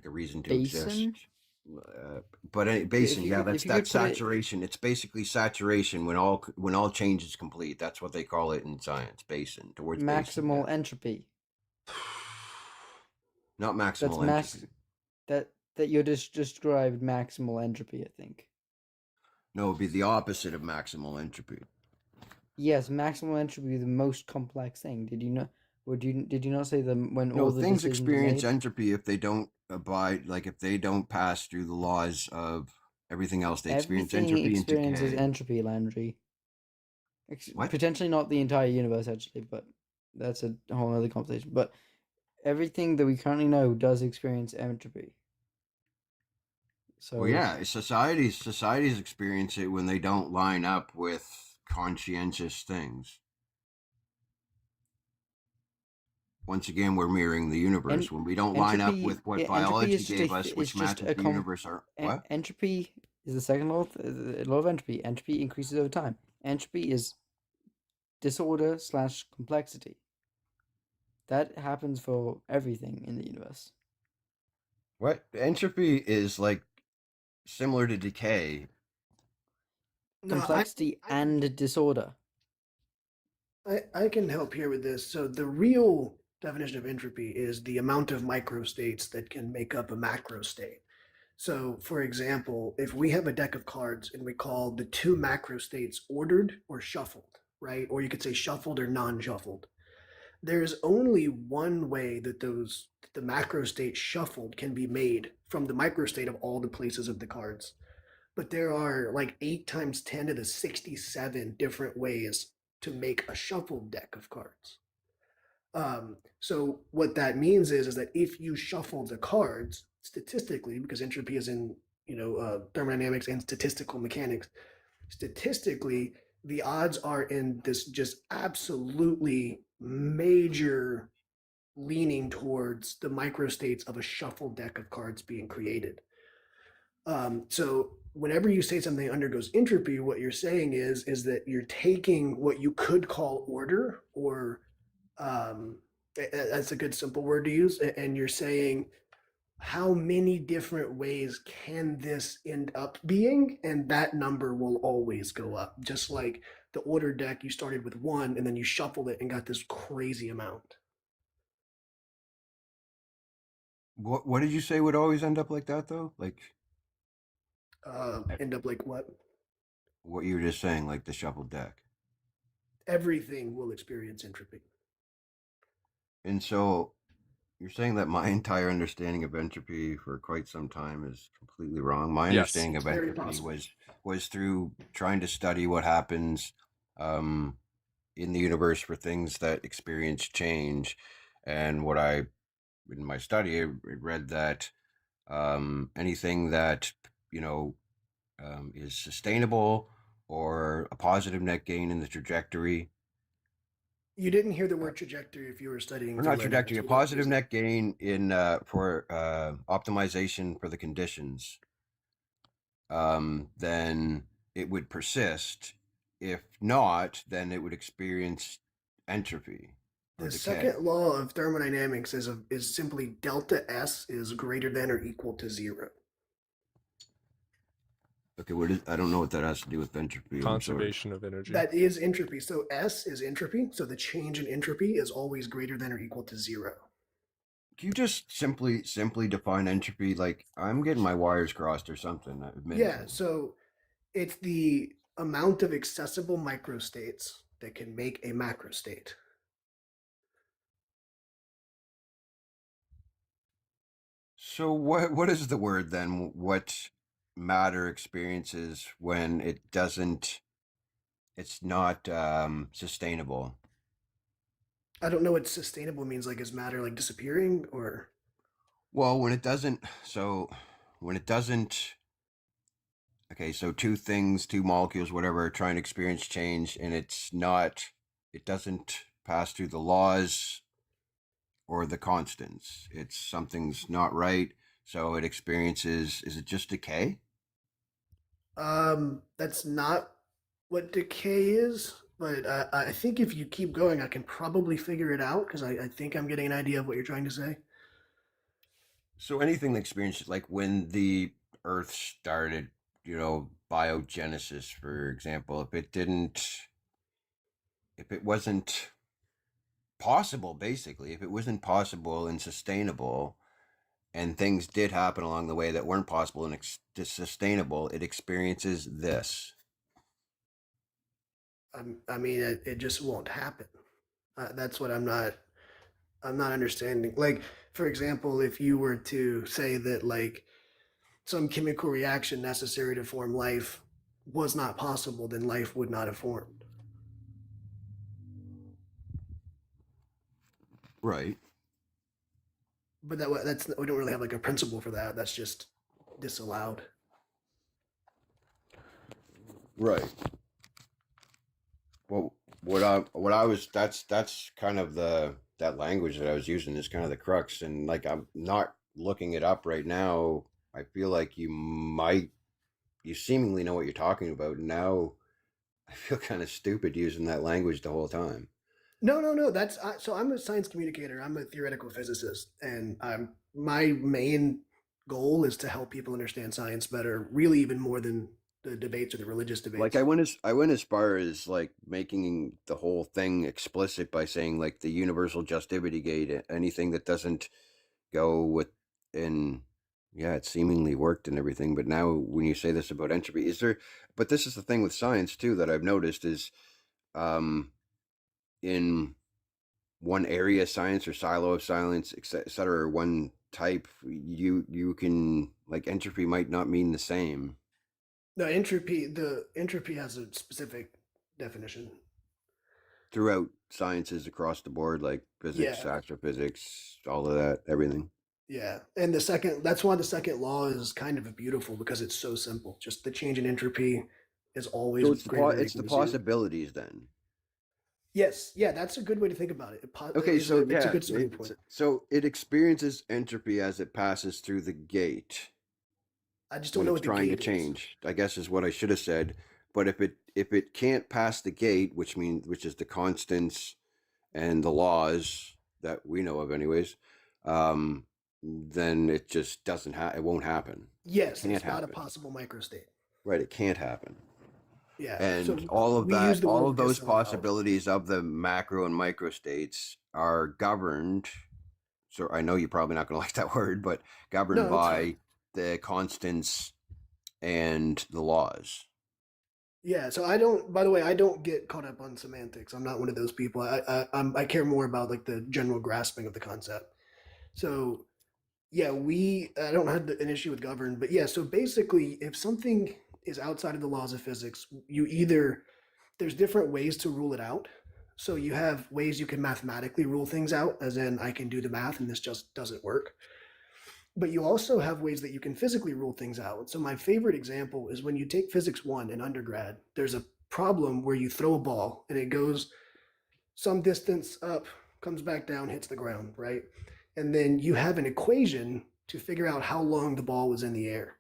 a reason to exist. Basin, yeah, if you that's could put it saturation. It's basically saturation when all change is complete. That's what they call it in science. Basin, towards basin. maximal Yeah. entropy. Not That's maximal entropy. that you just described maximal entropy, I think. No, it'd be the opposite of maximal entropy. Yes, maximal entropy is the most complex thing. Did you know? Did you not say when No, all the things decisions are experience made? entropy if they don't abide, like if they don't pass through the laws of everything else. They experience Everything entropy and experiences decay. entropy, Landry. What? Potentially not the entire universe, actually, but that's a whole other conversation. But everything that we currently know does experience entropy. So Well, yeah, societies experience it when they don't line up with conscientious things. Once again, we're mirroring the universe. When we don't line up with what entropy biology is just gave us, which matches the universe, what? Entropy is the second law of entropy. Entropy increases over time. Entropy is disorder / complexity. That happens for everything in the universe. What? Entropy is like similar to decay. Complexity and disorder. I can help here with this. So the real definition of entropy is the amount of microstates that can make up a macro state. So, for example, if we have a deck of cards and we call the two macro states ordered or shuffled, right? Or you could say shuffled or non-shuffled. There's only one way that the macro state shuffled can be made from the micro state of all the places of the cards. But there are like 8 times 10 to the 67 different ways to make a shuffled deck of cards. So what that means is that if you shuffle the cards statistically, because entropy is in thermodynamics and statistical mechanics, statistically the odds are in this just absolutely major leaning towards the microstates of a shuffled deck of cards being created. So whenever you say something undergoes entropy, what you're saying is that you're taking what you could call order, or that's a good simple word to use, and you're saying how many different ways can this end up being, and that number will always go up. Just like the order deck, you started with 1 and then you shuffled it and got this crazy amount. What did you say would always end up like that though? Like end up like what? What you were just saying, like the shuffled deck. Everything will experience entropy. And so you're saying that my entire understanding of entropy for quite some time is completely wrong. My understanding of entropy was through trying to study what happens in the universe for things that experience change. And in my study, I read that anything that, is sustainable or a positive net gain in the trajectory. You didn't hear the word trajectory if you were studying. Or not trajectory, a positive net gain in for optimization for the conditions. Then it would persist. If not, then it would experience entropy. The second law of thermodynamics is simply delta S is greater than or equal to 0. Okay, I don't know what that has to do with entropy. Conservation of energy. That is entropy. So S is entropy. So the change in entropy is always greater than or equal to 0. Can you just simply define entropy? Like, I'm getting my wires crossed or something. Yeah, so it's the amount of accessible microstates that can make a macrostate. So what is the word then? What matter experiences when it's not sustainable? I don't know what sustainable means. Like, is matter like disappearing, or? Well, when it doesn't, okay, so two molecules, whatever, are trying to experience change, and it doesn't pass through the laws or the constants. Something's not right, so it experiences, is it just decay? That's not what decay is, but I think if you keep going, I can probably figure it out, because I think I'm getting an idea of what you're trying to say. So anything that experiences, like when Earth started, biogenesis, for example, if it wasn't possible, basically, if it wasn't possible and sustainable, and things did happen along the way that weren't possible and sustainable, it experiences this. I mean, it just won't happen. That's what I'm not understanding. Like, for example, if you were to say that like some chemical reaction necessary to form life was not possible, then life would not have formed. Right. But that's we don't really have like a principle for that. That's just disallowed. Right. Well, what I was that's kind of that language that I was using is kind of the crux, and like I'm not looking it up right now. I feel like you seemingly know what you're talking about. Now I feel kind of stupid using that language the whole time. No. That's so. I'm a science communicator. I'm a theoretical physicist, and my main goal is to help people understand science better. Really, even more than the debates or the religious debates. Like I went as far as like making the whole thing explicit by saying like the universal justivity gate, anything that doesn't go within. Yeah, it seemingly worked and everything, but now when you say this about entropy, but this is the thing with science too that I've noticed is in one area of science or silo of science, etc., or one type, you can, like, entropy might not mean the same. The entropy has a specific definition throughout sciences across the board, like physics, astrophysics, all of that, everything. Yeah, and that's why the second law is kind of beautiful, because it's so simple. Just the change in entropy is always so it's the possibilities then. Yes, yeah, that's a good way to think about it. Okay, so it's a good starting point. So it experiences entropy as it passes through the gate. I just don't know what the gate is. Trying to change, I guess, is what I should have said. But if it can't pass the gate, which is the constants and the laws that we know of, anyways, then it just doesn't it won't happen. Yes, it's not a possible microstate. Right, it can't happen. Yeah, and so all of that, all of those possibilities of the macro and micro states are governed. So I know you're probably not going to like that word, but governed by the constants and the laws. Yeah, so by the way, I don't get caught up on semantics. I'm not one of those people. I care more about like the general grasping of the concept. So yeah, I don't have an issue with govern, but yeah, so basically if something is outside of the laws of physics, there's different ways to rule it out. So you have ways you can mathematically rule things out, as in I can do the math and this just doesn't work. But you also have ways that you can physically rule things out. So my favorite example is when you take physics 1 in undergrad, there's a problem where you throw a ball and it goes some distance up, comes back down, hits the ground, right? And then you have an equation to figure out how long the ball was in the air.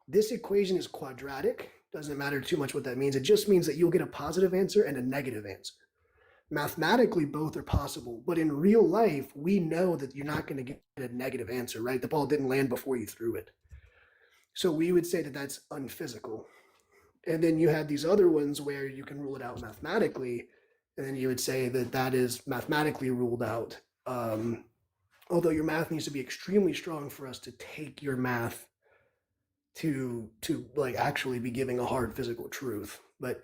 This equation is quadratic. Doesn't matter too much what that means. It just means that you'll get a positive answer and a negative answer. Mathematically, both are possible, but in real life, we know that you're not going to get a negative answer, right? The ball didn't land before you threw it. So we would say that that's unphysical. And then you have these other ones where you can rule it out mathematically, and then you would say that that is mathematically ruled out. Although your math needs to be extremely strong for us to take your math to like actually be giving a hard physical truth. But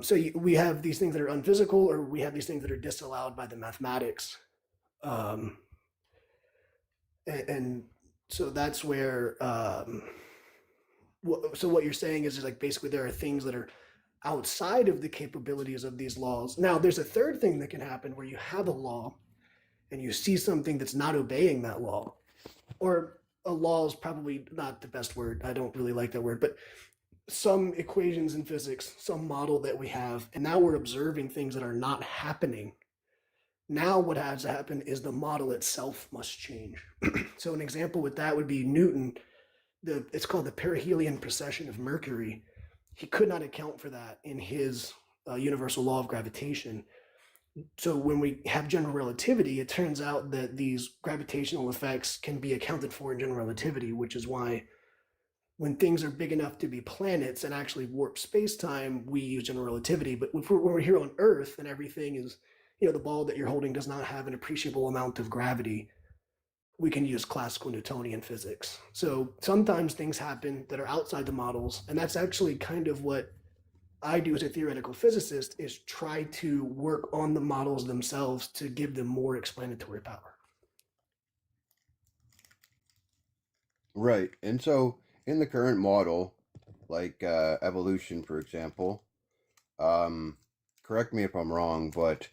so we have these things that are unphysical, or we have these things that are disallowed by the mathematics. And so that's where so what you're saying is like basically there are things that are outside of the capabilities of these laws. Now there's a third thing that can happen where you have a law and you see something that's not obeying that law, or a law is probably not the best word. I don't really like that word, but some equations in physics, some model that we have, and now we're observing things that are not happening. Now what has to happen is the model itself must change. So an example with that would be Newton. It's called the perihelion precession of Mercury. He could not account for that in his universal law of gravitation. So when we have general relativity, it turns out that these gravitational effects can be accounted for in general relativity, which is why when things are big enough to be planets and actually warp space-time, we use general relativity. But when we're here on Earth and everything is, the ball that you're holding does not have an appreciable amount of gravity, we can use classical Newtonian physics. So sometimes things happen that are outside the models, and that's actually kind of what I do as a theoretical physicist, is try to work on the models themselves to give them more explanatory power. Right. And so in the current model, like evolution, for example, correct me if I'm wrong, but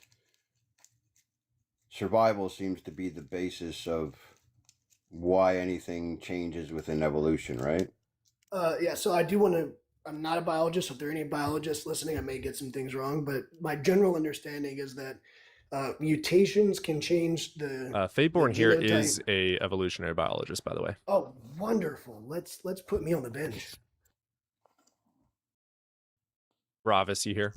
survival seems to be the basis of why anything changes within evolution, right? Yeah, so I do want to. I'm not a biologist. So if there are any biologists listening, I may get some things wrong, but my general understanding is that mutations can change the Fadeborn here genotype. is a evolutionary biologist, by the way. Oh, wonderful! Let's put me on the bench. Ravis, you here?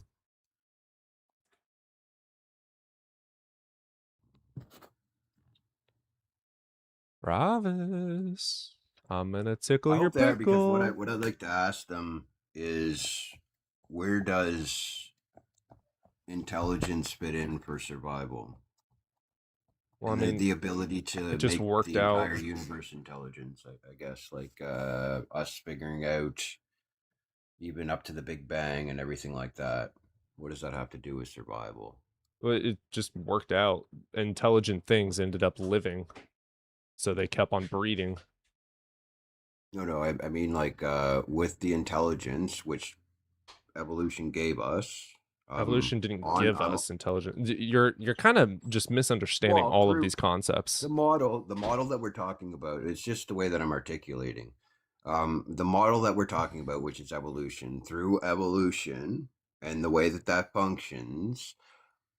Ravis, I'm gonna tickle I your hope they are, because pickle. what I'd like to ask them is, where does intelligence fit in for survival? Well, And I mean, the ability to it just make worked the out. entire universe intelligence, I guess, like us figuring out even up to the Big Bang and everything like that. What does that have to do with survival? Well, it just worked out. Intelligent things ended up living, so they kept on breeding. No, I mean, like with the intelligence which evolution gave us. Evolution didn't give us intelligence. You're kind of just misunderstanding Well, all of through these concepts. the model that we're talking about, it's just the way that I'm articulating. The model that we're talking about, which is evolution, through evolution and the way that that functions,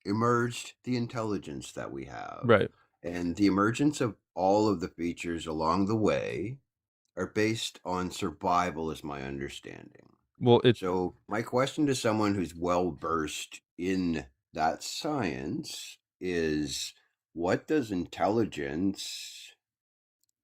emerged the intelligence that we have. Right. And the emergence of all of the features along the way are based on survival, is my understanding. Well, so my question to someone who's well versed in that science is, what does intelligence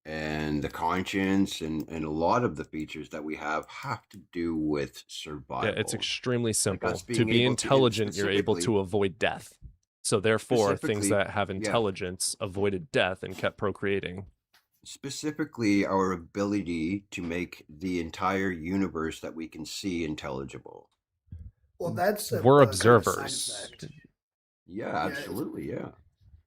and the conscience and a lot of the features that we have to do with survival? Yeah, it's extremely simple. Like to be intelligent, you're able to avoid death. So therefore, things that have intelligence avoided death and kept procreating. Specifically, our ability to make the entire universe that we can see intelligible. Well, that's we're observers. Yeah, absolutely. Yeah.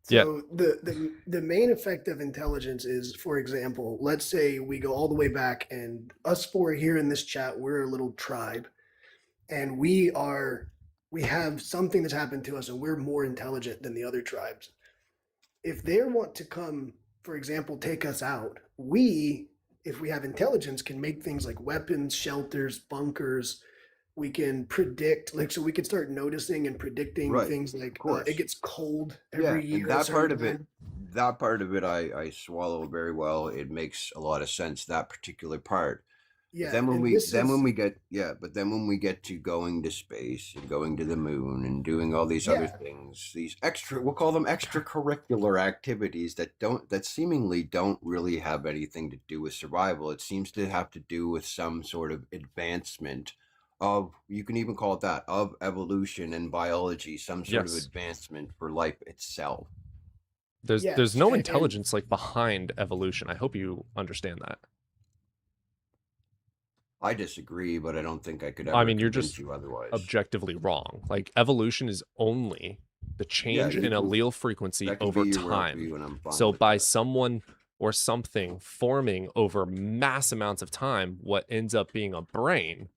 So the main effect of intelligence is, for example, let's say we go all the way back, and us four here in this chat, we're a little tribe, and we have something that's happened to us, and we're more intelligent than the other tribes. If they want to come, for example, take us out, if we have intelligence, can make things like weapons, shelters, bunkers. We can predict, like, so we can start noticing and predicting things like it gets cold every year. And that part of it, I swallow very well. It makes a lot of sense, that particular part. Yeah. But then when we get to going to space and going to the moon and doing all these other things, these we'll call them extracurricular activities that seemingly don't really have anything to do with survival. It seems to have to do with some sort of advancement of, you can even call it that, of evolution and biology, some sort of advancement for life itself. There's no intelligence like behind evolution. I hope you understand that. I disagree, but I don't think I could ever you're just you otherwise. Objectively wrong. Like, evolution is only the change in allele frequency over time. So by someone or something forming over mass amounts of time what ends up being a brain,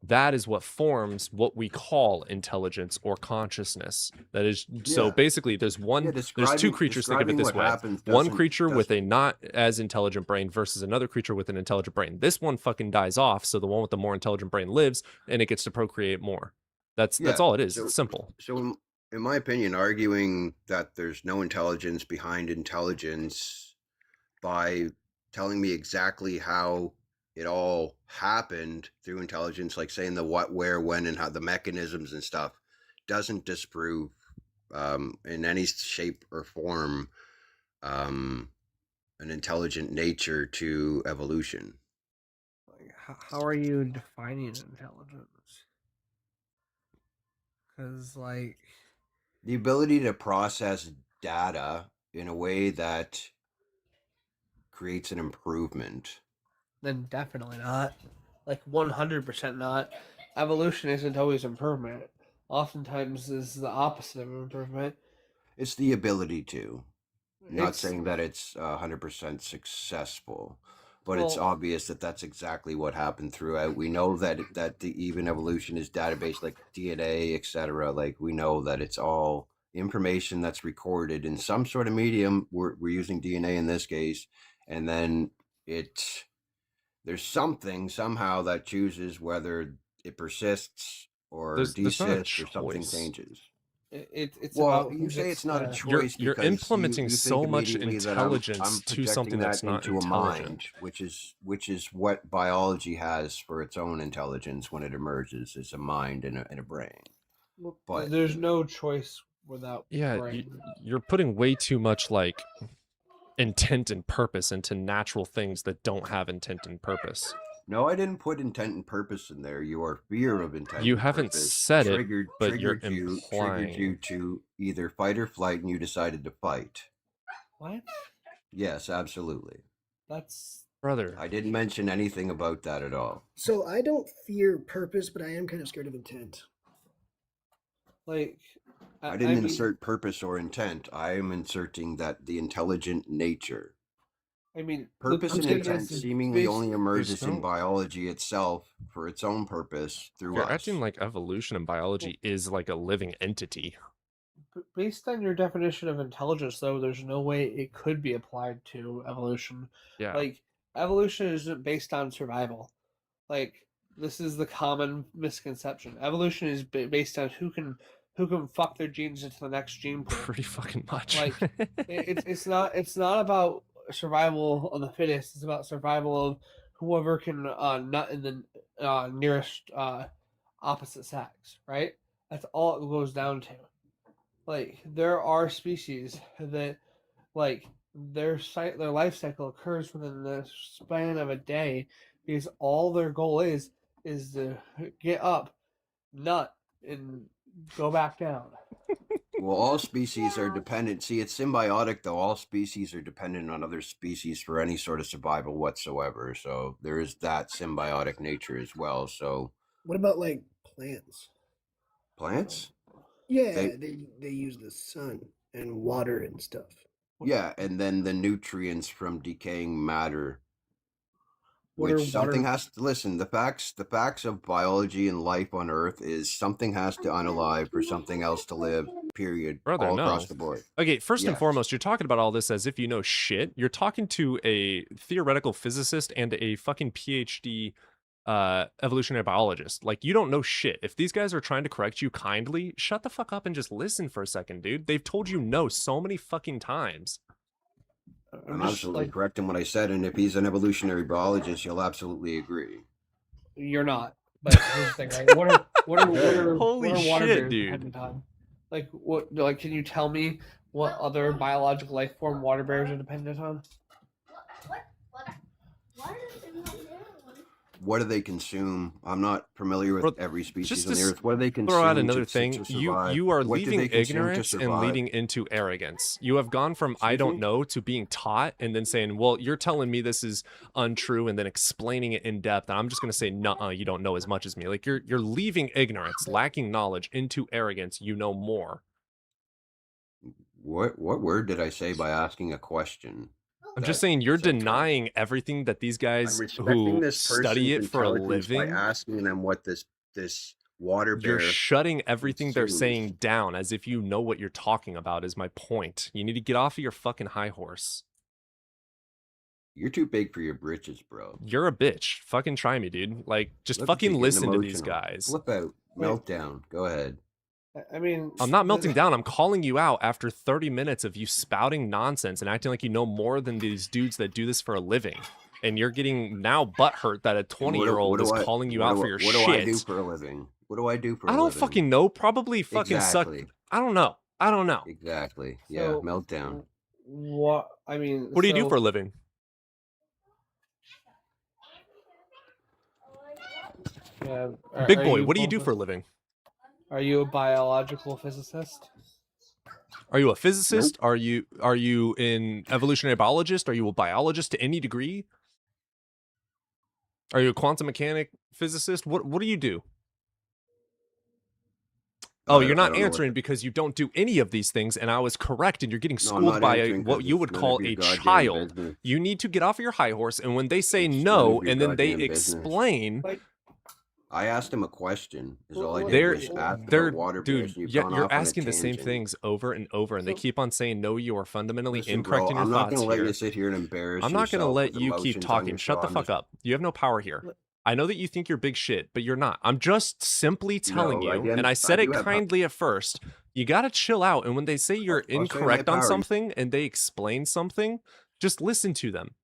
that is what forms what we call intelligence or consciousness. That is, so basically there's two creatures, think of it this way. One creature with a not as intelligent brain versus another creature with an intelligent brain. This one fucking dies off, so the one with the more intelligent brain lives, and it gets to procreate more. That's all it is. It's simple. So in my opinion, arguing that there's no intelligence behind intelligence by telling me exactly how it all happened through intelligence, like saying the what, where, when, and how, the mechanisms and stuff, doesn't disprove in any shape or form an intelligent nature to evolution. how are you defining intelligence? Because like the ability to process data in a way that creates an improvement. Then definitely not. Like 100% not. Evolution isn't always improvement. Oftentimes is the opposite of improvement. It's the ability to. Not It's saying that it's 100% successful, but it's well, obvious that that's exactly what happened throughout. We know that the even evolution is database like DNA, etc. Like we know that it's all information that's recorded in some sort of medium. We're using DNA in this case, and then there's something somehow that chooses whether it persists or There's not a desists or something choice. changes. it's Well, about you who say gets it's not a the. choice You're because implementing you think so much immediately that I'm intelligence to projecting something that's that not into a intelligent. mind, which is what biology has for its own intelligence when it emerges. It's a mind and a brain. Well, But there's no choice without Yeah, brain. you're putting way too much like intent and purpose into natural things that don't have intent and purpose. no, I didn't put intent and purpose in there. Your fear of intent You and haven't purpose said it, triggered but you're you implying. to either fight or flight, and you decided to fight. What? Yes, absolutely. That's Brother. I didn't mention anything about that at all. So I don't fear purpose, but I am kind of scared of intent. like I didn't insert purpose or intent. I am inserting that the intelligent nature. I mean, Purpose and intent seemingly only emerges no- in biology itself for its own purpose through You're us. acting like evolution and biology is like a living entity. Based on your definition of intelligence, though, there's no way it could be applied to evolution. Yeah. Like, evolution isn't based on survival. Like, this is the common misconception. Evolution is based on who can fuck their genes into the next gene pool. Pretty fucking much. Like, it's not about survival of the fittest. It's about survival of whoever can nut in the nearest opposite sex. Right. That's all it goes down to. Like, there are species that, like, their life cycle occurs within the span of a day because all their goal is to get up, nut, and go back down. Well, all species are dependent. See, it's symbiotic, though. All species are dependent on other species for any sort of survival whatsoever. So there is that symbiotic nature as well. So what about like plants? Plants? Yeah, they use the sun and water and stuff. Yeah, and then the nutrients from decaying matter. What are Which something water- has to listen. The facts of biology and life on Earth is something has to unalive for something else to live. Period. Brother, all no. across the board. Okay, first and Yes. foremost, you're talking about all this as if you know shit. You're talking to a theoretical physicist and a fucking PhD evolutionary biologist. Like, you don't know shit. If these guys are trying to correct you kindly, shut the fuck up and just listen for a second, dude. They've told you no so many fucking times. I'm absolutely correct in what I said, and if he's an evolutionary biologist, you'll absolutely agree. You're not. But here's the thing, right? What are Holy what are water shit, bears dude. dependent on? Like, what? Like, can you tell me what other biological life form water bears are dependent on? What do they consume? I'm not familiar with every species on the Earth. What do they consume? Throw out another to thing. survive? You are What do leaving they consume to ignorance and survive? leading into arrogance. You have gone from I don't know to being taught and then saying, well, you're telling me this is untrue and then explaining it in depth. And I'm just going to say, nuh-uh, you don't know as much as me. Like, you're leaving ignorance, lacking knowledge into arrogance. You know more. What word did I say by asking a question? I'm just saying you're denying everything that these guys who study it for a living. By asking them what this water bear. You're shutting everything they're consumes. saying down as if you know what you're talking about is my point. You need to get off of your fucking high horse. You're too big for your britches, bro. You're a bitch. Fucking try me, dude. Like, just Look at you fucking getting listen to these emotional. guys. Flip out. Meltdown. Go ahead. I mean, I'm not melting down. I'm calling you out after 30 minutes of you spouting nonsense and acting like you know more than these dudes that do this for a living. And you're getting now butthurt that a 20-year-old is calling you out for your shit. What do I do for a living? What do I do for a living? I don't fucking know. Probably fucking Exactly. suck. I don't know. I don't know. Exactly. So, Yeah, meltdown. What? I mean, What do you do for a living? Yeah. Big boy, what do you do for a living? Are you a biological physicist? Are you a physicist? Nope. Are you an evolutionary biologist? Are you a biologist to any degree? Are you a quantum mechanic physicist? What do you do? Oh, you're not answering because you don't do any of these things, and I was correct, and you're getting schooled by what you would call a child. Business. You need to get off of your high horse, and when they say It's no, your and then they goddamn business. explain... I asked him a question. Is all I did They're, was ask they're, about water dude, bears, and you're asking the same things over and over, and they keep on saying, no, you are fundamentally Listen, incorrect bro, in your I'm thoughts not going to let here. you sit here and embarrass I'm not going to yourself let with you keep emotions on talking. your Shut the show. fuck up. You have no power here. I know that you think you're big shit, but you're not. I'm just simply telling No, you, again, and I said I it do have power. kindly at first, you got to chill out, and when they say you're I'll say my incorrect on power. something, and they explain something, just listen to them.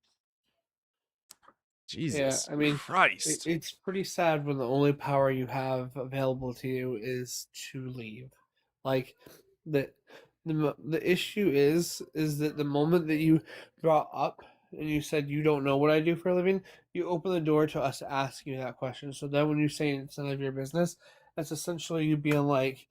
Jesus Yeah, I mean, Christ. it's pretty sad when the only power you have available to you is to leave. Like the issue is that the moment that you brought up and you said you don't know what I do for a living, you open the door to us asking you that question. So then when you say it's none of your business, that's essentially you being like,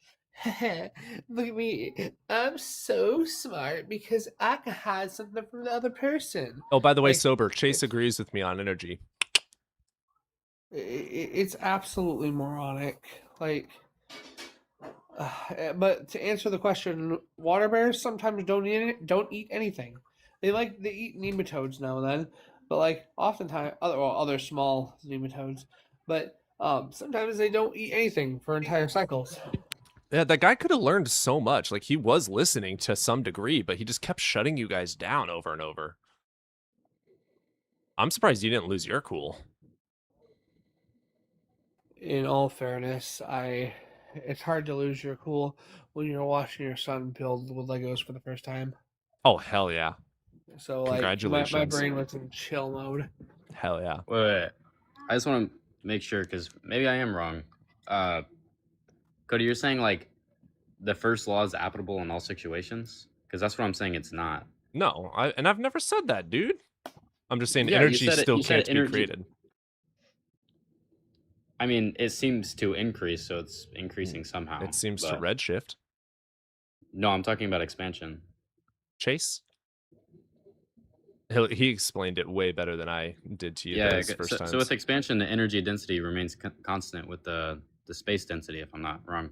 look at me, I'm so smart because I can hide something from the other person. Oh, by the way, Like, Sober, Chase agrees with me on energy. It's absolutely moronic. Like, but to answer the question, water bears sometimes don't eat anything. They eat nematodes now and then, but like oftentimes other small nematodes, but sometimes they don't eat anything for entire cycles. Yeah, that guy could have learned so much. Like, he was listening to some degree, but he just kept shutting you guys down over and over. I'm surprised you didn't lose your cool. In all fairness, it's hard to lose your cool when you're watching your son build with Legos for the first time. Oh, hell yeah. So, like, congratulations. my brain was in chill mode. Hell yeah. Wait. I just want to make sure, because maybe I am wrong. Cody, you're saying, like, the first law is applicable in all situations? Because that's what I'm saying it's not. No, I've never said that, dude. I'm just saying energy still can't be created. I mean, it seems to increase, so it's increasing somehow. It seems to redshift. No, I'm talking about expansion. Chase? He explained it way better than I did to you those first times. So with expansion, the energy density remains constant with the space density, if I'm not wrong.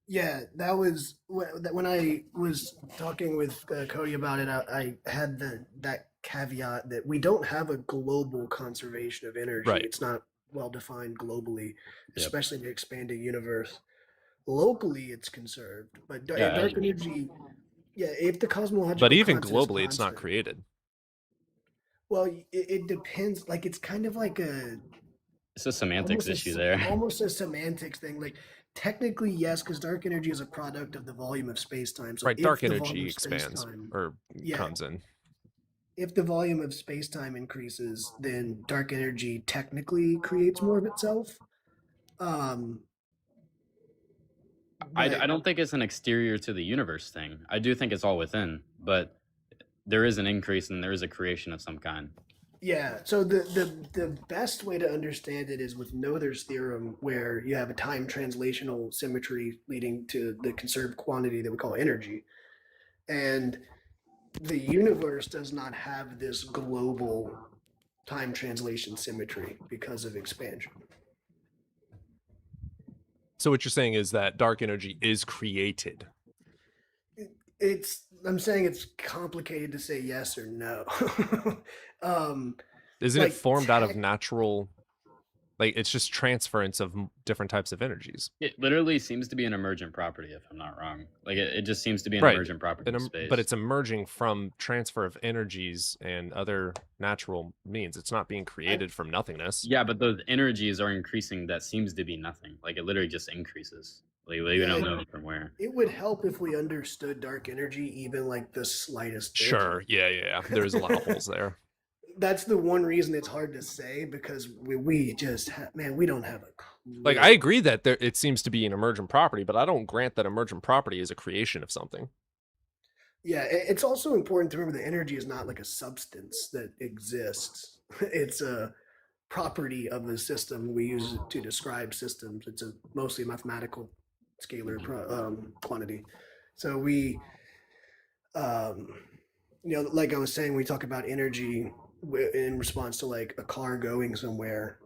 Yeah, that was when I was talking with Cody about it. I had that caveat that we don't have a global conservation of energy. Right. It's not well defined globally, especially in the expanding universe. Locally, it's conserved, but dark energy. Yeah, if the cosmological. But even globally, it's not created. Well, it depends. Like, it's kind of like it's a semantics issue there. Almost a semantics thing. Like, technically, yes, because dark energy is a product of the volume of space-time. So right, dark energy expands or comes in. If the volume of space-time increases, then dark energy technically creates more of itself. I don't think it's an exterior to the universe thing. I do think it's all within, but there is an increase and there is a creation of some kind. Yeah, so the best way to understand it is with Noether's theorem, where you have a time translational symmetry leading to the conserved quantity that we call energy. And the universe does not have this global time translation symmetry because of expansion. So what you're saying is that dark energy is created. I'm saying it's complicated to say yes or no. Isn't it formed out of natural, like, it's just transference of different types of energies? It literally seems to be an emergent property, if I'm not wrong. Like, it just seems to be an emergent property of space. But it's emerging from transfer of energies and other natural means. It's not being created from nothingness. Yeah, but those energies are increasing. That seems to be nothing. Like, it literally just increases. Like, we don't know from where. It would help if we understood dark energy, even like the slightest bit. Sure, yeah. There's a lot of holes there. That's the one reason it's hard to say, because we just we don't have a clue. Like, I agree that it seems to be an emergent property, but I don't grant that emergent property is a creation of something. Yeah, it's also important to remember that energy is not like a substance that exists. It's property of a system. We use it to describe systems. It's a mostly mathematical scalar quantity. So we, like I was saying, we talk about energy in response to like a car going somewhere.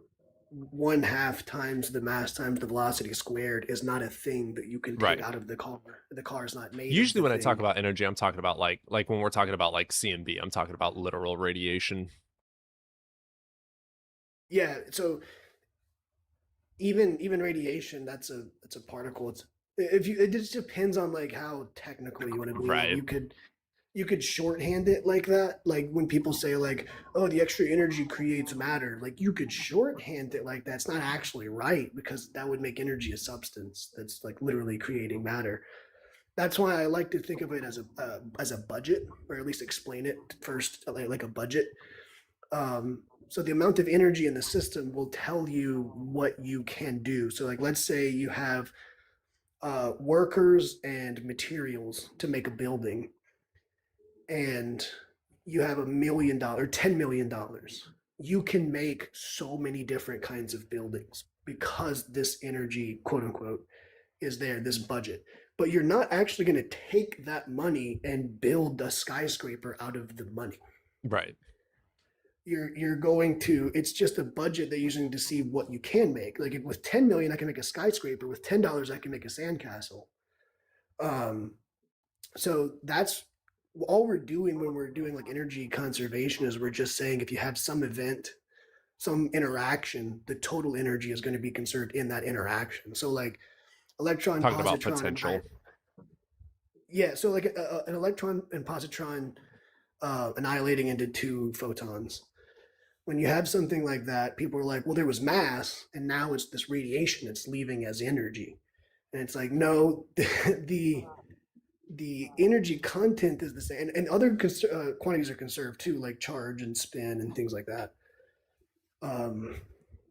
1/2 times the mass times the velocity squared is not a thing that you can take out of the car. The car is not made. Usually when I talk about energy, I'm talking about like when we're talking about like CMB, I'm talking about literal radiation. Yeah, so even radiation, that's a particle. It just depends on like how technical you want to be. Right. You could shorthand it like that. Like when people say like, oh, the extra energy creates matter. Like you could shorthand it like that. It's not actually right, because that would make energy a substance that's like literally creating matter. That's why I like to think of it as a budget, or at least explain it first like a budget. So the amount of energy in the system will tell you what you can do. So like let's say you have workers and materials to make a building, and you have $1 million, $10 million. You can make so many different kinds of buildings because this energy, quote unquote, is there, this budget. But you're not actually going to take that money and build a skyscraper out of the money. Right. You're going to, it's just a budget that you're using to see what you can make. Like with 10 million, I can make a skyscraper. With $10, I can make a sandcastle. So that's all we're doing when we're doing like energy conservation, is we're just saying if you have some event, some interaction, the total energy is going to be conserved in that interaction. So like electron, talking positron, about potential. Yeah, so like an electron and positron annihilating into 2 photons. When you have something like that, people are like, well, there was mass, and now it's this radiation that's leaving as energy. And it's like, no, the energy content is the same, and other quantities are conserved too, like charge and spin and things like that.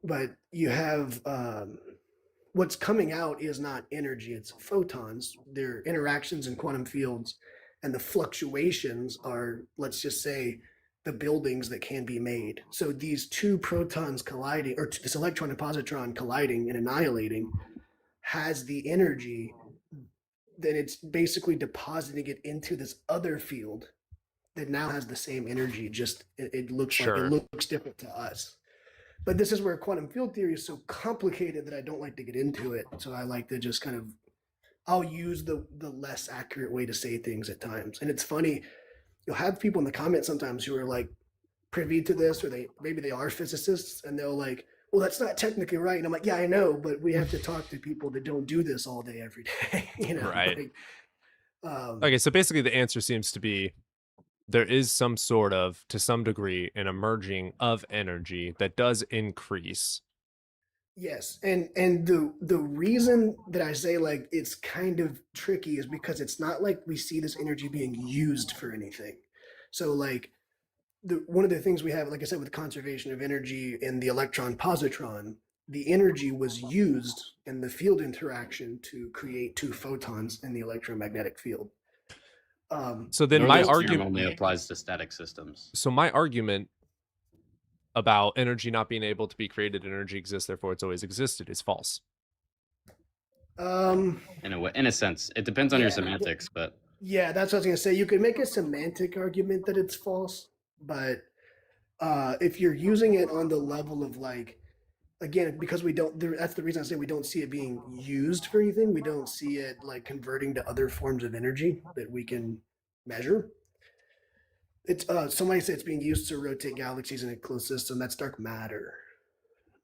But you have what's coming out is not energy, it's photons. They're interactions in quantum fields, and the fluctuations are, let's just say, the buildings that can be made. So these 2 protons colliding, or this electron and positron colliding and annihilating, has the energy. Then it's basically depositing it into this other field that now has the same energy. Just it looks like it looks different to us. But this is where quantum field theory is so complicated that I don't like to get into it. So I like to just kind of, I'll use the less accurate way to say things at times. And it's funny, you'll have people in the comments sometimes who are like privy to this, or maybe they are physicists, and they'll like, well, that's not technically right. And I'm like, yeah, I know, but we have to talk to people that don't do this all day, every day. Right. Okay, so basically the answer seems to be there is some sort of, to some degree, an emerging of energy that does increase. Yes, and the reason that I say like it's kind of tricky is because it's not like we see this energy being used for anything. So like one of the things we have, like I said, with conservation of energy in the electron positron, the energy was used in the field interaction to create 2 photons in the electromagnetic field. So then my argument only applies to static systems. So my argument about energy not being able to be created, energy exists, therefore it's always existed, is false. In a sense, it depends on your semantics, but yeah, that's what I was gonna say. You could make a semantic argument that it's false, but if you're using it on the level of like, again, because we don't, that's the reason I say we don't see it being used for anything. We don't see it like converting to other forms of energy that we can measure. It's somebody said it's being used to rotate galaxies in a closed system. That's dark matter,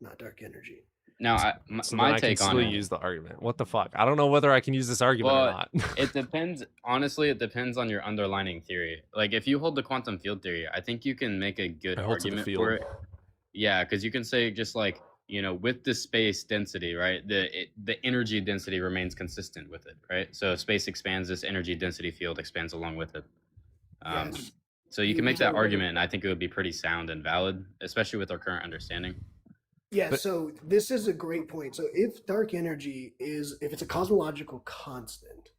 not dark energy. Now, my take on it, use the argument. What the fuck? I don't know whether I can use this argument or not. It depends. Honestly, it depends on your underlying theory. Like if you hold the quantum field theory, I think you can make a good argument for it. Yeah, because you can say just like, with the space density, right? The energy density remains consistent with it, right? So if space expands, this energy density field expands along with it. Yes. So you can make that argument, and I think it would be pretty sound and valid, especially with our current understanding. Yeah, so this is a great point. So if dark energy if it's a cosmological constant,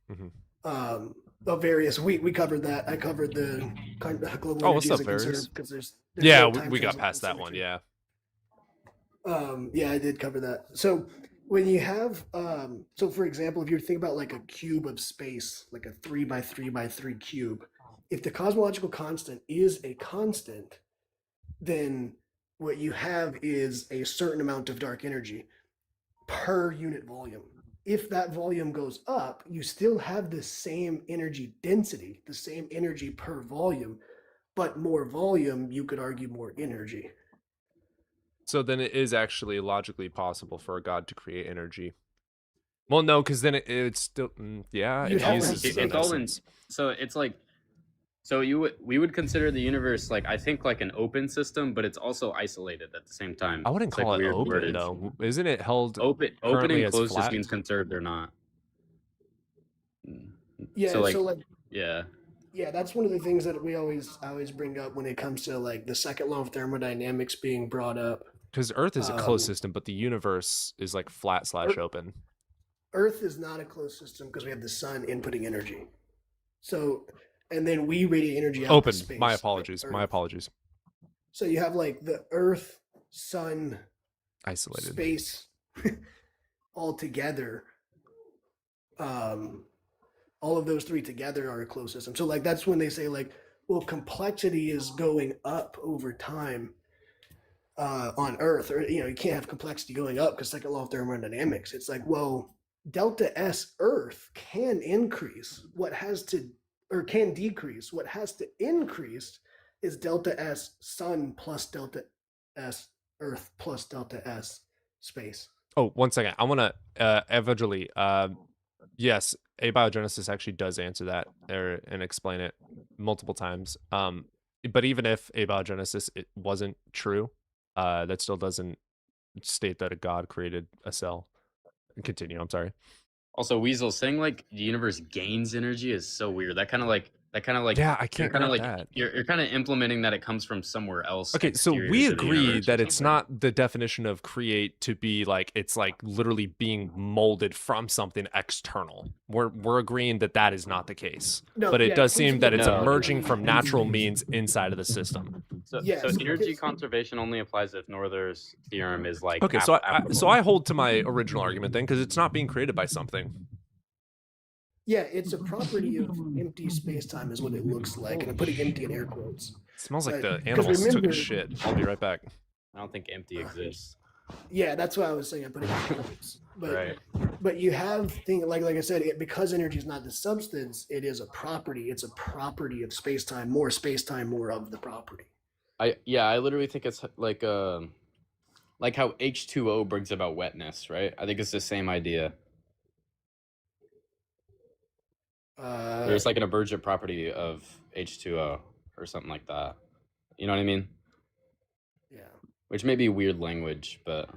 of various, we covered that. I covered the global energy as a conserve, because there's yeah, no time we got transient past that symmetry. one, yeah. Yeah, I did cover that. So when you have, so for example, if you think about like a cube of space, like a 3 by 3 by 3 cube, if the cosmological constant is a constant, then what you have is a certain amount of dark energy per unit volume. If that volume goes up, you still have the same energy density, the same energy per volume, but more volume, you could argue more energy. So then it is actually logically possible for a god to create energy. Well, no, because then it's still yeah. You'd It have uses to- It's all in. essence. So it's like, so we would consider the universe like, I think, like an open system, but it's also isolated at the same time. I wouldn't It's like call it weird open wordage. though. Isn't it held Open currently and as closed just flat? means conserved or not. Yeah, So like, yeah, yeah. that's one of the things that we always bring up when it comes to like the second law of thermodynamics being brought up. Because Earth is a closed system, but the universe is like flat / open. Earth is not a closed system because we have the sun inputting energy. So, and then we radiate energy out Open. to space. My apologies. My apologies. So you have like the Earth, sun, Isolated space all together. All of those three together are a closed system. So like that's when they say like, well, complexity is going up over time on Earth, or you can't have complexity going up because second law of thermodynamics. It's like, well, delta S Earth can increase. What has to or can decrease. What has to increase is delta S Sun plus delta S Earth plus delta S space. Oh, 1 second. I want to eventually. Yes, abiogenesis actually does answer that and explain it multiple times. But even if abiogenesis it wasn't true, that still doesn't state that a god created a cell. Continue. I'm sorry. Also, Weasel, saying like the universe gains energy is so weird. That kind of like yeah, I can't kind of like that. You're kind of implementing that it comes from somewhere else. Okay, so exterior we to the agree universe or that it's something. not the definition of create to be like it's like literally being molded from something external. We're agreeing that that is not the case. No, But it yeah, does it comes seem that from it's No. emerging from natural means inside of the system. So, Yes, so energy because- conservation only applies if Norther's theorem is like Okay, so I hold to my original argument then because it's not being created by something. Yeah, it's a property of empty space-time is what it looks like, and I'm putting empty in air quotes. It smells like But- the 'cause animals took remember- a shit. I'll be right back. I don't think empty exists. Yeah, that's what I was saying. I put it in air quotes. But Right. but you have things like I said, because energy is not the substance, it is a property. It's a property of space-time. More space-time, more of the property. I literally think it's like how H2O brings about wetness, right? I think it's the same idea. There's like an emergent property of H2O or something like that. You know what I mean? Yeah. Which may be weird language, but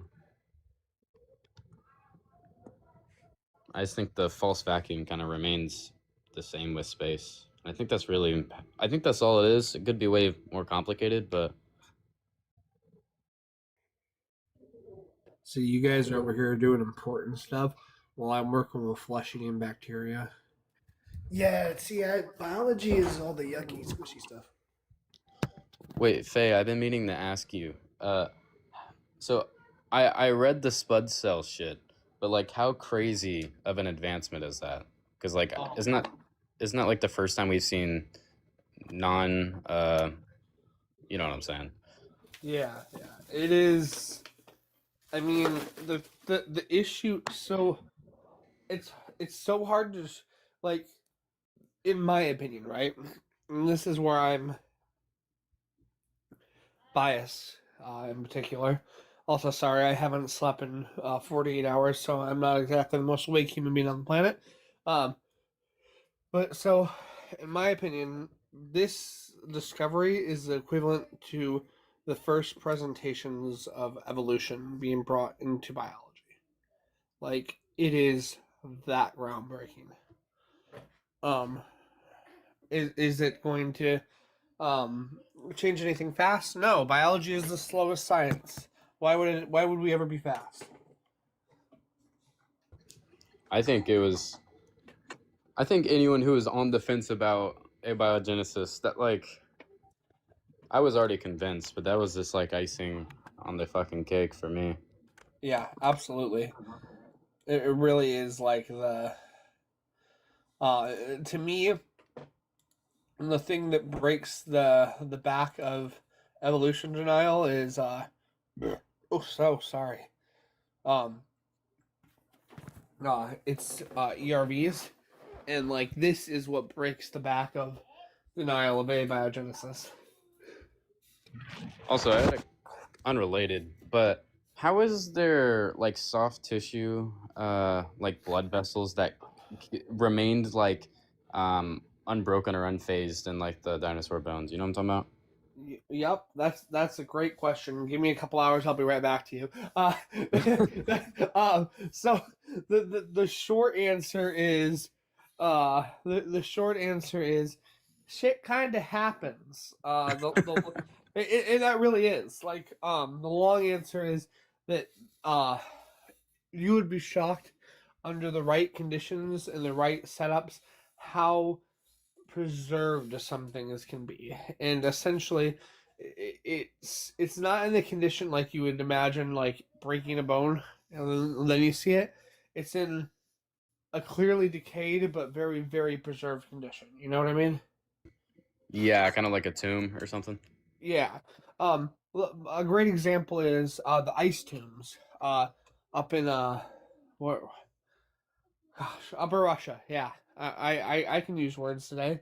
I just think the false vacuum kind of remains the same with space. I think that's all it is. It could be way more complicated, but So you guys are over here doing important stuff while I'm working with flesh-eating bacteria. Yeah, see, biology is all the yucky, squishy stuff. wait, Faye, I've been meaning to ask you. So I read the spud cell shit, but like, how crazy of an advancement is that? Because like, isn't that like the first time we've seen non, you know what I'm saying? Yeah, it is. I mean, the issue. So it's so hard to like, in my opinion, right? And this is where I'm biased in particular. Also, sorry, I haven't slept in 48 hours, so I'm not exactly the most awake human being on the planet. But so, in my opinion, this discovery is equivalent to the first presentations of evolution being brought into biology. Like, it is that groundbreaking. Is it going to change anything fast? No, biology is the slowest science. Why would we ever be fast? I think anyone who is on the fence about abiogenesis, that like, I was already convinced, but that was just like icing on the fucking cake for me. Yeah, absolutely. It really is like the to me the thing that breaks the back of evolution denial is oh, so sorry. It's ERVs, and like this is what breaks the back of denial of abiogenesis. Also, I had unrelated, but how is there like soft tissue, like blood vessels that remained like unbroken or unfazed in like the dinosaur bones? You know what I'm talking about? Yep, that's a great question. Give me a couple hours, I'll be right back to you. So the short answer is, the short answer is, shit kind of happens. And that really is like the long answer is that you would be shocked under the right conditions and the right setups how preserved some things can be, and essentially it's not in the condition like you would imagine, like breaking a bone and then you see it. It's in a clearly decayed but very, very preserved condition. You know what I mean? Yeah, kind of like a tomb or something. Yeah. A great example is the ice tombs up in what, gosh, Upper Russia. Yeah, I can use words today.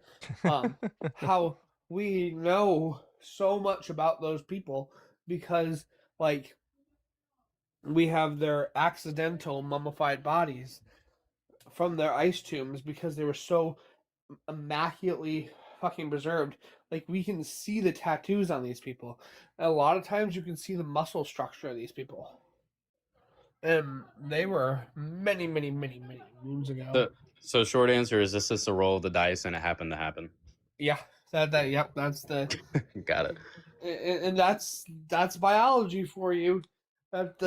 How we know so much about those people because, like, we have their accidental mummified bodies from their ice tombs because they were so immaculately fucking preserved. Like, we can see the tattoos on these people. And a lot of times you can see the muscle structure of these people. And they were many, many, many, many moons ago. So short answer is this is a roll of the dice and it happened to happen. Yeah, yep, that's the Got it. And that's biology for you. That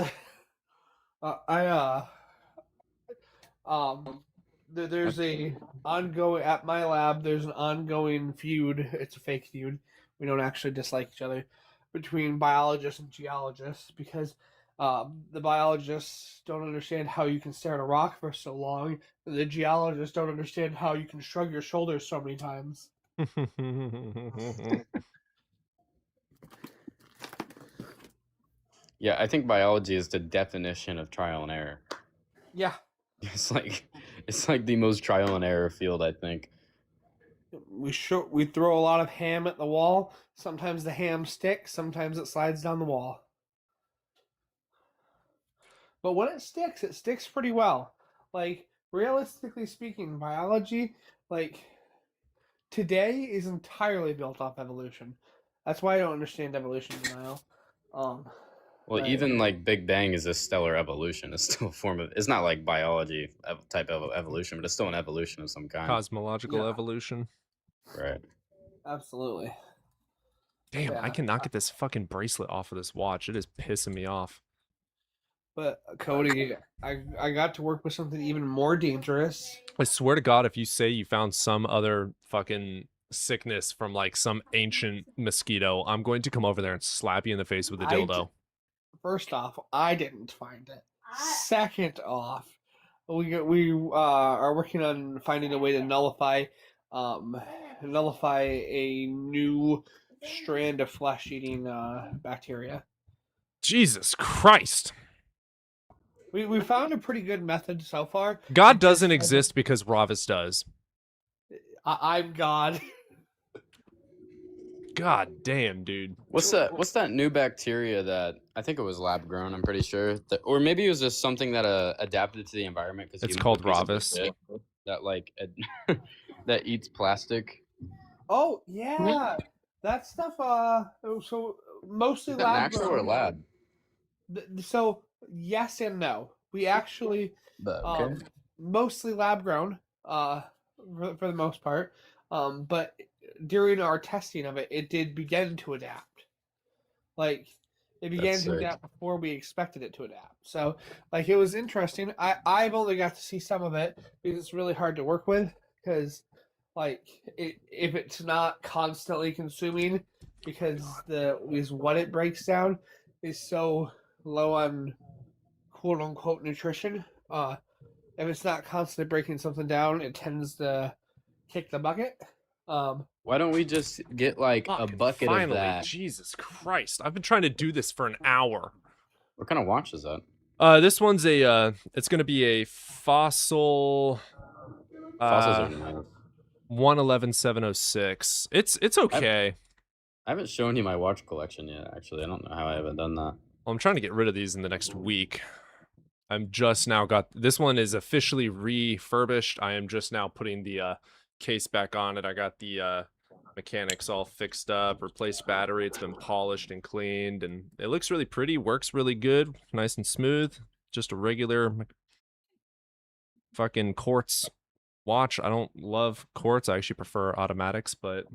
there's a ongoing at my lab. There's an ongoing feud. It's a fake feud. We don't actually dislike each other between biologists and geologists because the biologists don't understand how you can stare at a rock for so long. And the geologists don't understand how you can shrug your shoulders so many times. Yeah, I think biology is the definition of trial and error. Yeah. It's like the most trial and error field, I think. We throw a lot of ham at the wall. Sometimes the ham sticks, sometimes it slides down the wall. But when it sticks pretty well. Like, realistically speaking, biology, like, today is entirely built off evolution. That's why I don't understand evolution denial. Well, even like Big Bang is a stellar evolution. It's still a form of. It's not like biology type of evolution, but it's still an evolution of some kind. Cosmological evolution. Right. Absolutely. Damn, I cannot get this fucking bracelet off of this watch. It is pissing me off. But Cody, I got to work with something even more dangerous. I swear to God, if you say you found some other fucking sickness from like some ancient mosquito, I'm going to come over there and slap you in the face with a dildo. First off, I didn't find it. Second off, we are working on finding a way to nullify a new strand of flesh-eating bacteria. Jesus Christ. We found a pretty good method so far. God doesn't exist because Ravis does. I'm God. God damn, dude. What's that new bacteria that I think it was lab grown? I'm pretty sure, or maybe it was just something that adapted to the environment because it's called Ravis. That like that eats plastic. Oh yeah, that stuff. So mostly lab grown or lab. So yes and no. We actually mostly lab grown. For the most part. But during our testing of it, it did begin to adapt. Like, it began to adapt before we expected it to adapt. So, like, it was interesting. I've only got to see some of it because it's really hard to work with because, like, if it's not constantly consuming because is what it breaks down, is so low on quote unquote nutrition. If it's not constantly breaking something down, it tends to kick the bucket. Why don't we just get like a bucket of Finally, that? Jesus Christ! I've been trying to do this for an hour. What kind of watch is that? This one's a it's gonna be a fossil. Fossils are nice. 111706. It's okay. I haven't shown you my watch collection yet. Actually, I don't know how I haven't done that. Well, I'm trying to get rid of these in the next week. I'm just now got this one is officially refurbished. I am just now putting the case back on it. I got the mechanics all fixed up, replaced battery. It's been polished and cleaned, and it looks really pretty. Works really good, nice and smooth. Just a regular fucking quartz watch. I don't love quartz. I actually prefer automatics, but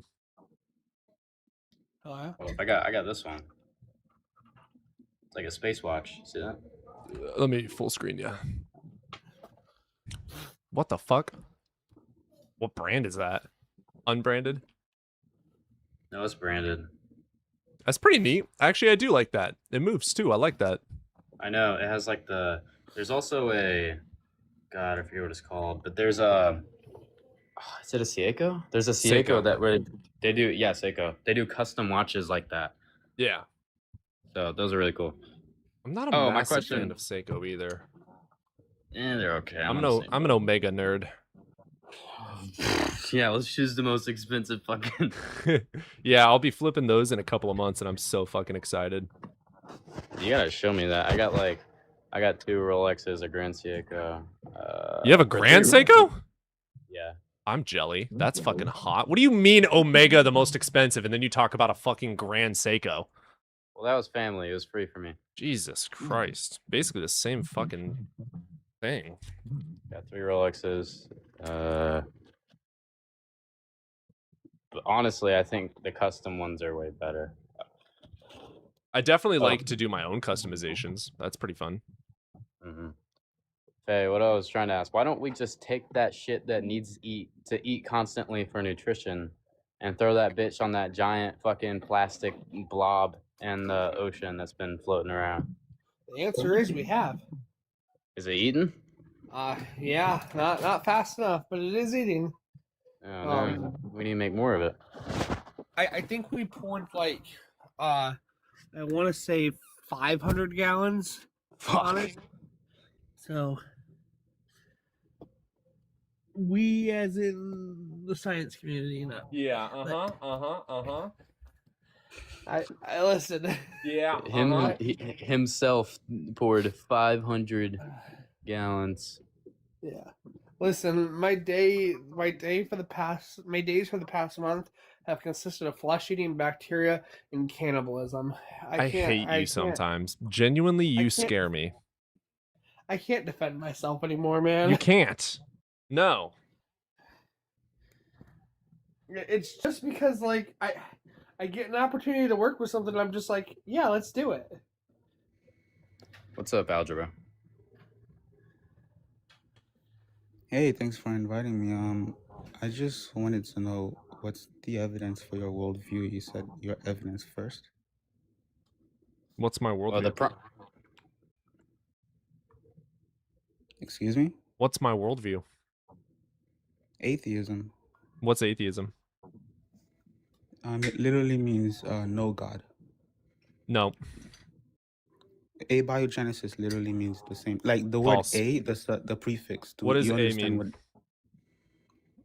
Oh, I got this one. It's like a space watch. See that? Let me full screen you. What the fuck? What brand is that? Unbranded? No, it's branded. That's pretty neat. Actually, I do like that. It moves too. I like that. I know. It has like the. There's also a. God, I forget what it's called, but there's a. Is it a Seiko? There's a Seiko that where they do. Yeah, Seiko. They do custom watches like that. Yeah. So those are really cool. I'm not a massive fan of Seiko either. They're okay. I'm an Omega nerd. Yeah, let's choose the most expensive fucking. Yeah, I'll be flipping those in a couple of months, and I'm so fucking excited. You gotta show me that. I got 2 Rolexes, a Grand Seiko. You have a Grand Seiko? Yeah. I'm jelly. That's fucking hot. What do you mean Omega the most expensive, and then you talk about a fucking Grand Seiko? Well, that was family. It was free for me. Jesus Christ. Basically the same fucking thing. Got 3 Rolexes. But honestly, I think the custom ones are way better. I definitely like to do my own customizations. That's pretty fun. Mm-hmm. Hey, what I was trying to ask, why don't we just take that shit that needs to eat constantly for nutrition and throw that bitch on that giant fucking plastic blob in the ocean that's been floating around? The answer is we have. Is it eating? Yeah, not fast enough, but it is eating. Oh, we need to make more of it. I think we poured like I want to say 500 gallons on it. So we, as in the science community, you know. Yeah. I listen. Yeah. Himself poured 500 gallons. Yeah. Listen, my days for the past month have consisted of flesh-eating bacteria and cannibalism. I hate you sometimes. Genuinely, you scare me. I can't defend myself anymore, man. You can't. No. It's just because, like, I get an opportunity to work with something, and I'm just like, yeah, let's do it. What's up, Algebra? Hey, thanks for inviting me. I just wanted to know what's the evidence for your worldview. You said your evidence first. What's my worldview? Excuse me? What's my worldview? Atheism. What's atheism? It literally means no God. No. Abiogenesis literally means the same. Like the word a, the prefix. What does a mean?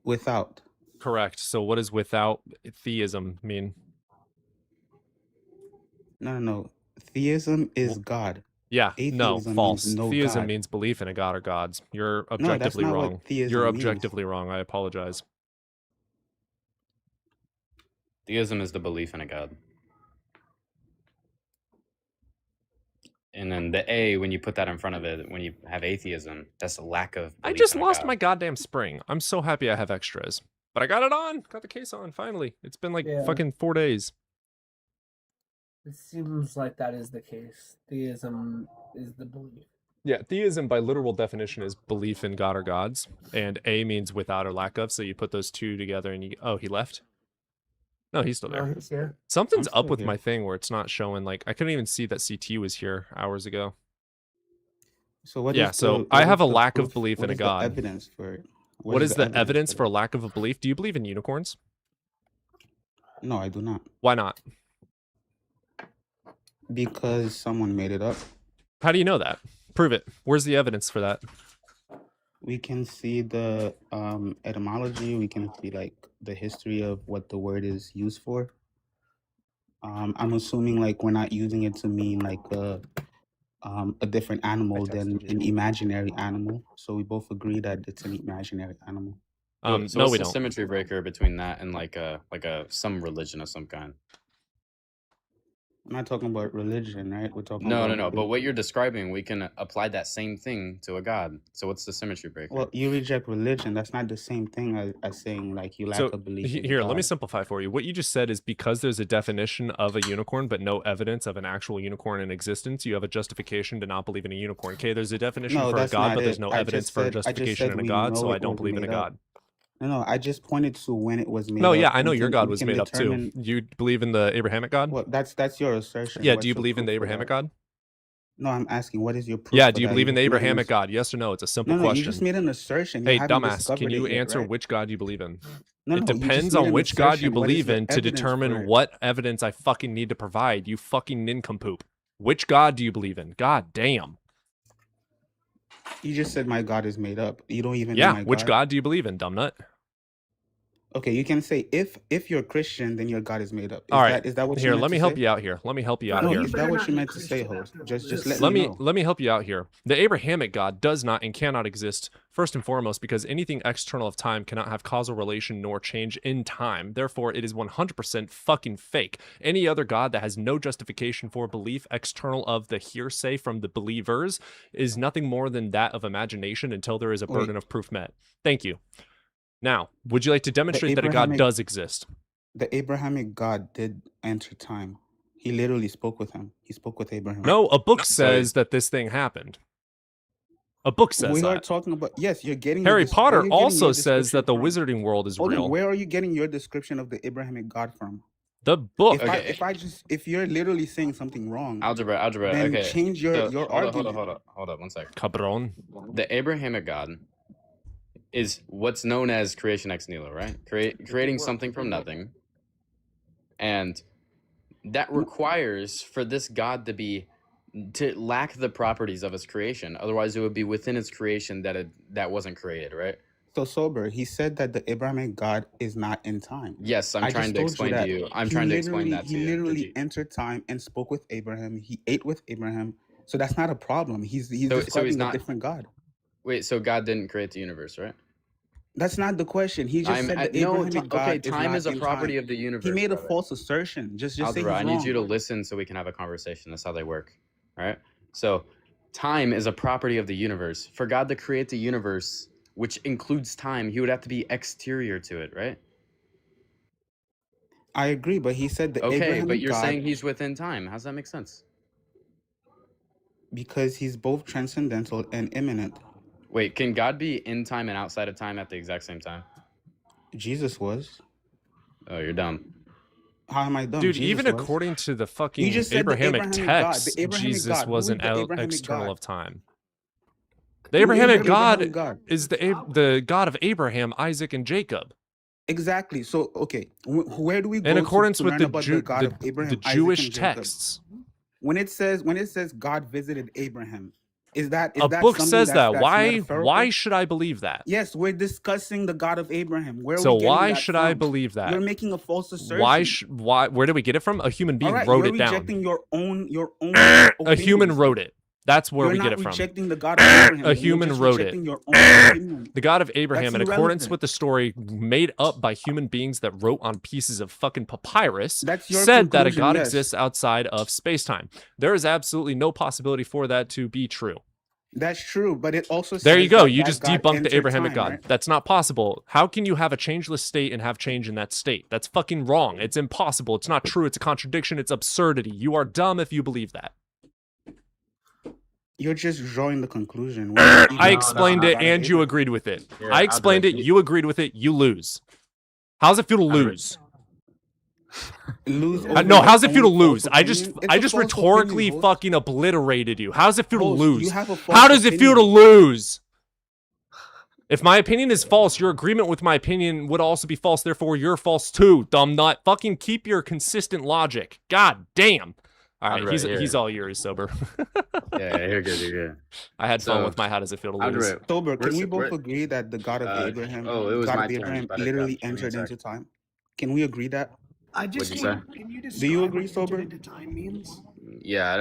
Without. Correct. So what does without theism mean? No. Theism is God. Yeah, Atheism false. means no Theism God. means belief in a god or gods. You're No, that's objectively not wrong. what theism You're means. objectively wrong. I apologize. Theism is the belief in a god. And then the A, when you put that in front of it, when you have atheism, that's a lack of I belief just in a lost god. my goddamn spring. I'm so happy I have extras. But I got it on. Got the case on, finally. It's been like fucking 4 days. It seems like that is the case. Theism is the belief. Yeah, theism by literal definition is belief in God or gods. And A means without or lack of, so you put those two together and you... Oh, he left? No, he's still No, there. he's here. Something's I'm up still with here. my thing where it's not showing. Like, I couldn't even see that CT was here hours ago. So what Yeah, is so the I what have is a the lack of proof? belief What in a is the god. evidence for it? What is the evidence for for that? lack of a belief? Do you believe in unicorns? No, I do not. Why not? Because someone made it up. How do you know that? Prove it. Where's the evidence for that? We can see the etymology. We can see like the history of what the word is used for. I'm assuming like we're not using it to mean like a different animal than an imaginary animal. So we both agree that it's an imaginary animal. So No, what's we the don't. symmetry breaker between that and like a some religion of some kind? I'm not talking about religion, right? We're talking No, about no, no. But what you're describing, we can apply that same thing to a god. So what's the symmetry breaker? Well, you reject religion. That's not the same thing as saying like you lack So a belief in here, let me God. simplify for you. What you just said is because there's a definition of a unicorn, but no evidence of an actual unicorn in existence, you have a justification to not believe in a unicorn. Okay, there's a definition No, for a that's god, not but there's it. no I evidence just for a said justification in a we god, know so I it don't was believe in a made up. god. No, I just pointed to when it was made No, up. yeah, I know We your can god we was can made up too. determine. You believe in the Abrahamic god? Well, that's your assertion. Yeah, do What's you your believe in proof the for Abrahamic that? god? No, I'm asking what is your proof Yeah, for do you that? believe in the You've made an Abrahamic god? Yes or no? It's a simple No, you just question. made an assertion. You Hey, haven't dumbass, can discovered you it yet, answer right? which god you believe in? No, It no, you just depends made on an which god you assertion. What is believe your in to evidence for determine it? what evidence I fucking need to provide, you fucking nincompoop. Which god do you believe in? God damn. You just said my God is made up. You don't even know Yeah, my which God. god do you believe in, dumbnut? Okay, you can say if you're Christian, then your God is made up. All right, Is that what you here, meant let me to help say? you out here. Let me help you out No, here. is that what you meant to say, host? Just let me know. Let me help you out here. The Abrahamic God does not and cannot exist, first and foremost, because anything external of time cannot have causal relation nor change in time. Therefore, it is 100% fucking fake. Any other God that has no justification for belief external of the hearsay from the believers is nothing more than that of imagination until there is a burden of proof met. Thank you. Now, would you like to demonstrate that a God does exist? The Abrahamic God did enter time. He literally spoke with him. He spoke with Abraham. No, a book says that this thing happened. A book says We are that. talking about, yes, you're getting Harry where Potter you're getting also your says that the description from. wizarding world is Hold on, real. where are you getting your description of the Abrahamic God from? The book. If you're literally saying something wrong, Algebra. then Okay. change your argument. Hold up, 1 second. Cabron. The Abrahamic God is what's known as creation ex nihilo, right? Creating something from nothing. And that requires for this God to lack the properties of its creation. Otherwise, it would be within its creation that wasn't created, right? So sober, he said that the Abrahamic God is not in time. Yes, I'm trying to explain to you. I'm trying to explain that to you. He literally entered time and spoke with Abraham. He ate with Abraham. So that's not a problem. He's describing a different God. Wait, so God didn't create the universe, right? That's not the question. He just said the Abrahamic God okay, is time not is a in property time. of the universe. He made a brother. false assertion. Just say he's Algebra, I need you to wrong. listen so we can have a conversation. That's how they work. All right. So time is a property of the universe. For God to create the universe, which includes time, he would have to be exterior to it, right? I agree, but he said the Okay, Abrahamic but you're God, saying he's within time. How's that make sense? because he's both transcendental and immanent. Wait, can God be in time and outside of time at the exact same time? Jesus was. Oh, you're dumb. How am I dumb? Dude, Jesus even was. according to the You fucking just said the Abrahamic Abrahamic text, God. The Abrahamic Jesus God. was Who an is the Abrahamic external God? of time. The Who is Abrahamic the God Abrahamic God? is the God of Abraham, Isaac, and Jacob. Exactly. So, okay, where do we go In accordance to with learn about the God of Abraham, the Isaac, Jewish and Jacob? texts. When it says God visited Abraham, is that A book something says that. that's Why metaphorical? should I believe that? Yes, we're discussing the God of Abraham. Where are So we getting why that should from? I believe that? You're making a false assertion. Where did we get it from? A human being All right, wrote you're it down. rejecting your own A human opinions. wrote it. That's where You're we not get it from. rejecting the God of Abraham. A You're human just wrote it. rejecting your own opinion. The God of Abraham, That's in accordance irrelevant. with the story made up by human beings that wrote on pieces of fucking papyrus, That's your said that a conclusion, God yes. exists outside of space-time. There is absolutely no possibility for that to be true. That's true, but it also says There you go. that You that just God debunked the entered Abrahamic time, God. right? That's not possible. How can you have a changeless state and have change in that state? That's fucking wrong. It's impossible. It's not true. It's a contradiction. It's absurdity. You are dumb if you believe that. You're just drawing the conclusion. I explained it and you agreed with it. I explained it. You agreed with it. You lose. How's it feel to lose? Lose. No, how's it feel to lose? I just rhetorically fucking obliterated you. How's it feel to lose? How does it feel to lose? If my opinion is false, your agreement with my opinion would also be false. Therefore, you're false too, dumb nut. Fucking keep your consistent logic. God damn. All right, he's all yours, Sober. Yeah, you're good, you're good. I had fun with my how does it feel to lose. Sober, can we both agree that the God of Abraham, literally entered into time? Can we agree that? I just can you describe Do you agree, what Sober? entered into time means? Yeah,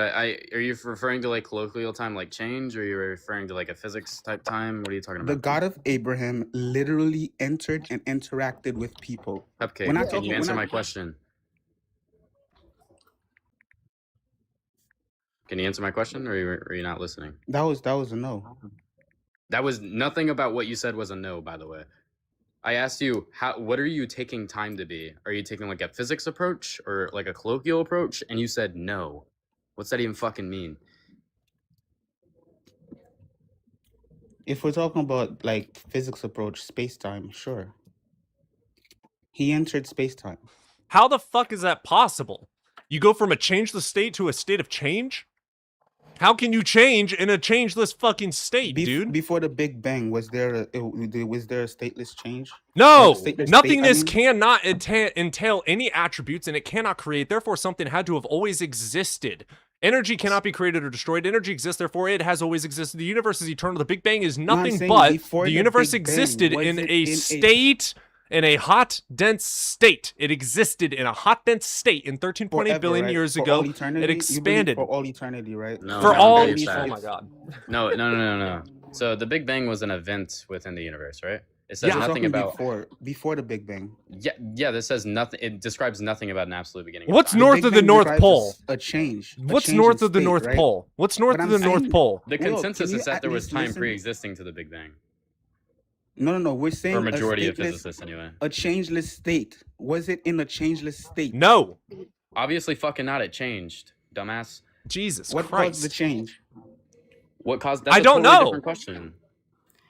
are you referring to like colloquial time, like change, or are you referring to like a physics type time? What are you talking about? The God of Abraham literally entered and interacted with people. Cupcake, can you answer my question? Can you answer my question, or are you not listening? That was a no. That was nothing about what you said was a no, by the way. I asked you, what are you taking time to be? Are you taking like a physics approach or like a colloquial approach? And you said no. What's that even fucking mean? If we're talking about like physics approach, space-time, sure. He entered space-time. How the fuck is that possible? You go from a changeless state to a state of change? How can you change in a changeless fucking state, dude? Before the Big Bang, was there a stateless change? No, Stateless nothingness state, I mean? cannot entail any attributes, and it cannot create. Therefore, something had to have always existed. Energy cannot be created or destroyed. Energy exists, therefore it has always existed. The universe is eternal. The Big Bang is nothing but the universe existed in a state, in a hot, dense state. It existed in a hot, dense state in 13.8 billion years ago. It expanded. For all eternity, right? No, for all... Oh my god. No. So the Big Bang was an event within the universe, right? It says nothing about before the Big Bang. Yeah. This says nothing. It describes nothing about an absolute beginning. What's north of the North Pole? A change. What's north of the North Pole? What's north of the North Pole? The consensus is that there was time pre-existing to the Big Bang. No. We're saying or majority of physicists anyway. A changeless state. Was it in a changeless state? No. Obviously, fucking not. It changed, dumbass. Jesus What Christ. caused the change? What caused? That's I don't know. Different question.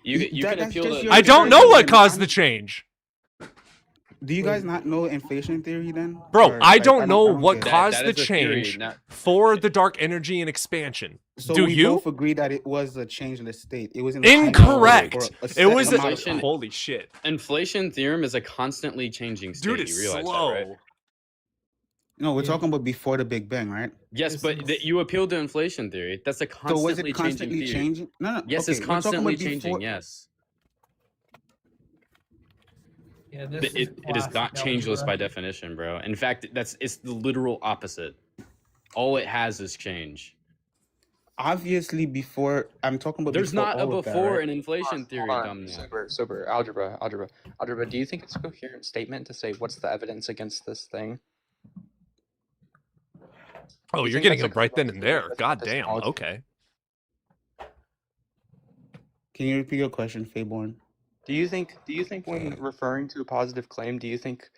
You can appeal to. I don't know what caused the change. Do you guys not know inflation theory then? Bro, Or, I like, don't know what get it. caused the change for the dark energy and expansion. So Do we you? both agree that it was a changeless state. It was Incorrect. It was Inflation. Holy shit. Inflation theorem is a constantly changing state. Dude, it's you realize slow. that, right? No, we're talking about before the Big Bang, right? Yes, but you appealed to inflation theory. That's a constantly So was it constantly changing theory. changing? No. Yes, okay, it's we're talking constantly about changing. before- Yes. Yeah, It is not changeless by definition, bro. In fact, it's the literal opposite. All it has is change. Obviously, before I'm talking about. There's before not a all of that, before right? in inflation theory, dumb. Sober, algebra. Do you think it's a coherent statement to say what's the evidence against this thing? Oh, you're getting it right then and there. God damn. Okay. Can you repeat your question, Fayborn? Do you think when referring to a positive claim, do you think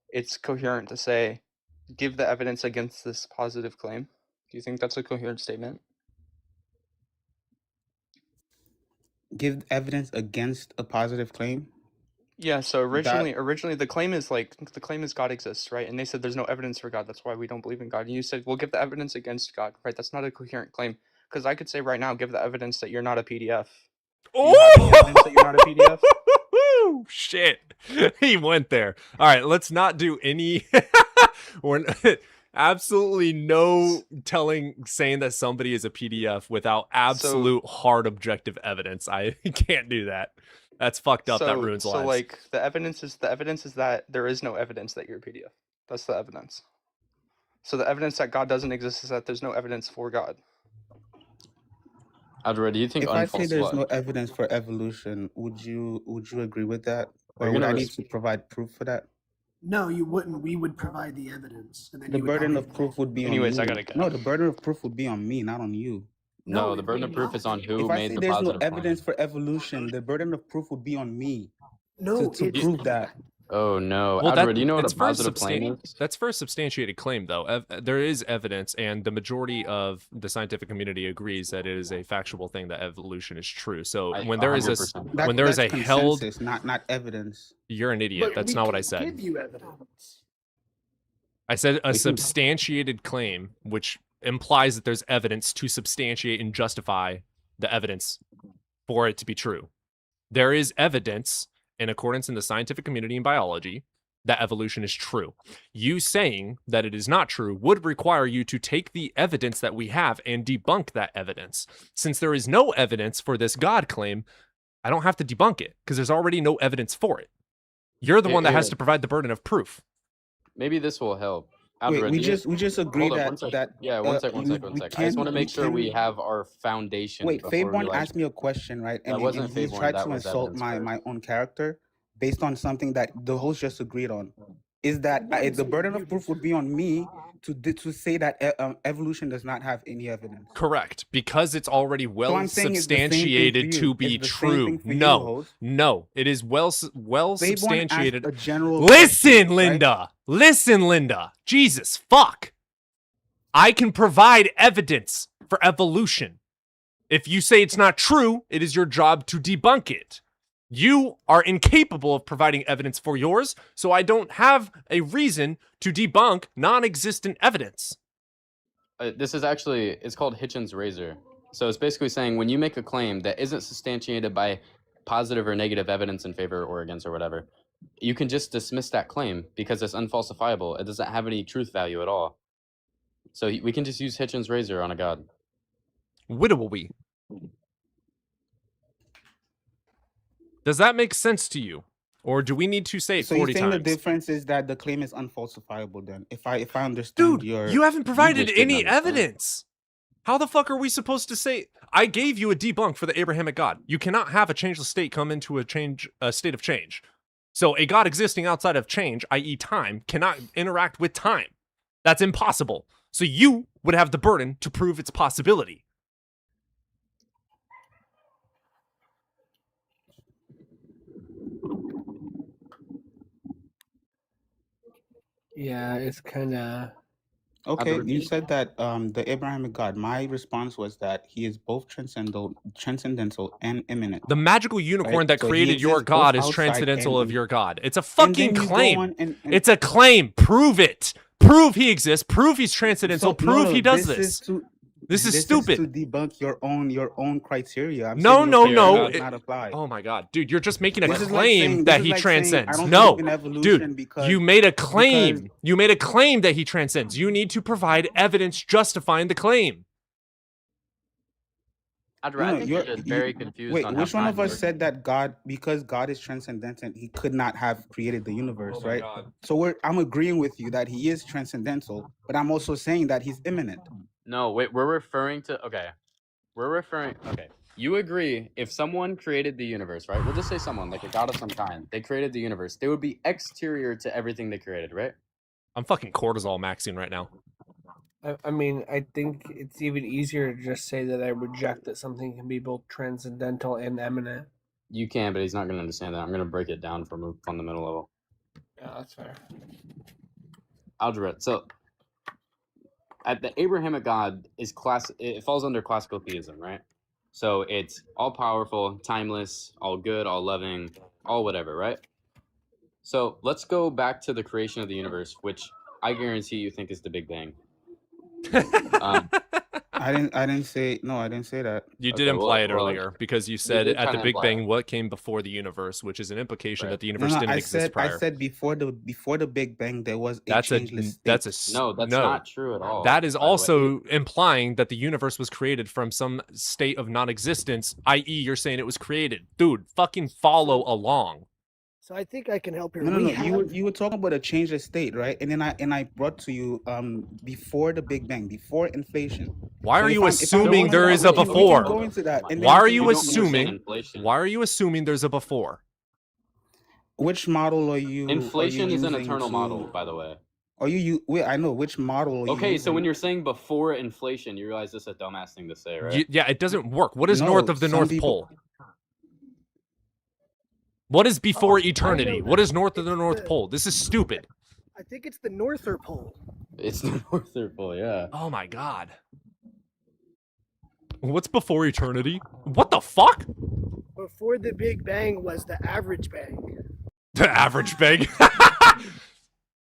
it's coherent to say, give the evidence against this positive claim? Do you think that's a coherent statement? Give evidence against a positive claim? Yeah, so originally the claim is God exists, right? And they said there's no evidence for God, that's why we don't believe in God. And you said, well, give the evidence against God, right? That's not a coherent claim. Because I could say right now, give the evidence that you're not a PDF. Oh, that you're not a PDF? Shit. He went there. All right, let's not do any absolutely no saying that somebody is a PDF without absolute hard objective evidence. I can't do that. That's fucked up. That ruins lives. So like the evidence is that there is no evidence that you're a PDF. That's the evidence. So the evidence that God doesn't exist is that there's no evidence for God. Adra, do you think if I say there's no evidence for evolution, would you agree with that? Or would I need to provide proof for that? No, you wouldn't. We would provide the evidence, and then The burden of proof would be on you. I gotta go. No, the burden of proof would be on me, not on you. No, the burden of proof is on who if I made say the there's positive no evidence for evolution, the burden of proof would be on me. No, to prove that. Oh no, well, Adra, do you know what a positive claim is? That's for a substantiated claim, though. There is evidence, and the majority of the scientific community agrees that it is a factual thing that evolution is true. So when there is a held, not evidence. You're an idiot. That's not what I said. Give you evidence. I said a substantiated claim, which implies that there's evidence to substantiate and justify the evidence for it to be true. There is evidence in accordance in the scientific community in biology that evolution is true. You saying that it is not true would require you to take the evidence that we have and debunk that evidence. Since there is no evidence for this God claim, I don't have to debunk it because there's already no evidence for it. You're the one that has to provide the burden of proof. Maybe this will help. Wait, we just agree Hold on, that yeah, one sec. I just want to make sure we have our foundation. Wait, Fave1 asked me a question, right? That wasn't he Fave1, tried that to was insult evidence my own character based on something that the host just agreed on. Is that the burden of proof would be on me to say that evolution does not have any evidence? Correct, because it's already well So substantiated to be true. No, it is well substantiated. Listen, Linda. Listen, Linda. Jesus, fuck. I can provide evidence for evolution. If you say it's not true, it is your job to debunk it. You are incapable of providing evidence for yours, so I don't have a reason to debunk non-existent evidence. This is actually, it's called Hitchens' razor. So it's basically saying when you make a claim that isn't substantiated by positive or negative evidence in favor or against or whatever, you can just dismiss that claim because it's unfalsifiable. It doesn't have any truth value at all. So we can just use Hitchens' razor on a god. Widowy. Does that make sense to you? Or do we need to say it 40 times? So you think the difference is that the claim is unfalsifiable then? If I understand your... Dude, you haven't provided any evidence. How the fuck are we supposed to say... I gave you a debunk for the Abrahamic God. You cannot have a changeless state come into a state of change. So a God existing outside of change, i.e. time, cannot interact with time. That's impossible. So you would have the burden to prove its possibility. Yeah, it's kind of... Okay, you said that the Abrahamic God. My response was that he is both transcendental and immanent. The magical unicorn that created your God is transcendental of your God. It's a fucking claim. It's a claim. Prove it. Prove he exists. Prove he's transcendental. Prove he does this. This is stupid. To debunk your own criteria. No. Not apply. Oh my god, dude, you're just making a claim that he transcends. No, dude, you made a claim. You made a claim that he transcends. You need to provide evidence justifying the claim. I think you're just very confused. Wait, on which how one of time us works. said that because God is transcendental, he could not have created the universe, right? So I'm agreeing with you that he is transcendental, but I'm also saying that he's immanent. No, wait, we're referring to, okay. You agree if someone created the universe, right? We'll just say someone, like a god of some kind. They created the universe. They would be exterior to everything they created, right? I'm fucking cortisol maxing right now. I mean, I think it's even easier to just say that I reject that something can be both transcendental and immanent. You can, but he's not going to understand that. I'm going to break it down from a fundamental level. Yeah, that's fair. Algebra. So, at the Abrahamic God it falls under classical theism, right? So it's all powerful, timeless, all good, all loving, all whatever, right? So let's go back to the creation of the universe, which I guarantee you think is the Big Bang. I didn't say that. You did imply it earlier because you said at the Big Bang what came before the universe, which is an implication that the universe didn't exist prior. I said before the Big Bang there was a changeless state. That's not true at all. That is also implying that the universe was created from some state of non-existence, i.e. you're saying it was created. Dude, fucking follow along. So I think I can help here. No. You were talking about a changeless state, right? And then I brought to you before the Big Bang, before inflation. Why are you assuming there is a before? Why are you assuming? Inflation. Why are you assuming there's a before? Which model are you? Inflation is an eternal model, by the way. Wait, I know which model. Are you okay, so using? when you're saying before inflation, you realize this is a dumbass thing to say, right? Yeah, it doesn't work. What is north of the North Pole? What is before eternity? What is north of the North Pole? This is stupid. I think it's the Norther Pole. It's the Norther Pole, yeah. Oh my god. What's before eternity? What the fuck? Before the Big Bang was the average bang. The average bang?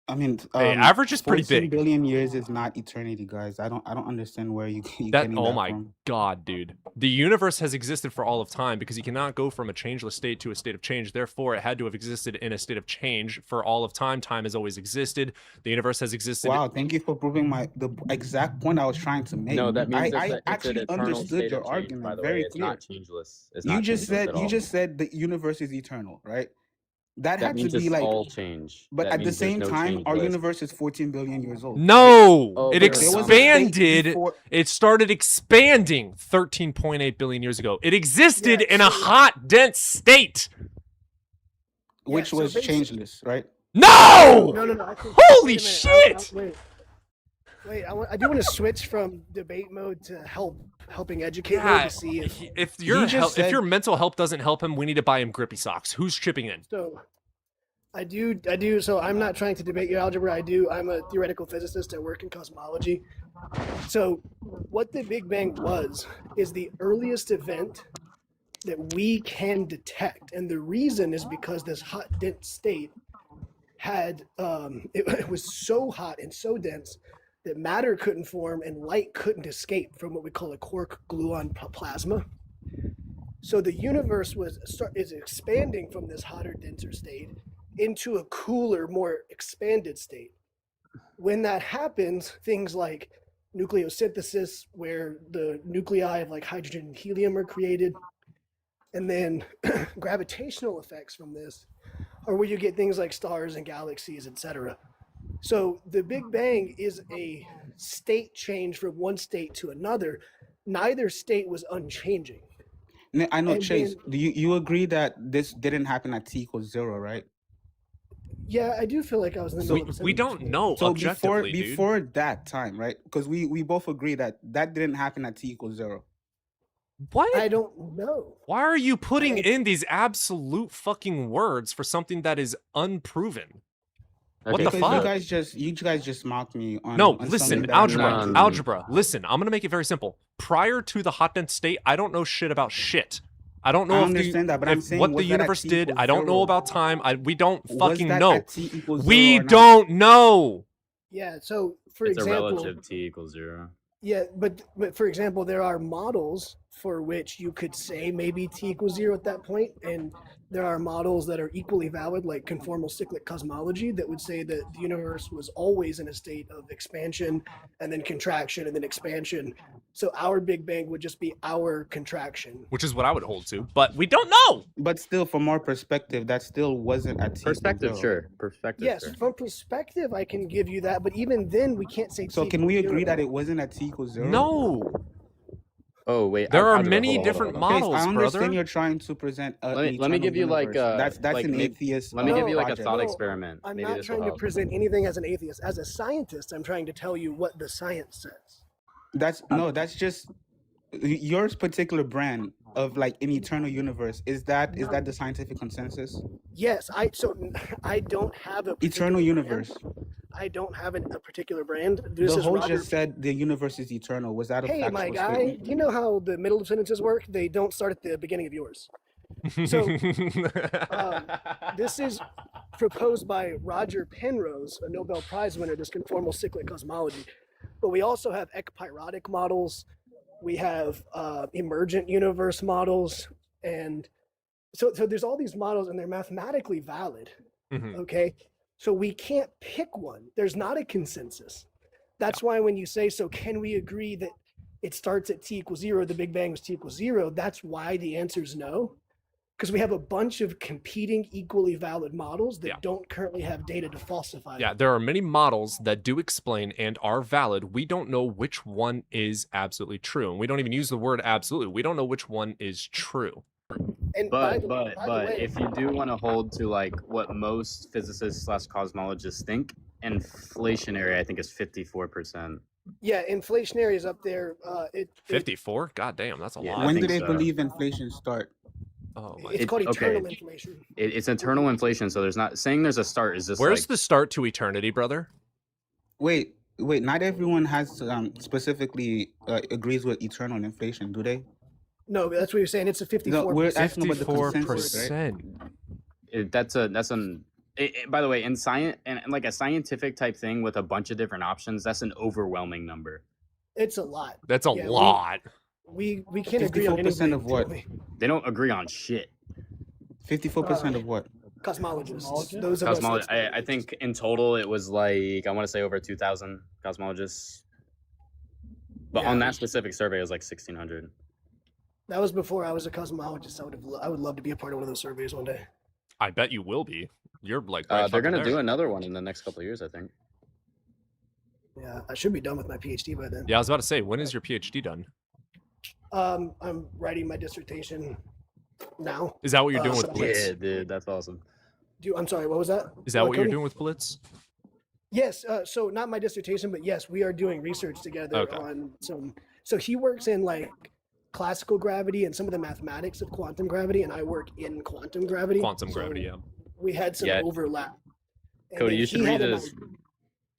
I mean, Hey, average is pretty 14 big. billion years is not eternity, guys. I don't understand where you That getting oh that my from. god, dude. The universe has existed for all of time because you cannot go from a changeless state to a state of change. Therefore, it had to have existed in a state of change for all of time. Time has always existed. The universe has existed. Wow, thank you for proving the exact point I was trying to make. No, that means I it's an actually eternal understood state your of change, by argument the way. very It's clear. not changeless. It's You not just changeless said at all. you just said the universe is eternal, right? That That had to means be it's like, all change. but That at the means there's same no time, our changeless. universe is 14 billion years old. No, Oh, it but it's There was a state expanded. before. It started expanding 13.8 billion years ago. It existed Yeah, in a so- hot, dense state. Which so was basic- changeless, right? No! No. I think, Holy wait a minute, shit! Wait, I do want to switch from debate mode to helping educate mode to see if If your mental health doesn't help him, we need to buy him grippy socks. Who's chipping in? so. I do. So I'm not trying to debate your algebra. I'm a theoretical physicist. I work in cosmology. So what the Big Bang was is the earliest event that we can detect, and the reason is because this hot, dense state had it was so hot and so dense that matter couldn't form and light couldn't escape from what we call a quark gluon plasma. So the universe is expanding from this hotter, denser state into a cooler, more expanded state. When that happens, things like nucleosynthesis, where the nuclei of like hydrogen and helium are created, and then gravitational effects from this are where you get things like stars and galaxies, etc. So the Big Bang is a state change from one state to another. Neither state was unchanging. I know, And Chase. then- Do you agree that this didn't happen at t equals 0, right? Yeah, I do feel like I was in the middle of a We don't know So objectively, before that time, right? Because we both agree that didn't happen at t equals 0. What? I don't know. Why are you putting in these absolute fucking words for something that is unproven? What the Because fuck? you guys just mocked me on. No, on listen, something that algebra, I'm not- Listen, I'm gonna make it very simple. Prior to the hot dense state, I don't know shit about shit. I don't know I if understand that, but I'm saying, what the was that at universe t did. equals I don't know 0? about time. We don't Was fucking that know. at t equals 0 We or not? don't know. Yeah, so for It's example, a relative t equals 0. yeah, but for example, there are models for which you could say maybe t equals 0 at that point, and there are models that are equally valid, like conformal cyclic cosmology, that would say that the universe was always in a state of expansion and then contraction and then expansion. So our Big Bang would just be our contraction. Which is what I would hold to, but we don't know. But still, from our perspective, that still wasn't at t equals Perspective, 0. sure. Perspective, Yes, sure. from perspective, I can give you that, but even then, we can't say. So t can we equals agree 0. that it wasn't at t equals 0? No. Oh wait, There are algebra, many hold on, different hold on. models, I understand brother. you're trying to present Let me an give eternal you like universe. That's like an maybe- atheist. Let me give you like a project. thought No, experiment. I'm Maybe not this will trying to help. present anything as an atheist. As a scientist, I'm trying to tell you what the science says. That's just your particular brand of like an eternal universe. Is that the scientific consensus? Yes, I don't have a Eternal particular universe. brand. I don't have a particular brand. The This is whole Roger. just said the universe is eternal. Was that a Hey, factual my guy, statement? do you know how the middle of sentences work? They don't start at the beginning of yours. So this is proposed by Roger Penrose, a Nobel Prize winner, this conformal cyclic cosmology. But we also have ekpyrotic models. We have emergent universe models. And so there's all these models, and they're mathematically valid. Mhm. Okay? So we can't pick one. There's not a consensus. That's why when you say, so can we agree that it starts at t equals 0, the Big Bang was t equals 0, that's why the answer is no. Because we have a bunch of competing equally valid models that don't currently have data to falsify Yeah, them. there are many models that do explain and are valid. We don't know which one is absolutely true. And we don't even use the word absolutely. We don't know which one is true. And But by the way, if you do want to hold to like what most physicists / cosmologists think, inflationary I think is 54%. yeah, inflationary is up there. 54? God damn, that's a Yeah, lot. I When think did they so. believe inflation start? Oh my. It's called eternal inflation. It's eternal inflation, so there's not saying there's a start is just Where's like the start to eternity, brother? Wait. Not everyone has specifically agrees with eternal inflation, do they? No, that's what you're saying. It's a 54%. No, we're asking about the consensus, right? 54%. that's an By the way, in science and like a scientific type thing with a bunch of different options, that's an overwhelming number. It's a lot. That's a lot. We can't agree on 54% anything. of what? They don't agree on shit. 54% of what? Cosmologists. Those of us. I think in total it was like, I want to say over 2,000 cosmologists. But on that specific survey, it was like 1,600. That was before I was a cosmologist. I would love to be a part of one of those surveys one day. I bet you will be. You're like they're gonna do another one in the next couple of years, I think. Yeah, I should be done with my PhD by then. Yeah, I was about to say, when is your PhD done? I'm writing my dissertation now. Is that what you're doing with Blitz? Yeah, dude, that's awesome. I'm sorry, what was that? Is that what you're doing with Blitz? Yes, so not my dissertation, but yes, we are doing research together on some. So he works in like classical gravity and some of the mathematics of quantum gravity, and I work in quantum gravity. Quantum gravity, yeah. We had some overlap. And Cody, you should read his. his.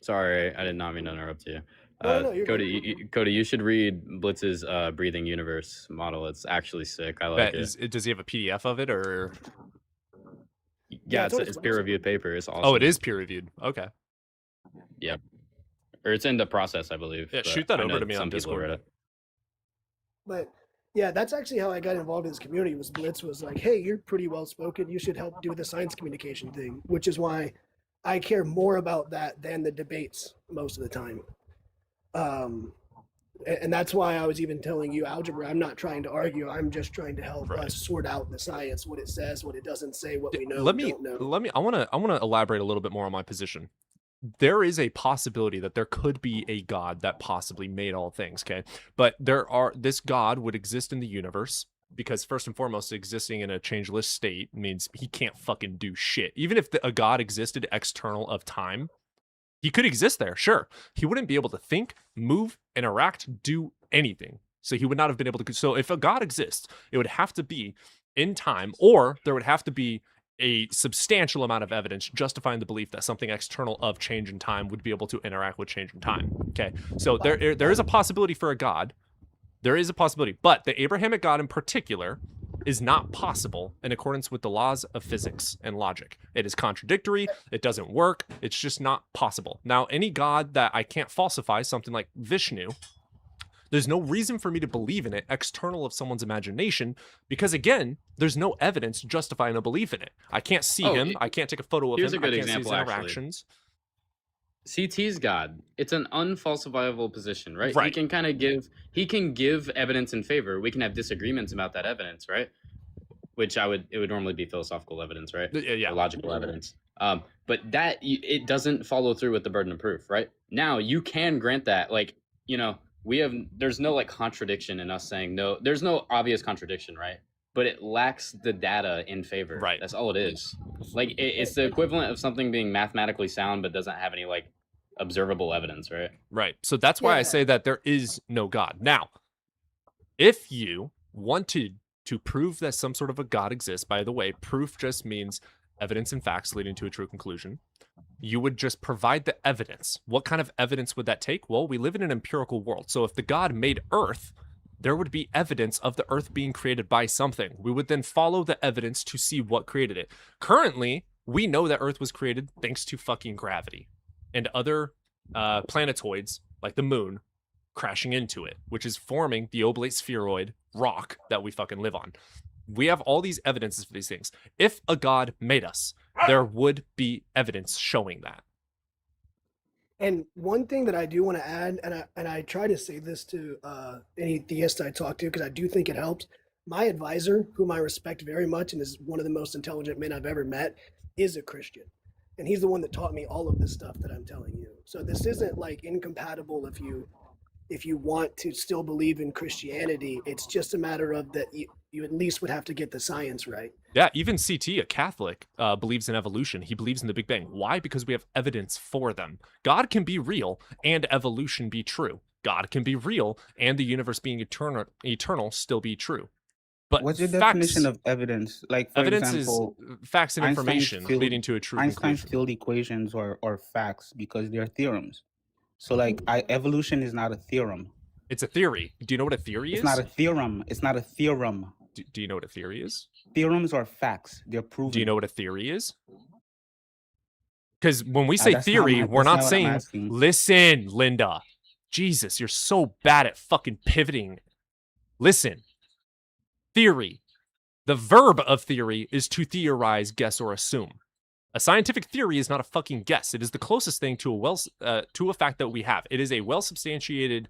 Sorry, I did not mean to interrupt you. No, you're Cody, you should read Blitz's breathing universe model. It's actually sick. I like it. Does he have a PDF of it or? Yeah, it's peer-reviewed paper. It's awesome. Oh, it is peer-reviewed. Okay. Yep. Or it's in the process, I believe. Yeah, shoot that over to me on Discord. But yeah, that's actually how I got involved in this community. Was Blitz was like, "Hey, you're pretty well spoken. You should help do the science communication thing," which is why I care more about that than the debates most of the time. And that's why I was even telling you algebra. I'm not trying to argue. I'm just trying to help us sort out the science, what it says, what it doesn't say, what we know. Don't know. I want to elaborate a little bit more on my position. There is a possibility that there could be a God that possibly made all things, okay? But this God would exist in the universe because first and foremost, existing in a changeless state means he can't fucking do shit. Even if a God existed external of time, he could exist there, sure. He wouldn't be able to think, move, interact, do anything. So he would not have been able to. So if a God exists, it would have to be in time, or there would have to be a substantial amount of evidence justifying the belief that something external of change in time would be able to interact with change in time. Okay, so there is a possibility for a God. There is a possibility, but the Abrahamic God in particular is not possible in accordance with the laws of physics and logic. It is contradictory. It doesn't work. It's just not possible. Now, any God that I can't falsify, something like Vishnu, there's no reason for me to believe in it external of someone's imagination because, again, there's no evidence justifying a belief in it. I can't see him. I can't take a photo of him. Here's a good I can't example, see his interactions. CT's God. It's an unfalsifiable position, right? Right. He can give evidence in favor. We can have disagreements about that evidence, right? Which it would normally be philosophical evidence, right? Yeah. Or logical evidence. But it doesn't follow through with the burden of proof, right? Now you can grant that, like, there's no like contradiction in us saying no. There's no obvious contradiction, right? But it lacks the data in favor. Right. That's all it is. Like it's the equivalent of something being mathematically sound but doesn't have any like observable evidence, right? Right. So that's why I say that there is no God. Now, if you wanted to prove that some sort of a God exists, by the way, proof just means evidence and facts leading to a true conclusion. You would just provide the evidence. What kind of evidence would that take? Well, we live in an empirical world. So if the God made Earth, there would be evidence of the Earth being created by something. We would then follow the evidence to see what created it. Currently, we know that Earth was created thanks to fucking gravity and other planetoids like the moon crashing into it, which is forming the oblate spheroid rock that we fucking live on. We have all these evidences for these things. If a God made us, there would be evidence showing that. And one thing that I do want to add, and I try to say this to any theist I talk to, because I do think it helps. My advisor, whom I respect very much and is one of the most intelligent men I've ever met, is a Christian. And he's the one that taught me all of this stuff that I'm telling you. So this isn't like incompatible if you want to still believe in Christianity. It's just a matter of that you at least would have to get the science right. Yeah, even CT, a Catholic, believes in evolution. He believes in the Big Bang. Why? Because we have evidence for them. God can be real and evolution be true. God can be real and the universe being eternal still be true. But what's your definition of evidence? Like, for evidence example, is facts and information leading to a true Einstein's conclusion. field equations are facts because they're theorems. So, like, evolution is not a theorem. It's a theory. Do you know what a theory is? It's not a theorem. It's not a theorem. Do you know what a theory is? Theorems are facts. They're proven. Do you know what a theory is? Because when we say That's not theory, my, we're that's not not what I'm saying, asking. listen, Linda. Jesus, you're so bad at fucking pivoting. Listen. Theory. The verb of theory is to theorize, guess, or assume. A scientific theory is not a fucking guess. It is the closest thing to a fact that we have. It is a well-substantiated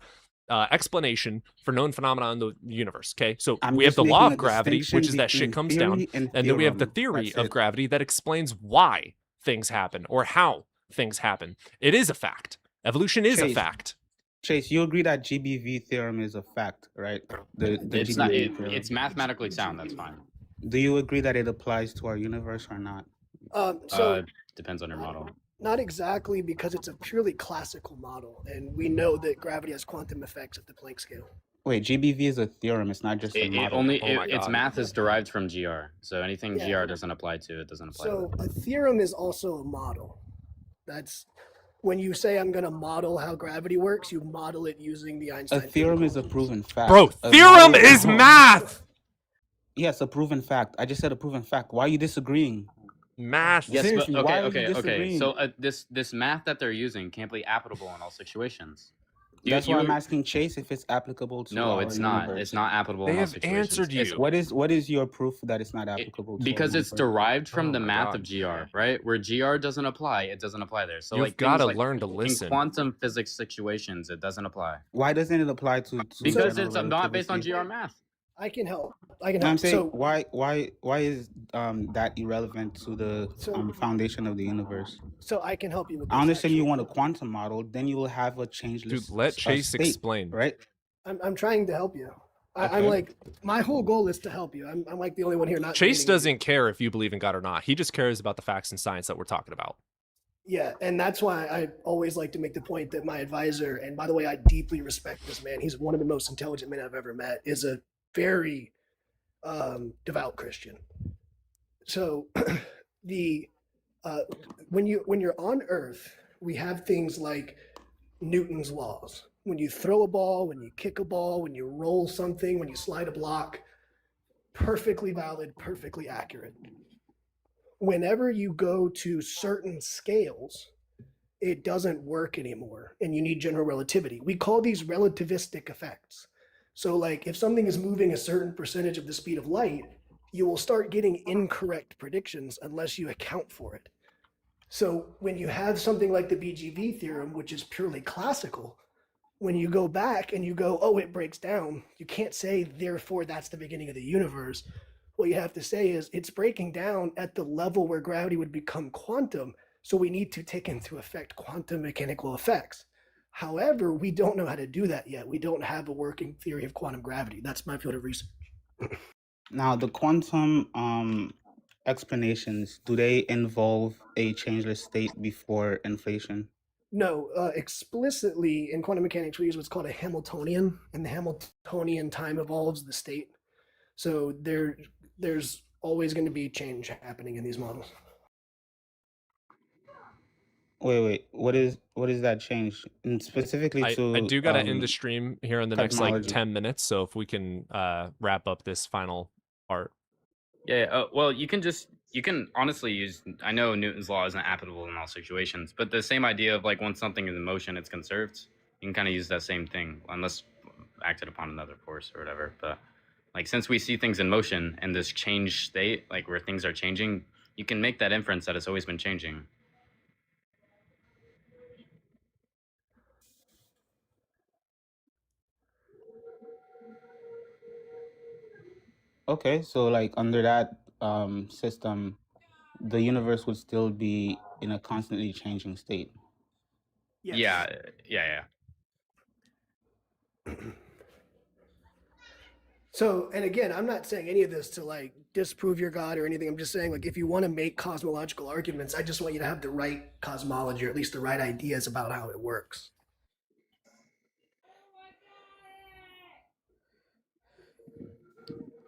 explanation for known phenomena in the universe. Okay, so I'm we have just the law making of a gravity, distinction which is that shit between comes down, theory and and then we have the theorem. theory That's of it. gravity that explains why things happen or how things happen. It is a fact. Evolution is a fact. Chase, you agree that GBV theorem is a fact, right? The It's not. GBV theorem. It's mathematically sound. That's fine. Do you agree that it applies to our universe or not? So Depends on your model. not exactly, because it's a purely classical model, and we know that gravity has quantum effects at the Planck scale. Wait, GBV is a theorem. It's not just a model. Its math is derived from GR. So anything Yeah. GR doesn't apply to, it doesn't apply So to it. a theorem is also a model. That's when you say I'm going to model how gravity works, you model it using the A Einstein theorem is a proven fact. Bro, A theorem model is math. Yes, a proven fact. I just said a proven fact. Why are you disagreeing? Math. Yes, Seriously, but why are you okay. disagreeing? So this math that they're using can't be applicable in all situations. That's why I'm asking Chase if it's applicable to No, our it's not. universe. It's not applicable They in all have situations. answered It's- you. What is your proof that it's not applicable to our because it's universe? derived from the my math God. of GR, right? Where GR doesn't apply, it doesn't apply there. So You've like gotta things like learn to listen. in quantum physics situations, it doesn't apply. Why doesn't it apply to Because general it's not based on relativity? GR math. I can help. I'm saying, So why is that irrelevant to the foundation of the universe? So I can help you with this. I understand you actually. want a quantum model, then you will have a changeless Dude, let Chase state, explain. right? I'm trying to help you. I'm Okay. like, my whole goal is to help you. I'm like the only one here not. Chase debating with doesn't care if you believe in God or not. He just cares about the facts and science that we're talking about. Yeah, and that's why I always like to make the point that my advisor, and by the way, I deeply respect this man. He's one of the most intelligent men I've ever met. Is a very devout Christian. So the when you're on Earth, we have things like Newton's laws. When you throw a ball, when you kick a ball, when you roll something, when you slide a block, perfectly valid, perfectly accurate. Whenever you go to certain scales, it doesn't work anymore, and you need general relativity. We call these relativistic effects. So like if something is moving a certain percentage of the speed of light, you will start getting incorrect predictions unless you account for it. So when you have something like the BGV theorem, which is purely classical, when you go back and you go, oh, it breaks down, you can't say, therefore, that's the beginning of the universe. What you have to say is it's breaking down at the level where gravity would become quantum. So we need to take into effect quantum mechanical effects. However, we don't know how to do that yet. We don't have a working theory of quantum gravity. That's my field of research. Now, the quantum explanations, do they involve a changeless state before inflation? No, explicitly in quantum mechanics, we use what's called a Hamiltonian, and the Hamiltonian time evolves the state. So there's always going to be change happening in these models. Wait. What is that change? And specifically I to do got to end the stream here in the next like cosmology. 10 minutes. So if we can wrap up this final part. Yeah. Well, you can honestly use. I know Newton's law isn't applicable in all situations, but the same idea of like once something is in motion, it's conserved. You can kind of use that same thing, unless acted upon another force or whatever. But like since we see things in motion and this change state, like where things are changing, you can make that inference that it's always been changing. Okay, so like under that system, the universe would still be in a constantly changing state. Yes. Yeah. So, and again, I'm not saying any of this to like disprove your God or anything. I'm just saying, like, if you want to make cosmological arguments, I just want you to have the right cosmology, or at least the right ideas about how it works.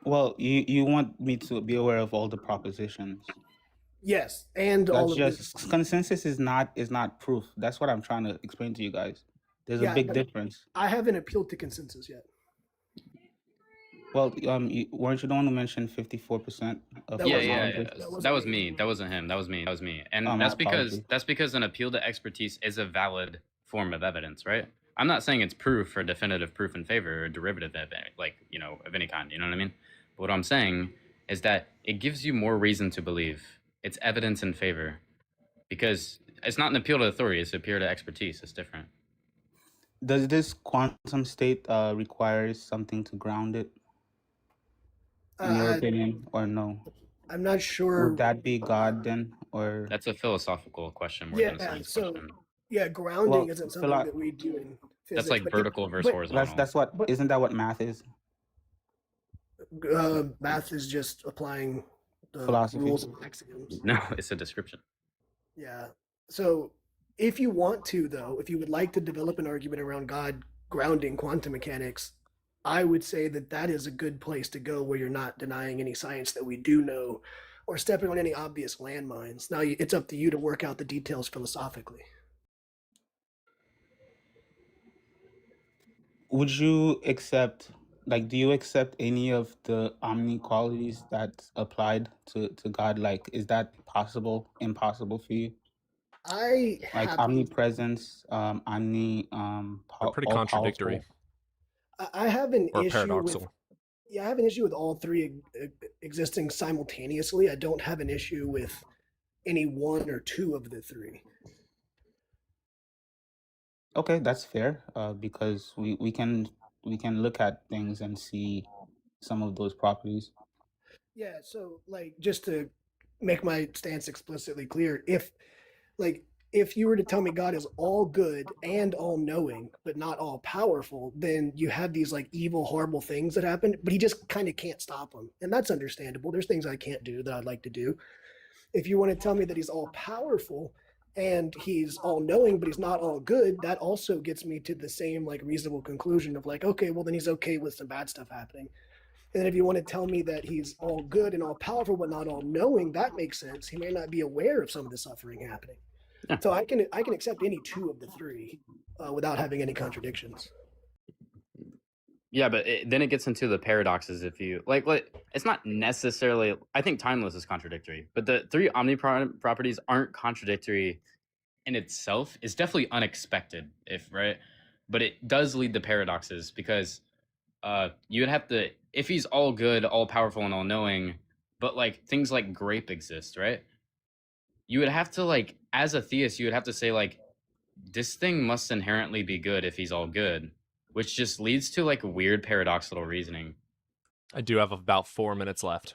Well, you want me to be aware of all the propositions. Yes, and That's all of just this. consensus is not proof. That's what I'm trying to explain to you guys. There's a big but difference. I haven't appealed to consensus yet. Well, weren't you the one who mentioned 54% of Yeah, cosmologists? that was me. That wasn't him. That was me. And My that's apologies. because an appeal to expertise is a valid form of evidence, right? I'm not saying it's proof or definitive proof in favor or derivative of of any kind. You know what I mean? But what I'm saying is that it gives you more reason to believe. It's evidence in favor because it's not an appeal to authority. It's an appeal to expertise. It's different. Does this quantum state require something to ground it? In your opinion, or no? I'm not sure. Would that be God then, or that's a philosophical question more than a science question? Yeah, grounding isn't something that we do in physics. That's like vertical versus horizontal. That's what. Isn't that what math is? Math is just applying the Philosophy. rules and axioms. No, it's a description. Yeah. So if you want to, though, if you would like to develop an argument around God grounding quantum mechanics, I would say that that is a good place to go where you're not denying any science that we do know or stepping on any obvious landmines. Now, it's up to you to work out the details philosophically. Would you accept, do you accept any of the omni qualities that's applied to God? Like, is that possible, impossible for you? Like omnipresence, They're pretty all contradictory. powerful. I have an or issue paradoxal. with. Yeah, I have an issue with all three existing simultaneously. I don't have an issue with any one or two of the three. Okay, that's fair. Because we can look at things and see some of those properties. Yeah, so just to make my stance explicitly clear, if you were to tell me God is all good and all knowing, but not all powerful, then you have these evil, horrible things that happen, but he just kind of can't stop them. And that's understandable. There's things I can't do that I'd like to do. If you want to tell me that he's all powerful and he's all knowing, but he's not all good, that also gets me to the same reasonable conclusion of okay, well then he's okay with some bad stuff happening. And then if you want to tell me that he's all good and all powerful, but not all knowing, that makes sense. He may not be aware of some of the suffering happening. So I can accept any two of the three without having any contradictions. Yeah, but then it gets into the paradoxes. If you it's not necessarily. I think timeless is contradictory, but the three omni properties aren't contradictory in itself. It's definitely unexpected, but it does lead to paradoxes because you would have to, if he's all good, all powerful, and all knowing, but things like grape exist, right? You would have to as a theist, you would have to say this thing must inherently be good if he's all good, which just leads to weird paradoxical reasoning. I do have about 4 minutes left.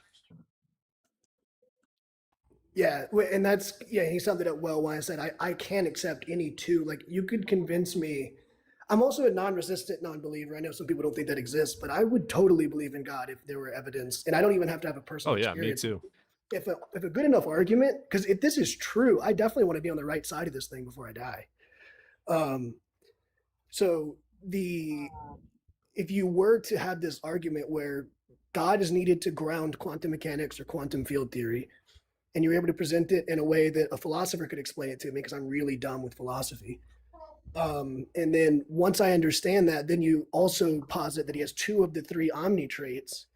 Yeah, and he summed it up well when I said I can't accept any two. You could convince me. I'm also a non-resistant non-believer. I know some people don't think that exists, but I would totally believe in God if there were evidence, and I don't even have to have a personal experience. Me too. If a good enough argument, because if this is true, I definitely want to be on the right side of this thing before I die. So if you were to have this argument where God is needed to ground quantum mechanics or quantum field theory, and you're able to present it in a way that a philosopher could explain it to me, because I'm really dumb with philosophy. And then once I understand that, then you also posit that he has two of the three omni traits.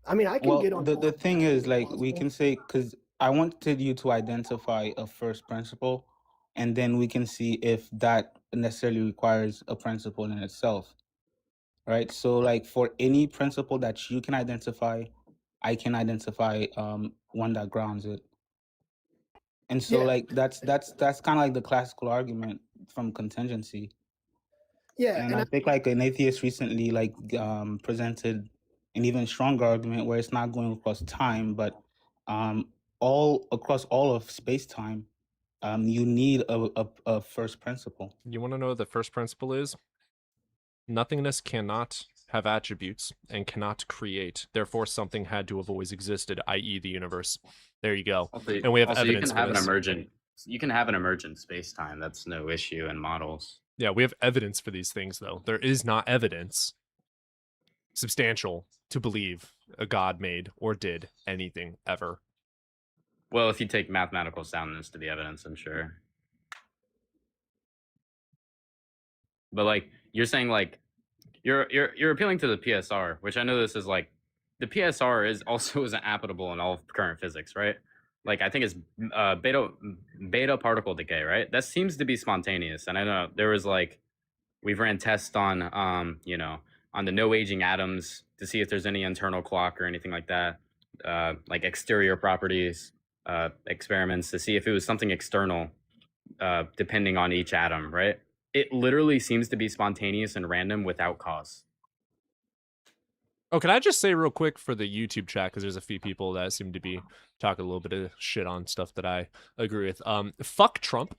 I mean, I can get on. The thing is, we can say, because I wanted you to identify a first principle, and then we can see if that necessarily requires a principle in itself, right? So, for any principle that you can identify, I can identify one that grounds it. And so, that's kind of the classical argument from contingency. Yeah, and I think an atheist recently presented an even stronger argument where it's not going across time, but all across all of space time, you need a first principle. You want to know what the first principle is? Nothingness cannot have attributes and cannot create. Therefore, something had to have always existed, i.e., the universe. There you go. And we have evidence for this. You can have an emergent space-time. That's no issue in models. Yeah, we have evidence for these things, though. There is not evidence substantial to believe a god made or did anything ever. Well, if you take mathematical soundness to be evidence, I'm sure. But you're saying you're appealing to the PSR, which I know this is like the PSR is also isn't applicable in all current physics, right? Like I think it's beta particle decay, right? That seems to be spontaneous, and I know there was like we've ran tests on you know, on the no aging atoms to see if there's any internal clock or anything like that, like exterior properties experiments to see if it was something external depending on each atom, right? It literally seems to be spontaneous and random without cause. Oh, can I just say real quick for the YouTube chat, because there's a few people that seem to be talking a little bit of shit on stuff that I agree with. Fuck Trump.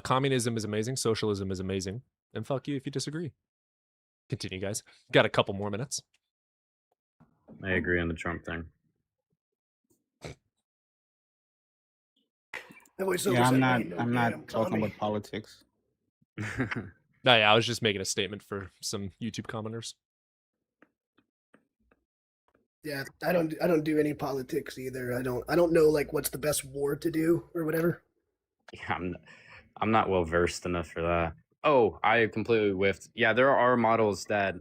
Communism is amazing. Socialism is amazing. And fuck you if you disagree. Continue, guys. Got a couple more minutes. I agree on the Trump thing. Yeah, I'm not talking about politics. No, yeah, I was just making a statement for some YouTube commenters. Yeah, I don't do any politics either. I don't know like what's the best war to do or whatever. Yeah, I'm not well versed enough for that. Oh, I completely whiffed. Yeah, there are models that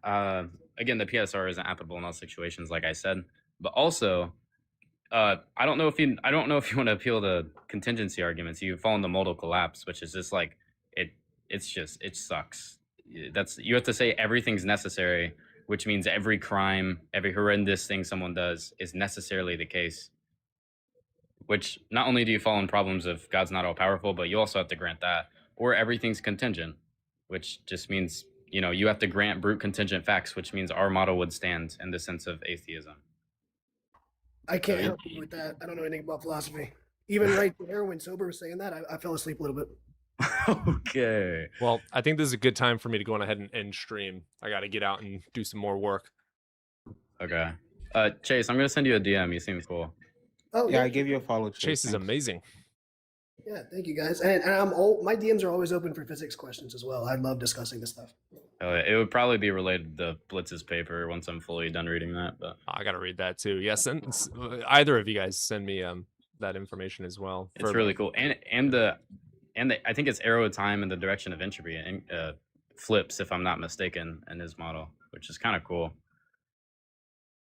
again, the PSR isn't applicable in all situations, like I said. But also, I don't know if you want to appeal to contingency arguments. You fall into modal collapse, which is just like it sucks. You have to say everything's necessary, which means every crime, every horrendous thing someone does is necessarily the case. Which not only do you fall in problems of God's not all powerful, but you also have to grant that. Or everything's contingent, which just means, you know, you have to grant brute contingent facts, which means our model would stand in the sense of atheism. I can't help you with that. I don't know anything about philosophy. Even right there when Sober was saying that, I fell asleep a little bit. Okay. Well, I think this is a good time for me to go on ahead and end stream. I got to get out and do some more work. Okay. Chase, I'm going to send you a DM. You seem cool. Oh Yeah, I give you a follow. Chase is amazing. Yeah, thank you guys. And my DMs are always open for physics questions as well. I love discussing this stuff. It would probably be related to Blitz's paper once I'm fully done reading that. But I got to read that too. Yes, either of you guys send me that information as well. It's really cool. And I think it's arrow time in the direction of entropy and flips, if I'm not mistaken, in his model, which is kind of cool.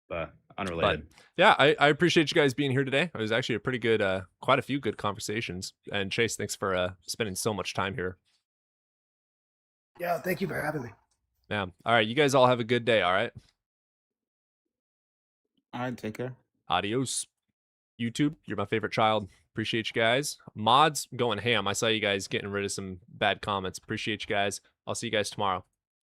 But unrelated. But, yeah, I appreciate you guys being here today. It was actually a pretty good, quite a few good conversations. And Chase, thanks for spending so much time here. Yeah, thank you for having me. Yeah. All right, you guys all have a good day. All right. All right, take care. Adios. YouTube, you're my favorite child. Appreciate you guys. Mods going ham. I saw you guys getting rid of some bad comments. Appreciate you guys. I'll see you guys tomorrow.